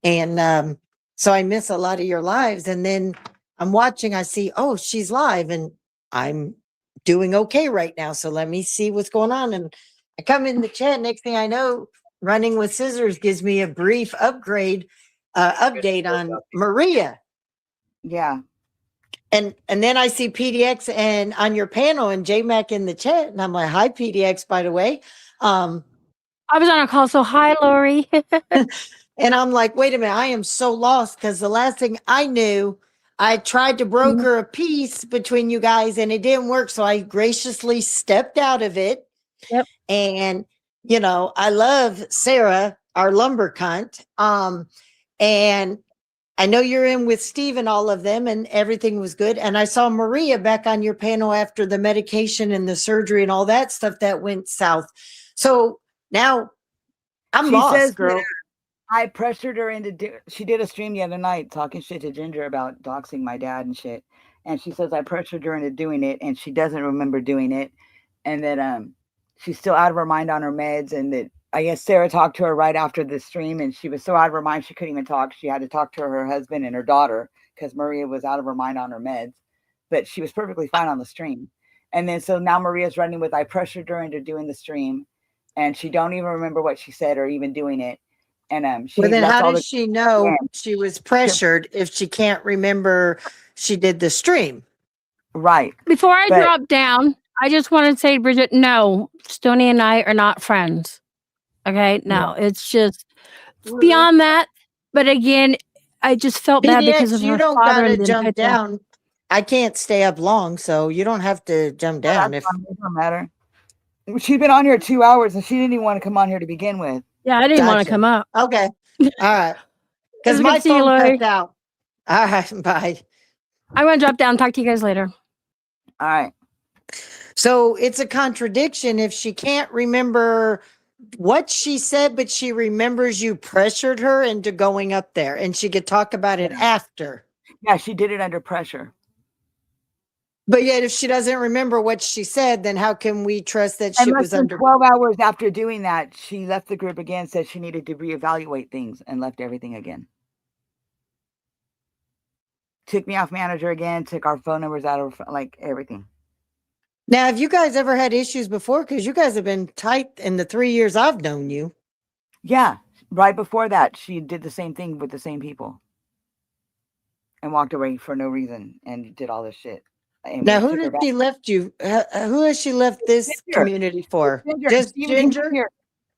Speaker 9: And so I miss a lot of your lives. And then I'm watching, I see, oh, she's live and I'm doing okay right now. So let me see what's going on. And I come in the chat. Next thing I know, Running with Scissors gives me a brief update on Maria.
Speaker 1: Yeah.
Speaker 9: And then I see PDX and on your panel and JMac in the chat. And I'm like, hi, PDX, by the way.
Speaker 3: I was on a call, so hi, Lori.
Speaker 9: And I'm like, wait a minute, I am so lost because the last thing I knew, I tried to broker a peace between you guys and it didn't work. So I graciously stepped out of it.
Speaker 3: Yep.
Speaker 9: And, I love Sarah, our lumber cunt. And I know you're in with Steve and all of them and everything was good. And I saw Maria back on your panel after the medication and the surgery and all that stuff that went south. So now I'm lost, girl.
Speaker 1: I pressured her into she did a stream the other night talking shit to Ginger about doxing my dad and shit. And she says I pressured her into doing it and she doesn't remember doing it. And that she's still out of her mind on her meds and that I guess Sarah talked to her right after the stream, and she was so out of her mind she couldn't even talk. She had to talk to her husband and her daughter because Maria was out of her mind on her meds, but she was perfectly fine on the stream. And then so now Maria's running with I pressured her into doing the stream, and she don't even remember what she said or even doing it. And she
Speaker 9: Well, then
Speaker 1: left
Speaker 9: how
Speaker 1: all
Speaker 9: does
Speaker 1: the
Speaker 9: she know
Speaker 1: yeah,
Speaker 9: she was pressured if she can't remember she did the stream?
Speaker 1: right.
Speaker 3: Before I
Speaker 1: But
Speaker 3: drop down, I just want to say, Bridget, no, Stony and I are not friends. Okay, no, it's just beyond that. But again, I just felt bad because
Speaker 9: PDX,
Speaker 3: of
Speaker 9: you
Speaker 3: her
Speaker 9: don't
Speaker 3: father
Speaker 9: gotta
Speaker 3: and then
Speaker 9: jump down. I can't stay up long, so you don't have to jump down.
Speaker 1: that's
Speaker 9: If
Speaker 1: fine, it don't matter. She's been on here 2 hours and she didn't even want to come on here to begin with.
Speaker 3: Yeah, I didn't want to
Speaker 9: Gotcha.
Speaker 3: come up.
Speaker 9: Okay, all right,
Speaker 3: It
Speaker 9: because
Speaker 3: was good
Speaker 9: my
Speaker 3: to see you,
Speaker 9: phone
Speaker 3: Lori.
Speaker 9: cuts out. All right, bye.
Speaker 3: I'm going to drop down. Talk to you guys later.
Speaker 1: All right.
Speaker 9: So it's a contradiction if she can't remember what she said, but she remembers you pressured her into going up there and she could talk about it after.
Speaker 1: Yeah, she did it under pressure.
Speaker 9: But yet, if she doesn't remember what she said, then how can we trust that
Speaker 1: And
Speaker 9: shit
Speaker 1: less
Speaker 9: was
Speaker 1: than
Speaker 9: under?
Speaker 1: 12 hours after doing that, she left the group again, said she needed to reevaluate things and left everything again. Took me off manager again, took our phone numbers out of like everything.
Speaker 9: Now, have you guys ever had issues before? Because you guys have been tight in the 3 years I've known you.
Speaker 1: Yeah, right before that, she did the same thing with the same people and walked away for no reason and did all this shit. And
Speaker 9: Now,
Speaker 1: we
Speaker 9: who
Speaker 1: took her
Speaker 9: did
Speaker 1: back.
Speaker 9: she left you? Who has she left this
Speaker 1: Ginger.
Speaker 9: community for?
Speaker 1: Ginger.
Speaker 9: Just
Speaker 1: She even came
Speaker 9: Ginger?
Speaker 1: here.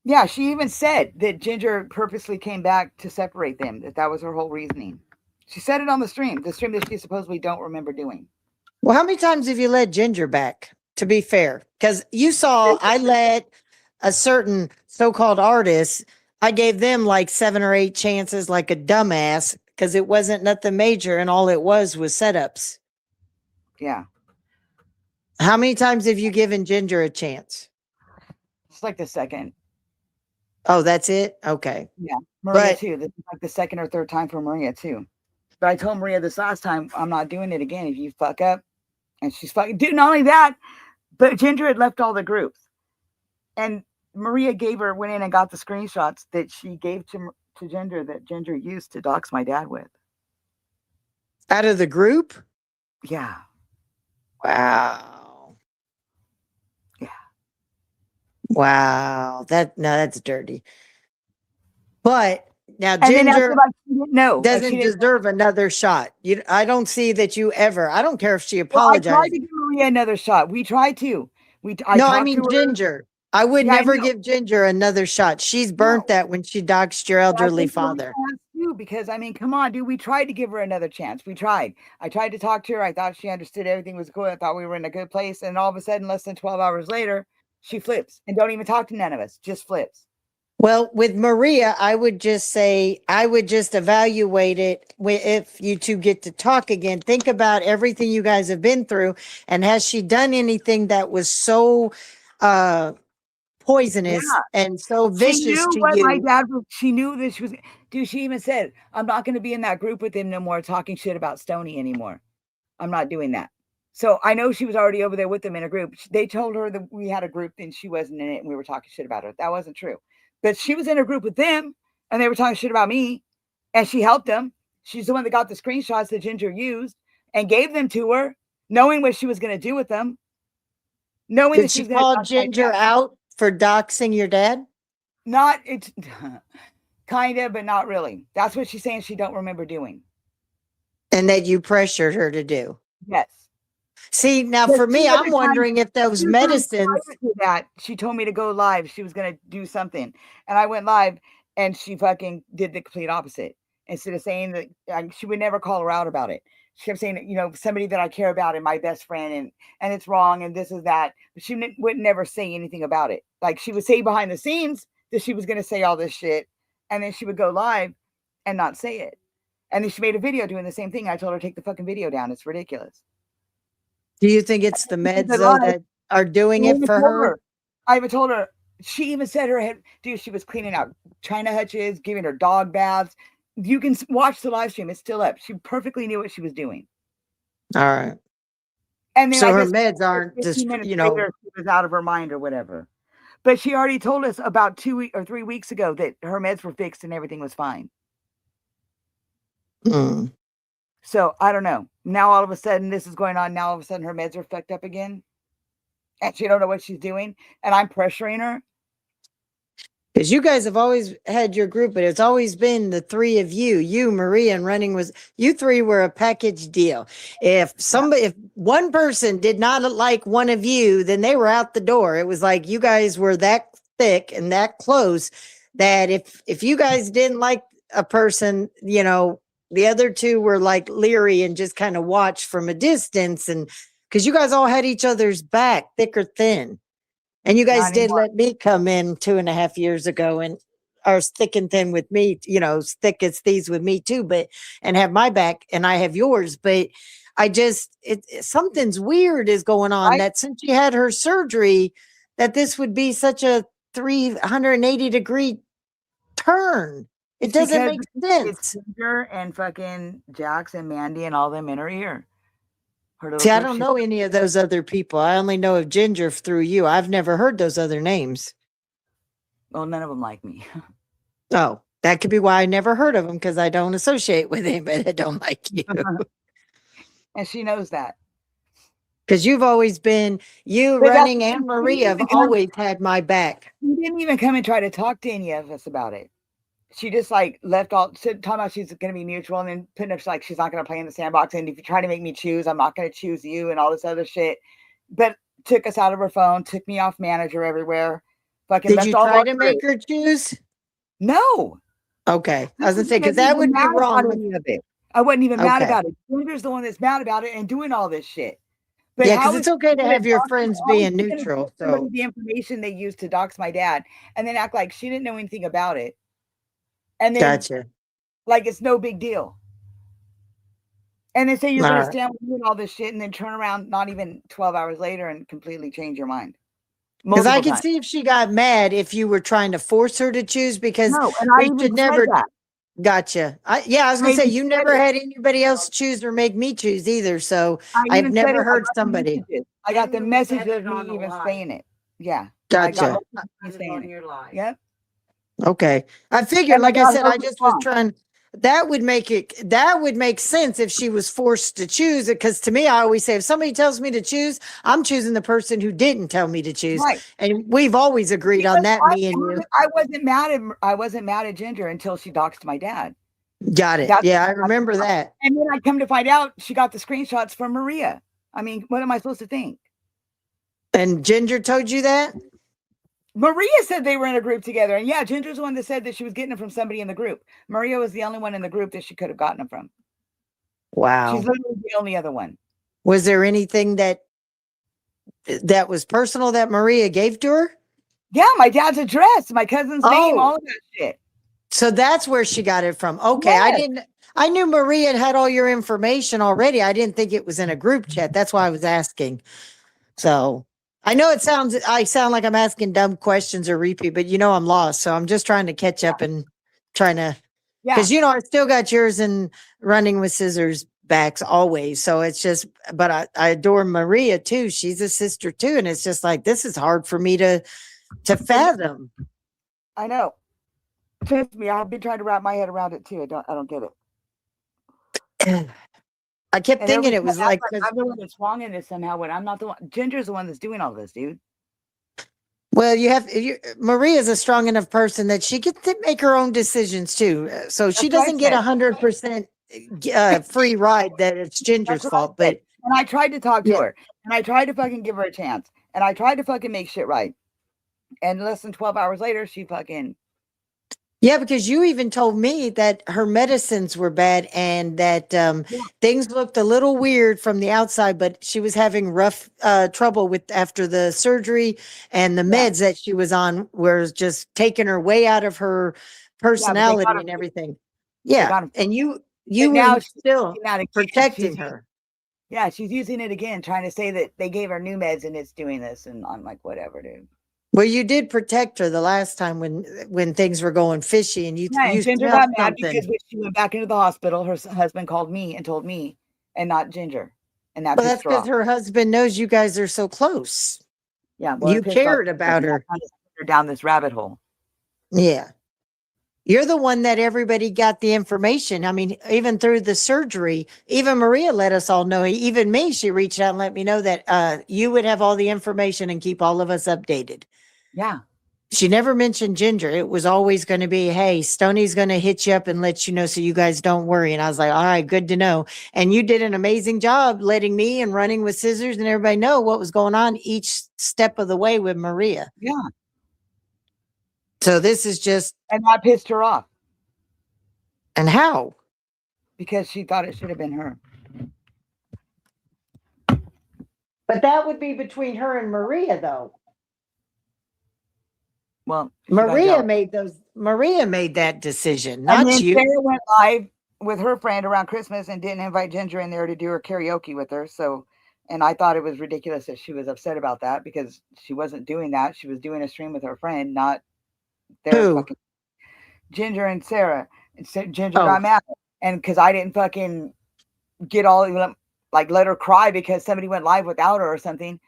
Speaker 1: Yeah, she even said that Ginger purposely came back to separate them, that was her whole reasoning. She said it on the stream that she supposedly don't remember doing.
Speaker 9: Well, how many times have you led Ginger back, to be fair? Because you saw I let a certain so-called artist, I gave them like 7 or 8 chances like a dumbass because it wasn't nothing major and all it was setups.
Speaker 1: Yeah.
Speaker 9: How many times have you given Ginger a chance?
Speaker 1: It's like the second.
Speaker 9: Oh, that's it? Okay.
Speaker 1: Yeah. Maria
Speaker 9: But
Speaker 1: too. This is like the second or third time for Maria too. But I told Maria this last time, I'm not doing it again if you fuck up. And she's fucking, dude, not only that, but Ginger had left all the groups. And Maria went in and got the screenshots that she gave to Ginger that Ginger used to dox my dad with.
Speaker 9: out of the group?
Speaker 1: Yeah.
Speaker 9: Wow.
Speaker 1: Yeah.
Speaker 9: Wow. That's dirty. But now
Speaker 1: And then after,
Speaker 9: Ginger
Speaker 1: like, she didn't know. Like, she
Speaker 9: doesn't
Speaker 1: didn't
Speaker 9: deserve another shot. I don't see that you ever. I don't care if she
Speaker 1: Well, I
Speaker 9: apologized.
Speaker 1: tried to give Maria another shot. We tried to. I
Speaker 9: No, I
Speaker 1: talked
Speaker 9: mean
Speaker 1: to her.
Speaker 9: Ginger. I would
Speaker 1: Yeah, I
Speaker 9: never
Speaker 1: know.
Speaker 9: give Ginger another shot. She's burnt
Speaker 1: No.
Speaker 9: that when she doxed your
Speaker 1: I
Speaker 9: elderly
Speaker 1: think Maria
Speaker 9: father.
Speaker 1: has too, because I mean, come on, dude. We tried to give her another chance. We tried. I tried to talk to her. I thought she understood everything was good. I thought we were in a good place. And all of a sudden, less than 12 hours later, she flips and don't even talk to none of us. Just flips.
Speaker 9: Well, with Maria, I would just say, I would just evaluate it if you two get to talk again. Think about everything you guys have been through. And has she done anything that was so poisonous and so
Speaker 1: She
Speaker 9: vicious
Speaker 1: knew
Speaker 9: to
Speaker 1: what my
Speaker 9: you?
Speaker 1: dad was. She knew that she was. Dude, she even said, I'm not going to be in that group with him no more talking shit about Stony anymore. I'm not doing that. So I know she was already over there with them in a group. They told her that we had a group and she wasn't in it and we were talking shit about her. That wasn't true. But she was in a group with them and they were talking shit about me and she helped them. She's the one that got the screenshots that Ginger used and gave them to her, knowing what she was going to do with them. Knowing
Speaker 9: Did
Speaker 1: that she
Speaker 9: she
Speaker 1: was going to
Speaker 9: call
Speaker 1: dox my
Speaker 9: Ginger
Speaker 1: dad.
Speaker 9: out for doxing your dad?
Speaker 1: Not, it's kind of, but not really. That's what she's saying she don't remember doing.
Speaker 9: And that you pressured her to do?
Speaker 1: Yes.
Speaker 9: See, now
Speaker 1: But
Speaker 9: for me,
Speaker 1: 2 other
Speaker 9: I'm wondering if those
Speaker 1: times
Speaker 9: medicines.
Speaker 1: prior to that, she told me to go live. She was going to do something. And I went live and she fucking did the complete opposite. Instead of saying that, she would never call her out about it. She kept saying, somebody that I care about and my best friend and it's wrong and this is that. But she would never say anything about it. Like she would say behind the scenes that she was going to say all this shit. And then she would go live and not say it. And then she made a video doing the same thing. I told her, take the fucking video down. It's ridiculous.
Speaker 9: Do you think it's the meds though that are doing it for her?
Speaker 1: I even told her, she even said her head, dude, she was cleaning out China hutches, giving her dog baths. You can watch the live stream. It's still up. She perfectly knew what she was doing.
Speaker 9: All right.
Speaker 1: And then
Speaker 9: So
Speaker 1: I
Speaker 9: her
Speaker 1: guess
Speaker 9: meds aren't
Speaker 1: 15
Speaker 9: just,
Speaker 1: minutes later, she was out of her mind or whatever. But she already told us about 3 weeks ago that her meds were fixed and everything was fine.
Speaker 9: Hmm.
Speaker 1: So I don't know. Now all of a sudden this is going on. Now all of a sudden her meds are fucked up again. And she don't know what she's doing. And I'm pressuring her.
Speaker 9: Because you guys have always had your group, but it's always been the three of you, Maria, and running was you three were a package deal. If one person did not like one of you, then they were out the door. It was like you guys were that thick and that close that if you guys didn't like a person, you know, the other two were like leery and just kind of watched from a distance. And because you guys all had each other's back, thick or thin. And you guys
Speaker 1: Not
Speaker 9: did
Speaker 1: anymore.
Speaker 9: let me come in 2.5 years ago and are thick and thin with me, you know, thick as thieves with me too, but and have my back and I have yours. But I just something's weird is going on
Speaker 1: Right.
Speaker 9: that since she had her surgery, that this would be such a 380-degree turn. It
Speaker 1: It's
Speaker 9: doesn't
Speaker 1: because
Speaker 9: make
Speaker 1: it's
Speaker 9: sense.
Speaker 1: Ginger and fucking Jax and Mandy and all them in her ear. Her little
Speaker 9: See, I
Speaker 1: crook
Speaker 9: don't
Speaker 1: shit.
Speaker 9: know any of those other people. I only know of Ginger through you. I've never heard those other names.
Speaker 1: Well, none of them like me.
Speaker 9: Oh, that could be why I never heard of them because I don't associate with anybody that don't like you.
Speaker 1: And she knows that.
Speaker 9: Because you've always been, you
Speaker 1: But that's
Speaker 9: running
Speaker 1: the
Speaker 9: and
Speaker 1: thing,
Speaker 9: Maria have always had my back.
Speaker 1: She didn't even come and try to talk to any of us about it. She just like left all talking about she's going to be neutral and then putting up like she's not going to play in the sandbox. And if you try to make me choose, I'm not going to choose you and all this other shit. But took us out of her phone, took me off manager everywhere. Fucking
Speaker 9: Did
Speaker 1: left
Speaker 9: you
Speaker 1: all
Speaker 9: try
Speaker 1: our
Speaker 9: to
Speaker 1: group.
Speaker 9: make her choose?
Speaker 1: No.
Speaker 9: Okay. I was going to say,
Speaker 1: I
Speaker 9: because
Speaker 1: wasn't
Speaker 9: that
Speaker 1: even
Speaker 9: would be
Speaker 1: mad about
Speaker 9: wrong.
Speaker 1: any of it. I wasn't even mad
Speaker 9: Okay.
Speaker 1: about it. Ginger's the one that's mad about it and doing all this shit. But
Speaker 9: Yeah,
Speaker 1: how
Speaker 9: because
Speaker 1: is
Speaker 9: it's okay
Speaker 1: she
Speaker 9: to
Speaker 1: gonna
Speaker 9: have your
Speaker 1: dox-
Speaker 9: friends
Speaker 1: how is
Speaker 9: being
Speaker 1: she gonna
Speaker 9: neutral.
Speaker 1: give somebody
Speaker 9: So,
Speaker 1: the information they used to dox my dad and then act like she didn't know anything about it. And then
Speaker 9: gotcha.
Speaker 1: like it's no big deal. And then say you're
Speaker 9: All
Speaker 1: going to
Speaker 9: right.
Speaker 1: stand with you and all this shit and then turn around not even 12 hours later and completely change your mind.
Speaker 9: Because I
Speaker 1: Multiple
Speaker 9: can
Speaker 1: times.
Speaker 9: see if she got mad if you were trying to force her to choose because
Speaker 1: No, and I
Speaker 9: we
Speaker 1: even
Speaker 9: should
Speaker 1: said
Speaker 9: never.
Speaker 1: that.
Speaker 9: Gotcha. Yeah, I was
Speaker 1: I
Speaker 9: going to say,
Speaker 1: even
Speaker 9: you
Speaker 1: said
Speaker 9: never
Speaker 1: it.
Speaker 9: had anybody else choose or make me choose either. So
Speaker 1: I
Speaker 9: I've
Speaker 1: even said
Speaker 9: never
Speaker 1: it.
Speaker 9: heard somebody.
Speaker 1: I got
Speaker 2: And
Speaker 1: the
Speaker 2: you
Speaker 1: message
Speaker 2: said it
Speaker 1: of
Speaker 2: on
Speaker 1: me
Speaker 2: the
Speaker 1: even
Speaker 2: live.
Speaker 1: saying it. Yeah. I got
Speaker 9: Gotcha.
Speaker 1: messages of me
Speaker 2: Put it
Speaker 1: saying
Speaker 2: on
Speaker 1: it.
Speaker 2: your live.
Speaker 1: Yep.
Speaker 9: Okay. I figured,
Speaker 1: And I
Speaker 9: like I
Speaker 1: got
Speaker 9: said,
Speaker 1: her
Speaker 9: I just was
Speaker 1: response.
Speaker 9: trying. That would make sense if she was forced to choose it. Because to me, I always say, if somebody tells me to choose, I'm choosing the person who didn't tell me to choose.
Speaker 1: Right.
Speaker 9: And we've always agreed on
Speaker 1: Because
Speaker 9: that, me and you.
Speaker 1: I wasn't mad at Ginger until she doxed my dad.
Speaker 9: Got it.
Speaker 1: That's
Speaker 9: Yeah, I remember that.
Speaker 1: and then I come to find out she got the screenshots from Maria. I mean, what am I supposed to think?
Speaker 9: And Ginger told you that?
Speaker 1: Maria said they were in a group together. And yeah, Ginger's the one that said that she was getting it from somebody in the group. Maria was the only one in the group that she could have gotten it from.
Speaker 9: Wow.
Speaker 1: She's literally the only other one.
Speaker 9: Was there anything that was personal that Maria gave to her?
Speaker 1: Yeah, my dad's address, my cousin's name,
Speaker 9: Oh.
Speaker 1: all of that shit.
Speaker 9: So that's where she got it from. Okay. I knew Maria had all your information already. I didn't think it was in a group chat. That's why I was asking. So I know I sound like I'm asking dumb questions or repeat, but I'm lost. So I'm just trying to catch up and trying to,
Speaker 1: Yeah.
Speaker 9: because I still got yours and running with scissors backs always. So it's just, but I adore Maria too. She's a sister too. And it's just like, this is hard for me to fathom.
Speaker 1: I know. Trust me, I've been trying to wrap my head around it too. I don't get it.
Speaker 9: I kept
Speaker 1: And
Speaker 9: thinking it
Speaker 1: everybody
Speaker 9: was
Speaker 1: acts
Speaker 9: like,
Speaker 1: I'm the one that's wrong in this somehow when I'm not the one. Ginger's the one that's doing all this, dude.
Speaker 9: well, Maria's a strong enough person that she can make her own decisions too. So she
Speaker 1: That's what I
Speaker 9: doesn't get
Speaker 1: said.
Speaker 9: 100% free ride that it's Ginger's
Speaker 1: That's what I
Speaker 9: fault.
Speaker 1: said.
Speaker 9: But
Speaker 1: And I tried to talk to
Speaker 9: Yeah.
Speaker 1: her. And I tried to fucking give her a chance. And I tried to fucking make shit right. And less than 12 hours later, she fucking
Speaker 9: yeah, because you even told me that her medicines were bad and that things looked a little weird from the outside, but she was having rough trouble with after the surgery and the meds that she was on was just taking her way out of her personality and everything. Yeah. And you
Speaker 1: now
Speaker 9: were
Speaker 1: she's
Speaker 9: still
Speaker 1: using that again.
Speaker 9: protecting her.
Speaker 1: Yeah, she's using it again, trying to say that they gave her new meds and it's doing this. And I'm like, whatever, dude.
Speaker 9: Well, you did protect her the last time when things were going fishy and you
Speaker 1: and Ginger
Speaker 9: smelled
Speaker 1: got mad
Speaker 9: something.
Speaker 1: because when she went back into the hospital, her husband called me and told me and not Ginger. And that
Speaker 9: Well,
Speaker 1: pissed
Speaker 9: that's
Speaker 1: her
Speaker 9: because
Speaker 1: off.
Speaker 9: her husband knows you guys are so close.
Speaker 1: Yeah, well,
Speaker 9: You
Speaker 1: it pissed off
Speaker 9: cared about her.
Speaker 1: her down this rabbit hole.
Speaker 9: Yeah. You're the one that everybody got the information. I mean, even through the surgery, even Maria let us all know, even me, she reached out and let me know that you would have all the information and keep all of us updated.
Speaker 1: Yeah.
Speaker 9: She never mentioned Ginger. It was always going to be, hey, Stoney's going to hit you up and let you know so you guys don't worry. And I was like, all right, good to know. And you did an amazing job letting me and running with scissors and everybody know what was going on each step of the way with Maria.
Speaker 1: Yeah.
Speaker 9: So this is just.
Speaker 1: And that pissed her off.
Speaker 9: And how?
Speaker 1: Because she thought it should have been her.
Speaker 9: But that would be between her and Maria, though.
Speaker 1: Well,
Speaker 9: Maria made that decision, not
Speaker 1: and then
Speaker 9: you.
Speaker 1: Sarah went live with her friend around Christmas and didn't invite Ginger in there to do her karaoke with her. So, and I thought it was ridiculous that she was upset about that because she wasn't doing that. She was doing a stream with her friend, not their fucking Ginger and Sarah. And Ginger got mad, and because I didn't fucking get all like let her cry because somebody went live without her or something.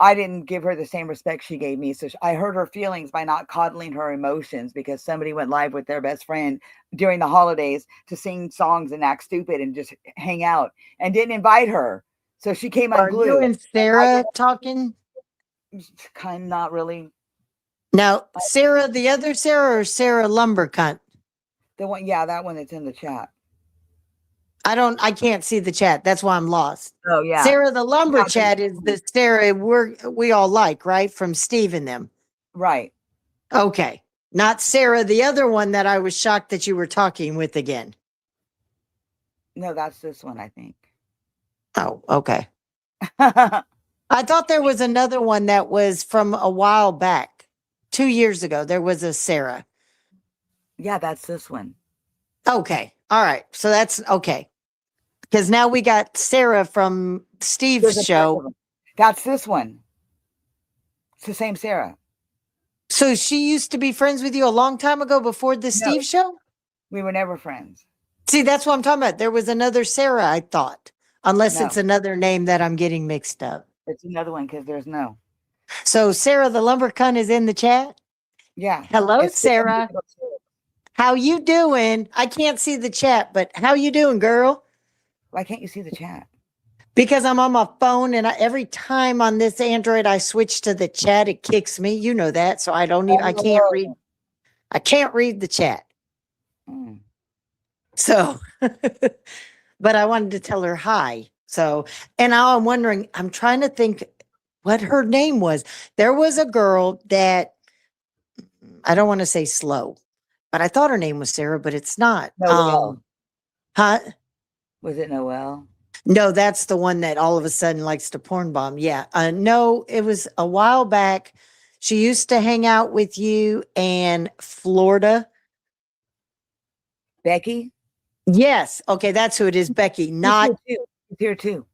Speaker 1: I didn't give her the same respect she gave me. So I hurt her feelings by not coddling her emotions because somebody went live with their best friend during the holidays to sing songs and act stupid and just hang out and didn't invite her. So she came unglued.
Speaker 9: Are you and Sarah talking?
Speaker 1: Kind of not really.
Speaker 9: Now, Sarah, the other Sarah or Sarah Lumbercunt?
Speaker 1: The one, yeah, that one that's in the chat.
Speaker 9: I can't see the chat. That's why I'm lost.
Speaker 1: Oh, yeah.
Speaker 9: Sarah the Lumber Chat is the Sarah we all like, right? From Steve and them.
Speaker 1: Right.
Speaker 9: Okay. Not Sarah, the other one that I was shocked that you were talking with again.
Speaker 1: No, that's this one, I think.
Speaker 9: Oh, okay. I thought there was another one that was from a while back. 2 years ago, there was a Sarah.
Speaker 1: Yeah, that's this one.
Speaker 9: Okay. All right. So that's okay. Because now we got Sarah from Steve's show.
Speaker 1: That's this one. It's the same Sarah.
Speaker 9: So she used to be friends with you a long time ago before the Steve show?
Speaker 1: We were never friends.
Speaker 9: See, that's what I'm talking about. There was another Sarah, I thought. Unless it's another name that I'm getting mixed up.
Speaker 1: It's another one because there's no.
Speaker 9: So Sarah the Lumbercunt is in the chat?
Speaker 1: Yeah.
Speaker 9: Hello, Sarah. How you doing? I can't see the chat, but how you doing, girl?
Speaker 1: Why can't you see the chat?
Speaker 9: Because I'm on my phone and every time on this Android I switch to the chat, it kicks me. You know that. So I can't read the chat.
Speaker 1: Mm.
Speaker 9: So, but I wanted to tell her hi. So, and now I'm wondering, I'm trying to think what her name was. There was a girl that I don't want to say slow, but I thought her name was Sarah, but it's not.
Speaker 1: Noelle.
Speaker 9: Huh?
Speaker 1: Was it Noelle?
Speaker 9: No, that's the one that all of a sudden likes to porn bomb. Yeah. No, it was a while back. She used to hang out with you in Florida.
Speaker 1: Becky?
Speaker 9: Yes. Okay, that's who it is, Becky. Not
Speaker 1: She's here too.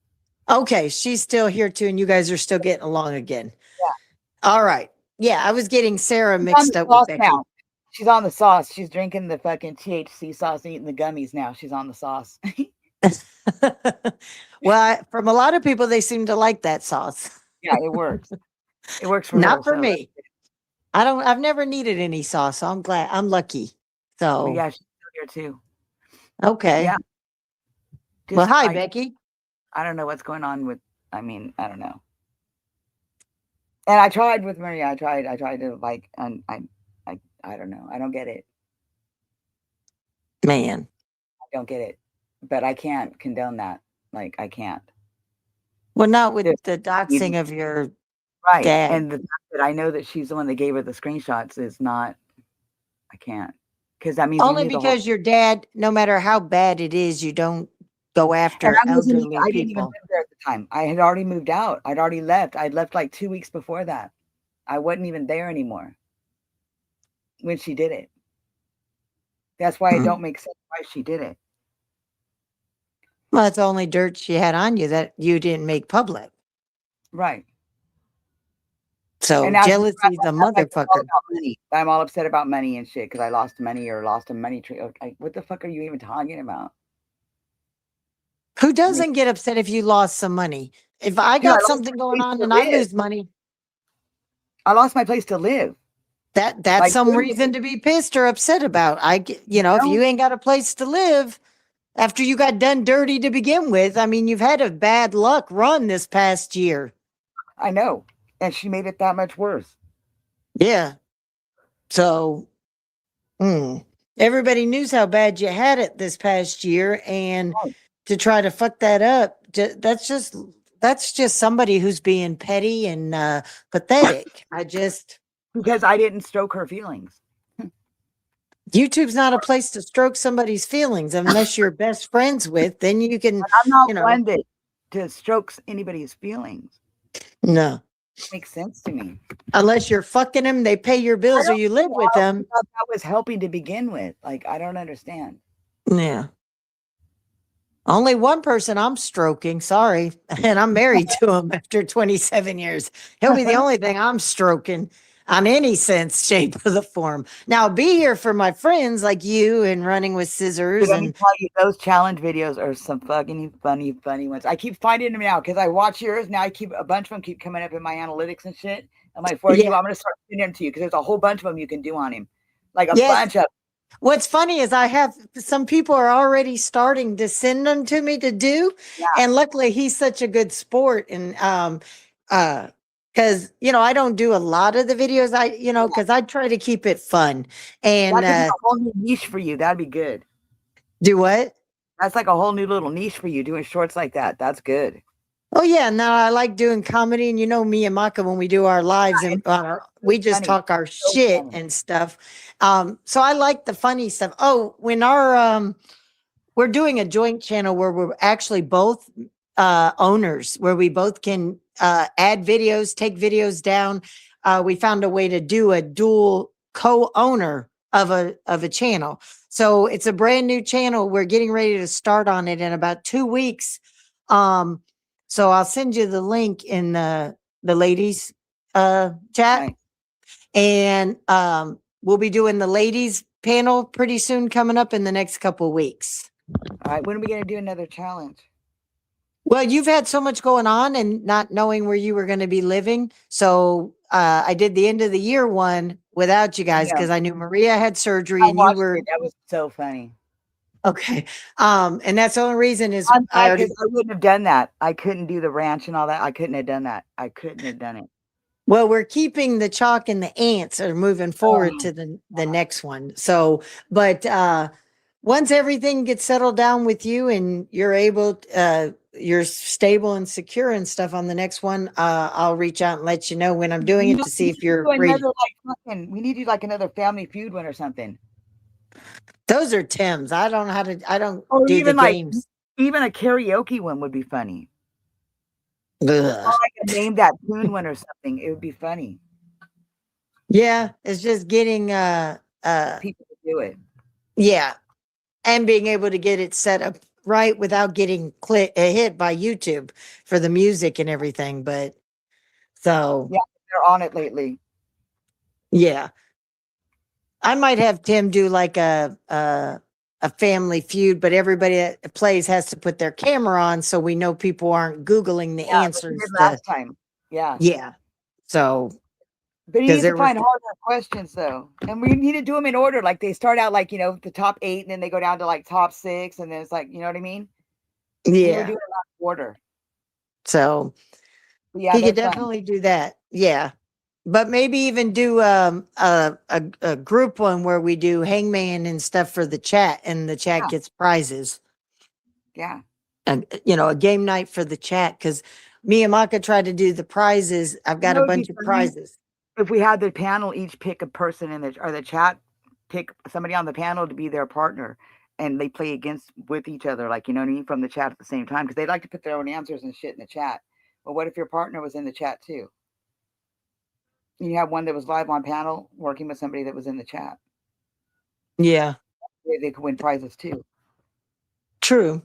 Speaker 9: Okay, she's still here too, and you guys are still getting along again.
Speaker 1: Yeah.
Speaker 9: All right. Yeah, I was getting Sarah mixed up with Becky.
Speaker 1: Now. She's on the sauce. She's drinking the fucking THC sauce and eating the gummies now. She's on the sauce.
Speaker 9: Well, from a lot of people, they seem to like that sauce.
Speaker 1: Yeah, it works. It works for
Speaker 9: Not
Speaker 1: her,
Speaker 9: for
Speaker 1: so.
Speaker 9: me. I've never needed any sauce, so I'm glad. I'm lucky. So
Speaker 1: But yeah, she's still here too.
Speaker 9: okay.
Speaker 1: Yeah.
Speaker 9: Well, hi, Becky.
Speaker 1: I don't know what's going on with. I mean, I don't know. And I tried with Maria. I tried to like, and I don't know. I don't get it.
Speaker 9: Man,
Speaker 1: I don't get it. But I can't condone that. Like, I can't.
Speaker 9: Well, not with the doxing of your
Speaker 1: right
Speaker 9: dad.
Speaker 1: And the fact that I know that she's the one that gave her the screenshots is not. I can't, because that means
Speaker 9: only because your dad, no matter how bad it is, you don't go after elderly people.
Speaker 1: I didn't even live there at the time. I had already moved out. I'd already left. I'd left like 2 weeks before that. I wasn't even there anymore when she did it. That's why it don't make sense why she did it.
Speaker 9: Well, it's only dirt she had on you that you didn't make public.
Speaker 1: Right.
Speaker 9: So jealousy, the motherfucker.
Speaker 1: I'm all upset about money and shit because I lost money or lost a money tree. Okay, what the fuck are you even talking about?
Speaker 9: Who doesn't get upset if you lost some money? If I got something going on and I lose money.
Speaker 1: I lost my place to live.
Speaker 9: that's
Speaker 1: Like,
Speaker 9: some
Speaker 1: literally,
Speaker 9: reason to be pissed or upset about. You know, if
Speaker 1: know?
Speaker 9: you ain't got a place to live after you got done dirty to begin with, I mean, you've had a bad luck run this past year.
Speaker 1: I know. And she made it that much worse.
Speaker 9: Yeah. So, everybody knew how bad you had it this past year, and
Speaker 1: Right.
Speaker 9: to try to fuck that up, that's just somebody who's being petty and pathetic.
Speaker 1: Because I didn't stroke her feelings.
Speaker 9: YouTube's not a place to stroke somebody's feelings unless you're best friends with. Then you can,
Speaker 1: I'm not
Speaker 9: you know,
Speaker 1: one to stroke anybody's feelings.
Speaker 9: no.
Speaker 1: Makes sense to me.
Speaker 9: Unless you're fucking them, they pay your
Speaker 1: I
Speaker 9: bills, or
Speaker 1: don't
Speaker 9: you live
Speaker 1: know
Speaker 9: with
Speaker 1: how
Speaker 9: them.
Speaker 1: that was helping to begin with. Like, I don't understand.
Speaker 9: Yeah. Only one person I'm stroking. Sorry. And I'm married to him after 27 years. He'll be the only thing I'm stroking on any sense, shape, or the form. Now, I'll be here for my friends like you and running with scissors.
Speaker 1: But let me
Speaker 9: And
Speaker 1: tell you, those challenge videos are some fucking funny ones. I keep finding them now because I watch yours. Now I keep a bunch of them keep coming up in my analytics and shit. I'm like, for you,
Speaker 9: yeah.
Speaker 1: I'm gonna start sending them to you because there's a whole bunch of them you can do on him. Like a
Speaker 9: Yes.
Speaker 1: bunch of
Speaker 9: What's funny is I have some people are already starting to send them to me to do.
Speaker 1: Yeah.
Speaker 9: And luckily he's such a good sport. And because you know, I don't do a lot of the videos. Because I try to keep it fun. And
Speaker 1: that could be a whole new niche for you. That'd be good.
Speaker 9: do what?
Speaker 1: That's like a whole new little niche for you doing shorts like that. That's good.
Speaker 9: Oh yeah, no, I like doing comedy, and you know me and Maka when we do our lives, and we just
Speaker 1: funny.
Speaker 9: talk our
Speaker 1: So
Speaker 9: shit
Speaker 1: funny.
Speaker 9: and stuff. So I like the funny stuff. Oh, when we're doing a joint channel where we're actually both owners, where we both can add videos, take videos down. We found a way to do a dual co-owner of a channel. So it's a brand new channel. We're getting ready to start on it in about 2 weeks. So I'll send you the link in the ladies chat.
Speaker 1: Right.
Speaker 9: And we'll be doing the ladies panel pretty soon, coming up in the next couple of weeks.
Speaker 1: All right. When are we gonna do another challenge?
Speaker 9: Well, you've had so much going on and not knowing where you were going to be living. So I did the end of the year one without you guys because I knew Maria had surgery
Speaker 1: I
Speaker 9: and you
Speaker 1: watched
Speaker 9: were
Speaker 1: it. That was so funny.
Speaker 9: okay. And that's the only reason is
Speaker 1: I'm
Speaker 9: I
Speaker 1: glad
Speaker 9: already
Speaker 1: 'cause I wouldn't have done that. I couldn't do the ranch and all that. I couldn't have done that. I couldn't have done it.
Speaker 9: well, we're keeping the chalk and the ants are moving forward
Speaker 1: Oh,
Speaker 9: to the next one. So, but once everything gets settled down with you and you're able, you're stable and secure and stuff on the next one, I'll reach out and let you know when I'm doing it to see if you're
Speaker 1: do
Speaker 9: ready.
Speaker 1: another we need to do like another Family Feud one or something.
Speaker 9: Those are Tim's. I don't know how to. I don't
Speaker 1: Or
Speaker 9: do
Speaker 1: even
Speaker 9: the
Speaker 1: like
Speaker 9: games.
Speaker 1: even a karaoke one would be funny. Or
Speaker 9: Ugh.
Speaker 1: like a name that tune one or something. It would be funny.
Speaker 9: Yeah, it's just getting
Speaker 1: People to do it.
Speaker 9: yeah, and being able to get it set up right without getting hit by YouTube for the music and everything. But so
Speaker 1: Yeah, they're on it lately.
Speaker 9: yeah, I might have Tim do like a Family Feud, but everybody that plays has to put their camera on so we know people aren't Googling the
Speaker 1: Yeah, like we
Speaker 9: answers.
Speaker 1: did last time. Yeah.
Speaker 9: Yeah, so
Speaker 1: But you
Speaker 9: 'cause
Speaker 1: need to
Speaker 9: there was
Speaker 1: find harder questions though. And we need to do them in order. Like they start out like, the top 8 and then they go down to like top 6 and then it's like, you know what I mean? We were
Speaker 9: yeah.
Speaker 1: doing it in order.
Speaker 9: So
Speaker 1: But yeah,
Speaker 9: he could
Speaker 1: they're fun.
Speaker 9: definitely do that. Yeah. But maybe even do a group one where we do hangman and stuff for the chat and the chat
Speaker 1: Yeah.
Speaker 9: gets prizes.
Speaker 1: Yeah.
Speaker 9: And a game night for the chat because me and Maka tried to do the prizes. I've got a
Speaker 1: It'd be
Speaker 9: bunch of
Speaker 1: funny
Speaker 9: prizes.
Speaker 1: if we had the panel each pick a person in the chat, pick somebody on the panel to be their partner and they play with each other, like, you know what I mean, from the chat at the same time because they like to put their own answers and shit in the chat. But what if your partner was in the chat too? You have one that was live on panel working with somebody that was in the chat.
Speaker 9: Yeah.
Speaker 1: They could win prizes too.
Speaker 9: True.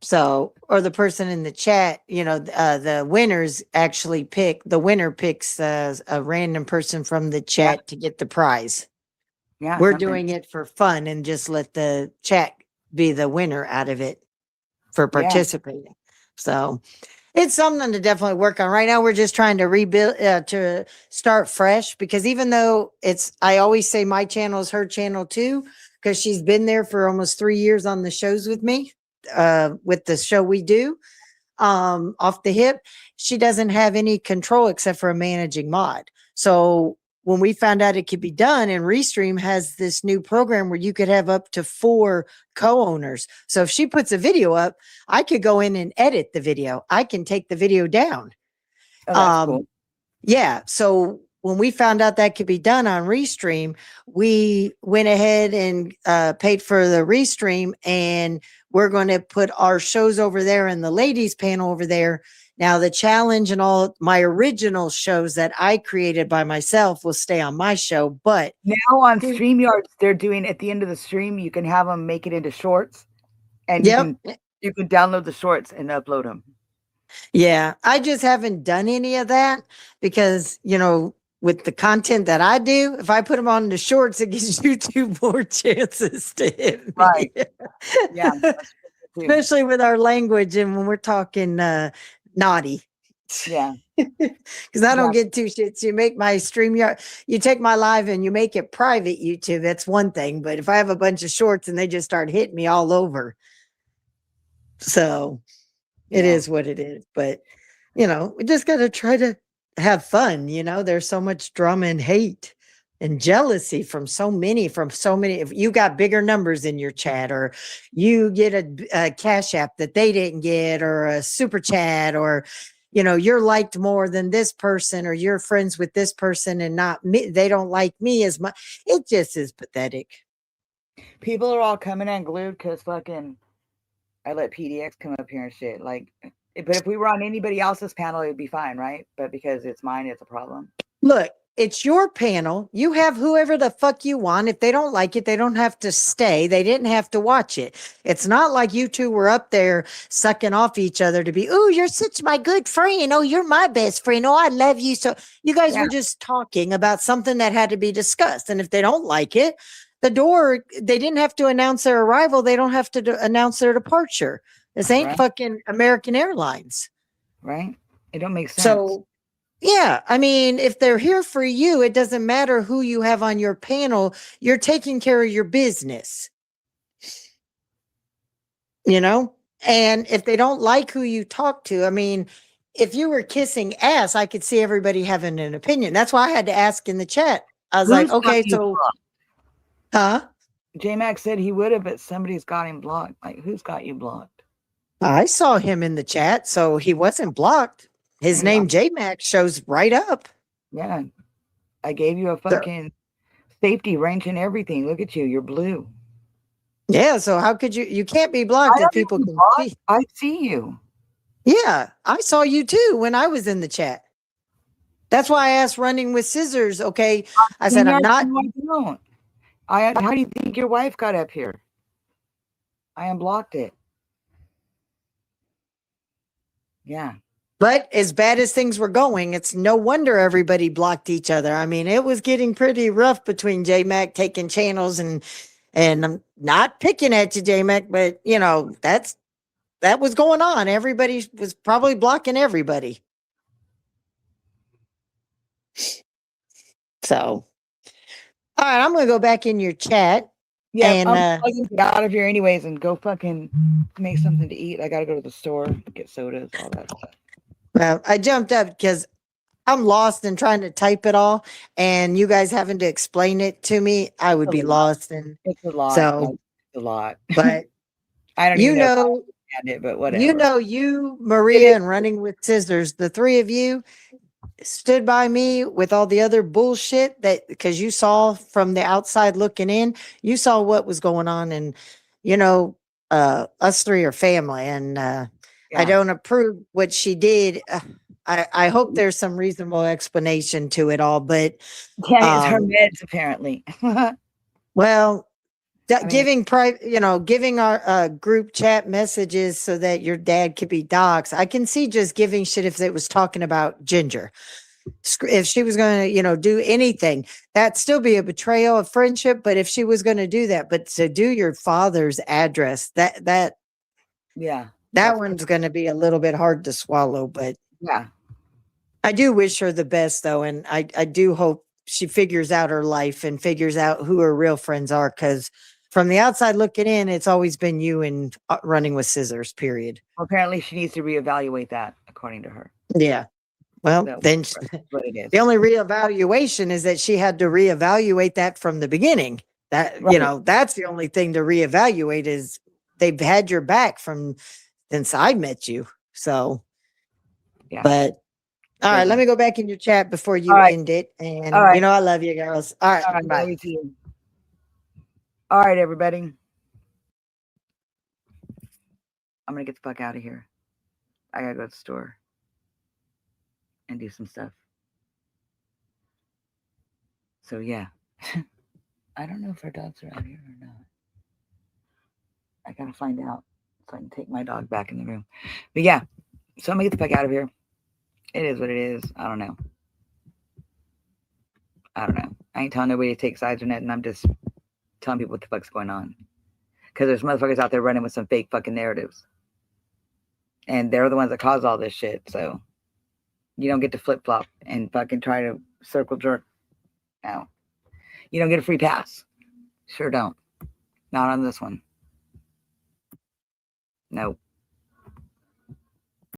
Speaker 9: So, or the person in the chat, the winners actually the winner picks a random person from the chat to get the prize.
Speaker 1: Yeah.
Speaker 9: We're
Speaker 1: something.
Speaker 9: doing it for fun and just let the chat be the winner out of it for participating. So, It's something to definitely work on. Right now, we're just trying to rebuild, to start fresh, because even though I always say my channel is her channel too, because she's been there for almost 3 years on the shows with me, with the show we do, off the hip. She doesn't have any control except for a managing mod. So when we found out it could be done, and Restream has this new program where you could have up to 4 co-owners. So if she puts a video up, I could go in and edit the video. I can take the video down.
Speaker 1: Oh, that's cool.
Speaker 9: Yeah. So when we found out that could be done on Restream, we went ahead and paid for the Restream, and we're going to put our shows over there and the ladies panel over there. Now, the challenge and all my original shows that I created by myself will stay on my show. But
Speaker 1: Now on StreamYard, they're doing at the end of the stream, you can have them make it into shorts, and
Speaker 9: yep.
Speaker 1: you can download the shorts and upload them.
Speaker 9: Yeah, I just haven't done any of that because, with the content that I do, if I put them on the shorts, it gives YouTube more chances to hit me.
Speaker 1: Right. Yeah.
Speaker 9: Especially with our language and when we're talking naughty.
Speaker 1: Yeah.
Speaker 9: Because I don't get two shits. You make my StreamYard, you take my live and you make it private YouTube. That's one thing. But if I have a bunch of shorts and they just start hitting me all over. So it is what it is. But, we just got to try to have fun. There's so much drama and hate and jealousy from so many. If you got bigger numbers in your chat, or you get a cash app that they didn't get, or a super chat, or you're liked more than this person, or you're friends with this person and not me, they don't like me as much. It just is pathetic.
Speaker 1: People are all coming unglued because fucking I let PDX come up here and shit. Like, but if we were on anybody else's panel, it'd be fine, right? But because it's mine, it's a problem.
Speaker 9: Look, it's your panel. You have whoever the fuck you want. If they don't like it, they don't have to stay. They didn't have to watch it. It's not like you two were up there sucking off each other to be, oh, you're such my good friend. Oh, you're my best friend. Oh, I love you. So you guys were just talking about something that had to be discussed. And if they don't like it, they didn't have to announce their arrival. They don't have to announce their departure. This ain't fucking American Airlines.
Speaker 1: Right. It don't make sense.
Speaker 9: So, yeah, I mean, if they're here for you, it doesn't matter who you have on your panel. You're taking care of your business. And if they don't like who you talk to, I mean, if you were kissing ass, I could see everybody having an opinion. That's why I had to ask in the chat. I was like, okay, so,
Speaker 1: J-Mac said he would have, but somebody's got him blocked. Like, who's got you blocked?
Speaker 9: I saw him in the chat, so he wasn't blocked. His name, J-Mac, shows right up.
Speaker 1: Yeah. I gave you a fucking safety wrench and everything. Look at you. You're blue.
Speaker 9: Yeah, so how could you can't be blocked if people can see.
Speaker 1: I see you.
Speaker 9: Yeah, I saw you too when I was in the chat. That's why I asked Running with Scissors. Okay. I said, I'm not.
Speaker 1: How do you think your wife got up here? I unblocked it. Yeah.
Speaker 9: But as bad as things were going, it's no wonder everybody blocked each other. I mean, it was getting pretty rough between J-Mac taking channels and I'm not picking at you, J-Mac, but that was going on. Everybody was probably blocking everybody. So, all right, I'm going to go back in your chat.
Speaker 1: Yeah,
Speaker 9: and
Speaker 1: I'm going to get out of here anyways and go fucking make something to eat. I got to go to the store, get sodas, all that stuff.
Speaker 9: Well, I jumped up because I'm lost in trying to type it all, and you guys having to explain it to me, I would be lost. And
Speaker 1: it's a lot.
Speaker 9: So
Speaker 1: it's a lot.
Speaker 9: But
Speaker 1: I don't even know it, but whatever.
Speaker 9: You, Maria, and Running with Scissors, the three of you stood by me with all the other bullshit because you saw from the outside looking in, you saw what was going on, and us three are family, and I don't approve what she did. I hope there's some reasonable explanation to it all, but
Speaker 1: it's her meds apparently.
Speaker 9: Well, giving our group chat messages so that your dad could be doxxed. I can see just giving shit if it was talking about Ginger. If she was going to, do anything, that'd still be a betrayal of friendship. But if she was going to do that, but to do your father's address, That one's going to be a little bit hard to swallow, but
Speaker 1: Yeah.
Speaker 9: I do wish her the best though. And I do hope she figures out her life and figures out who her real friends are. Cause from the outside looking in, it's always been you and running with scissors, period.
Speaker 1: Well, apparently she needs to reevaluate that, according to her.
Speaker 9: Yeah. Well,
Speaker 1: So,
Speaker 9: then
Speaker 1: that's what it is.
Speaker 9: the only reevaluation is that she had to reevaluate that from the beginning. That,
Speaker 1: Right.
Speaker 9: you know, that's the only thing to reevaluate is they've had your back from since I met you. So,
Speaker 1: Yeah.
Speaker 9: but all right, let
Speaker 1: Definitely.
Speaker 9: me go back in your chat before you
Speaker 1: All right.
Speaker 9: end it. And
Speaker 1: All right.
Speaker 9: you know, I love you girls. All right,
Speaker 1: All right,
Speaker 9: bye.
Speaker 1: love you too. All right, everybody. I'm gonna get the fuck out of here. I gotta go to the store and do some stuff. So yeah. I don't know if our dogs are out here or not. I gotta find out so I can take my dog back in the room. But yeah, so I'm gonna get the fuck out of here. It is what it is. I don't know. I ain't telling nobody to take sides or nothing. I'm just telling people what the fuck's going on. Because there's motherfuckers out there running with some fake fucking narratives. And they're the ones that cause all this shit. So you don't get to flip flop and fucking try to circle jerk. No. You don't get a free pass. Sure don't. Not on this one. Nope.